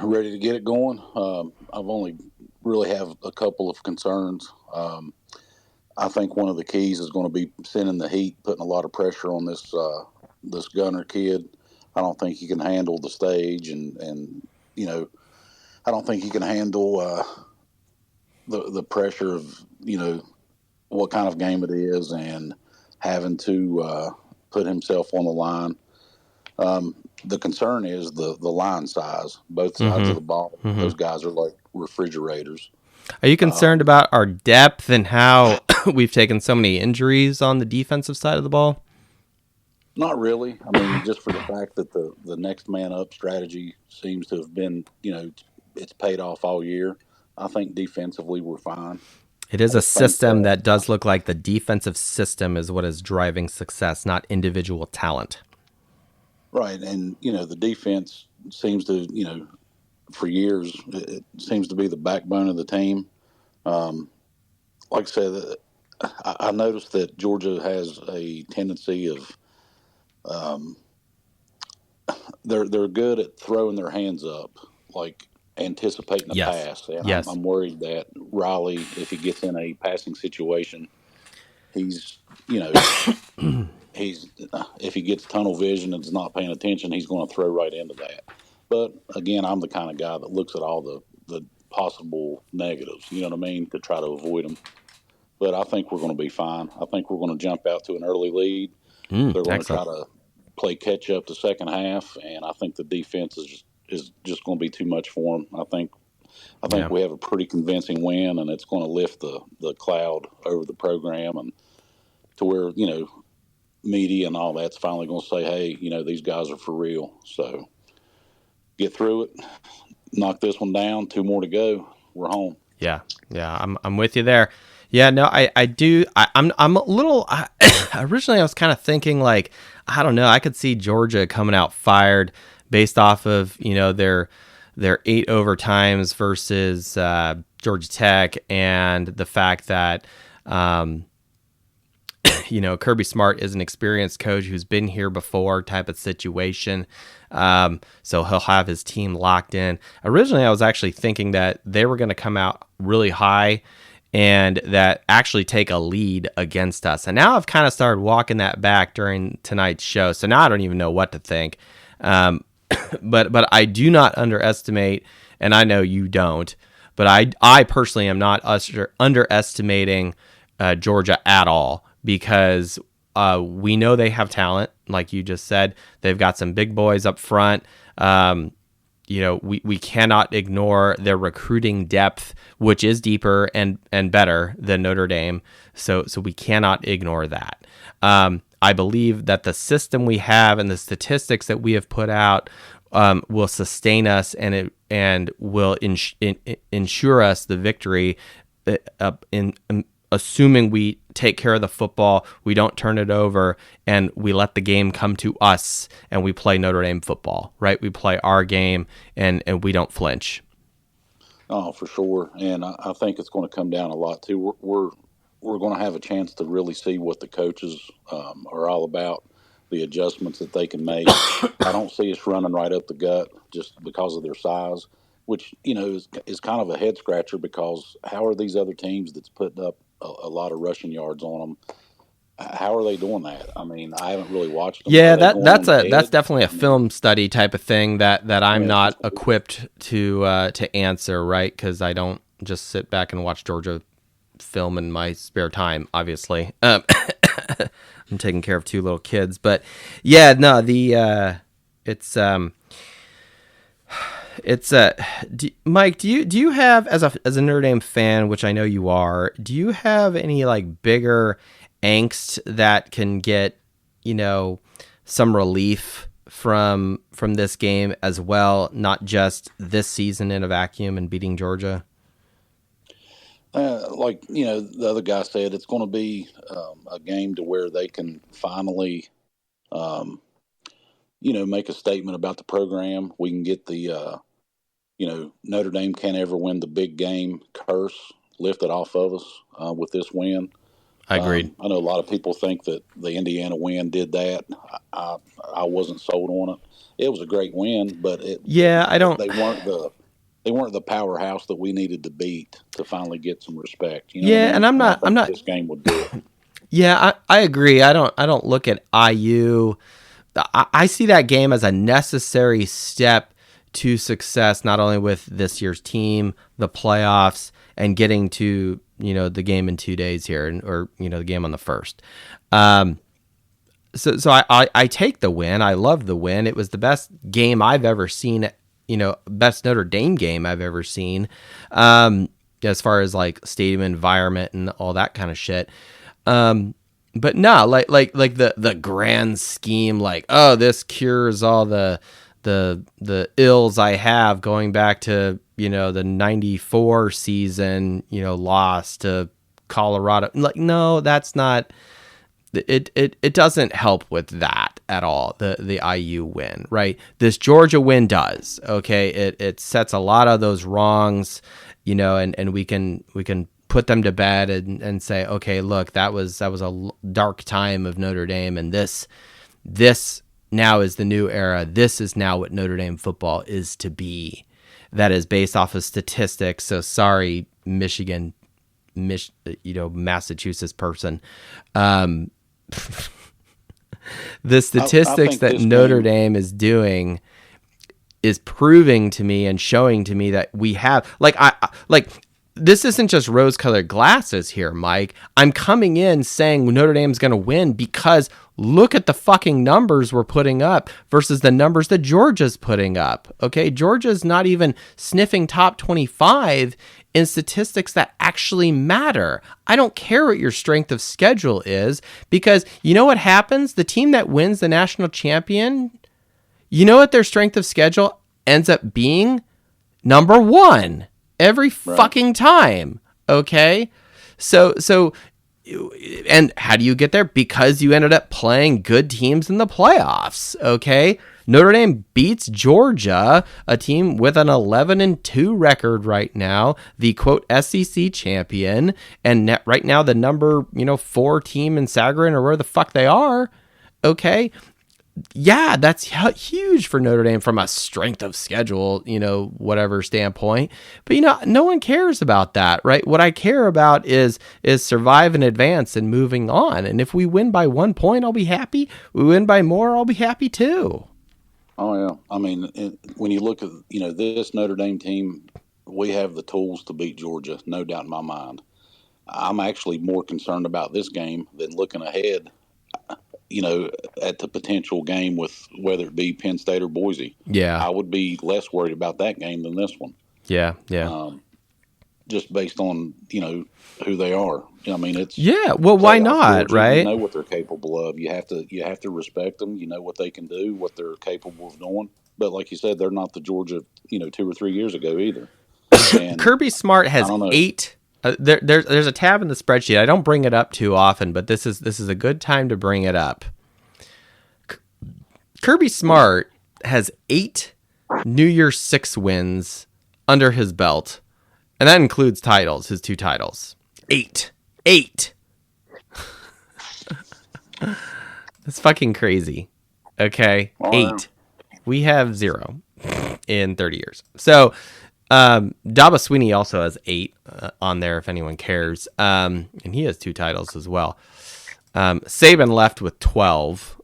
Ready to get it going. I've only really have a couple of concerns. I think one of the keys is going to be sending the heat, putting a lot of pressure on this Gunner kid. I don't think he can handle the stage, and I don't think he can handle the pressure of what kind of game it is and having to put himself on the line. The concern is the line size, both sides of the ball. Mm-hmm. Those guys are like refrigerators. Are you concerned about our depth and how we've taken so many injuries on the defensive side of the ball? Not really. I mean, just for the fact that the next man up strategy seems to have been, it's paid off all year. I think defensively we're fine. It is a system that does look like the defensive system is what is driving success, not individual talent. Right. And, the defense seems to, for years, it seems to be the backbone of the team. like I said, I noticed that Georgia has a tendency of they're good at throwing their hands up, like anticipating a Yes. pass. And Yes. I'm worried that Riley, if he gets in a passing situation, he's he's if he gets tunnel vision and is not paying attention, he's going to throw right into that. But again, I'm the kind of guy that looks at all the possible negatives, you know what I mean, to try to avoid them. But I think we're going to be fine. I think we're going to jump out to an early lead. They're going to try to play catch up the second half, and I think the defense is just going to be too much for them. I think we have a pretty convincing win, and it's going to lift the cloud over the program, and to where media and all that's finally going to say, hey, these guys are for real. So get through it, knock this one down, 2 more to go, we're home. Yeah, I'm with you there. Yeah, no, I do. I'm a little. Originally, I was kind of thinking like, I don't know. I could see Georgia coming out fired based off of their 8 overtimes versus Georgia Tech, and the fact that Kirby Smart is an experienced coach who's been here before type of situation. So he'll have his team locked in. Originally, I was actually thinking that they were going to come out really high and that actually take a lead against us. And now I've kind of started walking that back during tonight's show. So now I don't even know what to think. But I do not underestimate, and I know you don't, but I personally am not underestimating Georgia at all, because we know they have talent, like you just said. They've got some big boys up front. We cannot ignore their recruiting depth, which is deeper and better than Notre Dame. So we cannot ignore that. I believe that the system we have and the statistics that we have put out will sustain us, and will ensure us the victory. Assuming we take care of the football, we don't turn it over, and we let the game come to us, and we play Notre Dame football, right? We play our game, and we don't flinch. Oh, for sure. And I think it's going to come down a lot too. We're going to have a chance to really see what the coaches are all about, the adjustments that they can make. I don't see us running right up the gut just because of their size, which is kind of a head scratcher, because how are these other teams that's putting up a lot of rushing yards on them? How are they doing that? I mean, I haven't really watched them. Yeah, that's definitely a film study type of thing that I'm not equipped to answer, right? Because I don't just sit back and watch Georgia film in my spare time. Obviously, I'm taking care of 2 little kids, but yeah, no, Mike, do you have, as a Notre Dame fan, which I know you are, do you have any like bigger angst that can get some relief from this game as well, not just this season in a vacuum and beating Georgia? Like the other guy said, it's going to be a game to where they can finally make a statement about the program. We can get the, Notre Dame can't ever win the big game curse lifted off of us with this win. I agreed. I know a lot of people think that the Indiana win did that. I wasn't sold on it. It was a great win, but I don't. They weren't the powerhouse that we needed to beat to finally get some respect. And I'm not. This game would do it. Yeah, I agree. I don't look at IU. I see that game as a necessary step to success, not only with this year's team, the playoffs, and getting to the game in 2 days here, or the game on the 1st. So I take the win. I love the win. It was the best game I've ever seen. Best Notre Dame game I've ever seen, as far as like stadium environment and all that kind of shit. But no, like the grand scheme, like, oh, this cures all the ills I have going back to the 94 season, loss to Colorado. Like, no, that's not. It doesn't help with that at all. The IU win, right? This Georgia win does. Okay, it sets a lot of those wrongs, and we can put them to bed and say, okay, look, that was a dark time of Notre Dame, and this now is the new era. This is now what Notre Dame football is to be. That is based off of statistics. So sorry, Massachusetts person. The statistics that Notre Dame is doing is proving to me and showing to me that we have this isn't just rose-colored glasses here, Mike. I'm coming in saying Notre Dame's going to win because look at the fucking numbers we're putting up versus the numbers that Georgia's putting up. Okay, Georgia's not even sniffing top 25 in statistics that actually matter. I don't care what your strength of schedule is, because you know what happens? The team that wins the national champion, you know what their strength of schedule ends up being? Number 1 every fucking time. Okay? So and how do you get there? Because you ended up playing good teams in the playoffs. Okay? Notre Dame beats Georgia, a team with an 11-2 record right now, the quote SEC champion, and right now the number 4 team in Sagarin, or where the fuck they are. Okay, yeah, that's huge for Notre Dame from a strength of schedule, whatever standpoint. But no one cares about that, right? What I care about is survive and advance and moving on. And if we win by 1 point, I'll be happy. We win by more, I'll be happy too. Oh yeah, I mean, when you look at this Notre Dame team, we have the tools to beat Georgia, no doubt in my mind. I'm actually more concerned about this game than looking ahead, at the potential game with whether it be Penn State or Boise. Yeah, I would be less worried about that game than this one. Yeah. Just based on who they are. I mean, it's well, why not, Georgia, right? You know what they're capable of. You have to respect them. You know what they can do, what they're capable of doing. But like you said, they're not the Georgia 2 or 3 years ago either. And Kirby Smart has 8. There's a tab in the spreadsheet. I don't bring it up too often, but this is a good time to bring it up. Kirby Smart has 8 New Year's 6 wins under his belt, and that includes titles, his 2 titles. 8. That's fucking crazy. Okay, 8. We have 0 in 30 years. So, Daba Sweeney also has 8 on there if anyone cares, and he has 2 titles as well. Saban left with 12.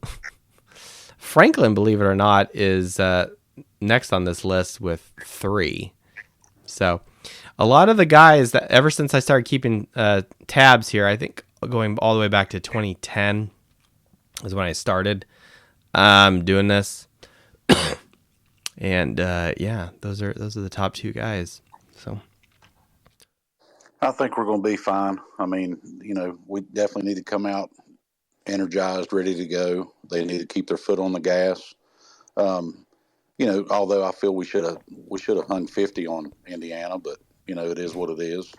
Franklin, believe it or not, is next on this list with 3. So a lot of the guys that ever since I started keeping tabs here, I think going all the way back to 2010 is when I started doing this. And those are the top 2 guys. So I think we're going to be fine. I mean, we definitely need to come out energized, ready to go. They need to keep their foot on the gas. Although I feel we should have hung 50 on Indiana, but it is what it is.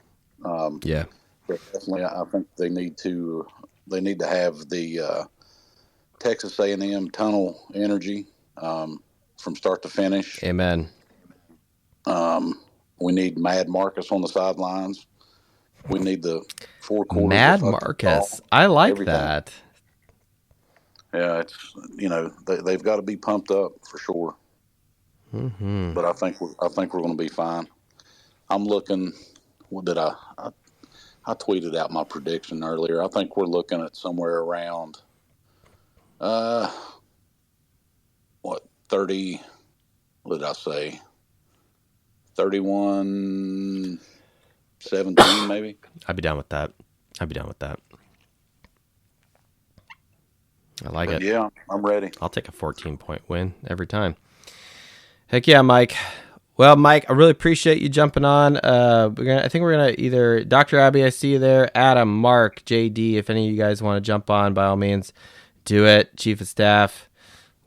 Yeah. But definitely, I think they need to have the Texas A&M tunnel energy from start to finish. Amen. We need Mad Marcus on the sidelines. We need the 4 quarters. Mad Marcus. I like that. Yeah, it's they've got to be pumped up for sure. Mm-hmm. But I think we're going to be fine. I'm looking. What did I tweeted out my prediction earlier. I think we're looking at somewhere around 30. What did I say? 31-17 maybe. I'd be down with that. I like it. Yeah, I'm ready. I'll take a 14-point win every time. Heck yeah, Mike. Well, Mike, I really appreciate you jumping on. I think we're gonna either Dr. Abby, I see you there, Adam, Mark, JD. If any of you guys want to jump on, by all means, do it. Chief of Staff,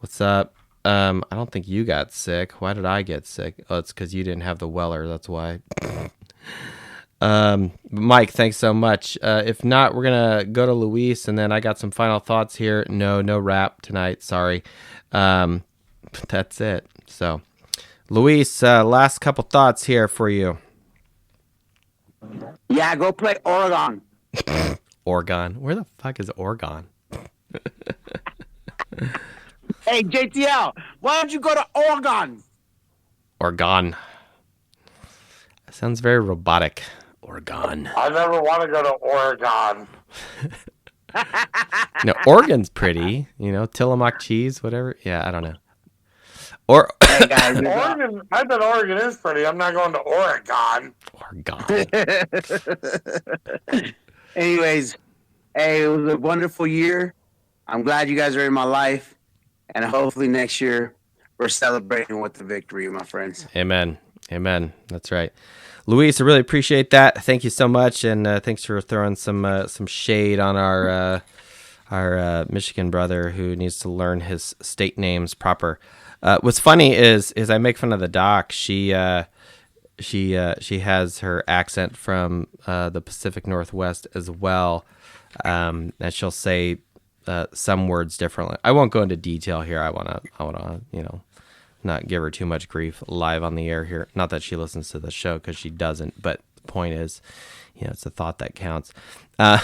what's up? I don't think you got sick. Why did I get sick? Oh, it's because you didn't have the Weller. That's why. Mike, thanks so much. If not, we're gonna go to Luis, and then I got some final thoughts here. No rap tonight. Sorry. That's it. So, Luis, last couple thoughts here for you. Yeah, go play Oregon. Oregon. Where the fuck is Oregon? Hey, JTL, why don't you go to Oregon? Oregon. Sounds very robotic. Oregon. I never want to go to Oregon. No, Oregon's pretty. Tillamook cheese, whatever. Yeah, I don't know. Or Hey, guys. Oregon, I bet Oregon is pretty. I'm not going to Oregon. Oregon. Anyways, hey, it was a wonderful year. I'm glad you guys are in my life. And hopefully next year we're celebrating with the victory, my friends. Amen. Amen. That's right. Luis, I really appreciate that. Thank you so much, and thanks for throwing some shade on our Michigan brother who needs to learn his state names proper. What's funny is I make fun of the doc. She has her accent from the Pacific Northwest as well, and she'll say some words differently. I won't go into detail here. I wanna not give her too much grief live on the air here. Not that she listens to the show, because she doesn't. But the point is, it's a thought that counts. But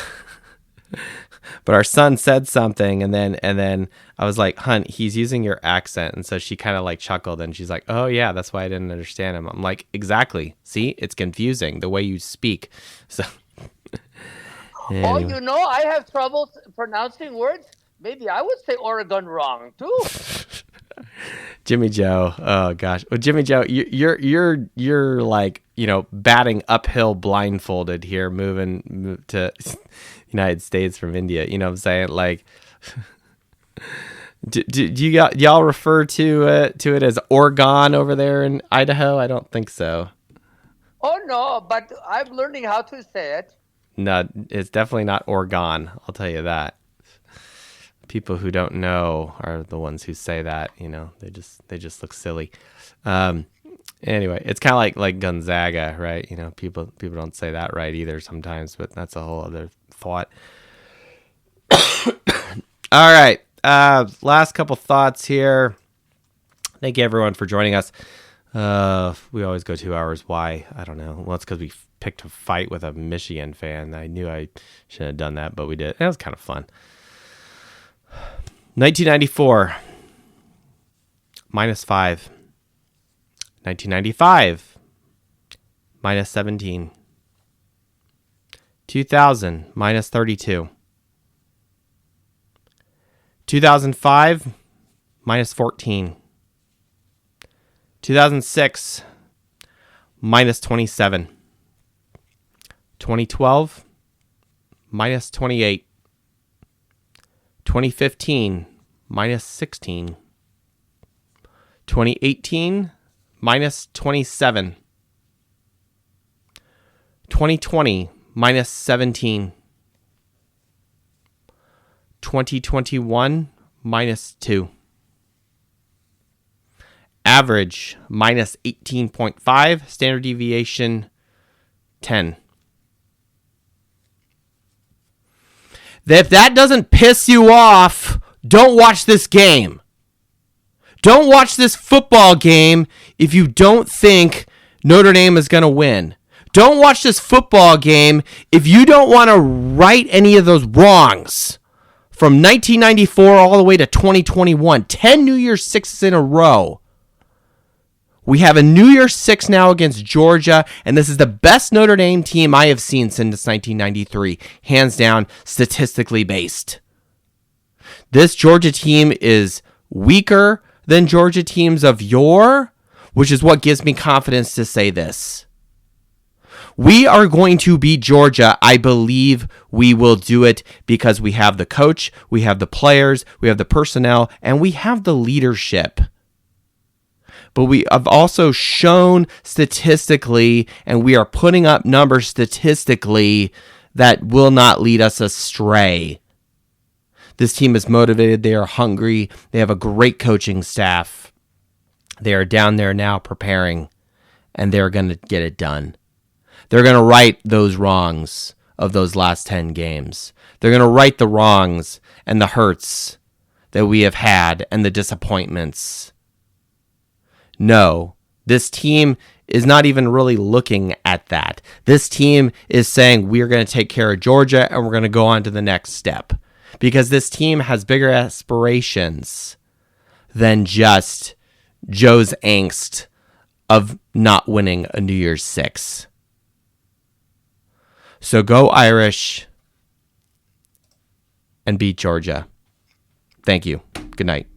our son said something, and then I was like, "Hun, he's using your accent," and so she kind of like chuckled, and she's like, "Oh yeah, that's why I didn't understand him." I'm like, "Exactly. See, it's confusing the way you speak." So, anyway. Oh, I have trouble pronouncing words. Maybe I would say Oregon wrong too. Jimmy Joe, oh gosh, well, Jimmy Joe, you're like batting uphill blindfolded here, moving to United States from India. You know what I'm saying? Like, do y'all refer to it as Oregon over there in Idaho? I don't think so. Oh no, but I'm learning how to say it. No, it's definitely not Oregon. I'll tell you that. People who don't know are the ones who say that. They just look silly. Anyway, it's kind of like Gonzaga, right? People don't say that right either sometimes, but that's a whole other thought. All right, last couple thoughts here. Thank you everyone for joining us. We always go 2 hours. Why? I don't know. Well, it's because we picked a fight with a Michigan fan. I knew I shouldn't have done that, but we did. It was kind of fun. 1994, -5. 1995, -17. 2000, -32. 2005, -14. 2006, -27. 2012, -28. 2015, -16. 2018, -27. 2020, -17. 2021, -2. Average, -18.5. Standard deviation, 10. If that doesn't piss you off, don't watch this game. Don't watch this football game if you don't think Notre Dame is going to win. Don't watch this football game if you don't want to right any of those wrongs from 1994 all the way to 2021. 10 New Year's Sixes in a row. We have a New Year's Six now against Georgia, and this is the best Notre Dame team I have seen since 1993, hands down, statistically based. This Georgia team is weaker than Georgia teams of yore, which is what gives me confidence to say this. We are going to beat Georgia. I believe we will do it because we have the coach, we have the players, we have the personnel, and we have the leadership. But we have also shown statistically, and we are putting up numbers statistically that will not lead us astray. This team is motivated. They are hungry. They have a great coaching staff. They are down there now preparing, and they're going to get it done. They're going to right those wrongs of those last 10 games. They're going to right the wrongs and the hurts that we have had and the disappointments. No, this team is not even really looking at that. This team is saying we're going to take care of Georgia and we're going to go on to the next step, because this team has bigger aspirations than just Joe's angst of not winning a New Year's Six. So go Irish and beat Georgia. Thank you. Good night.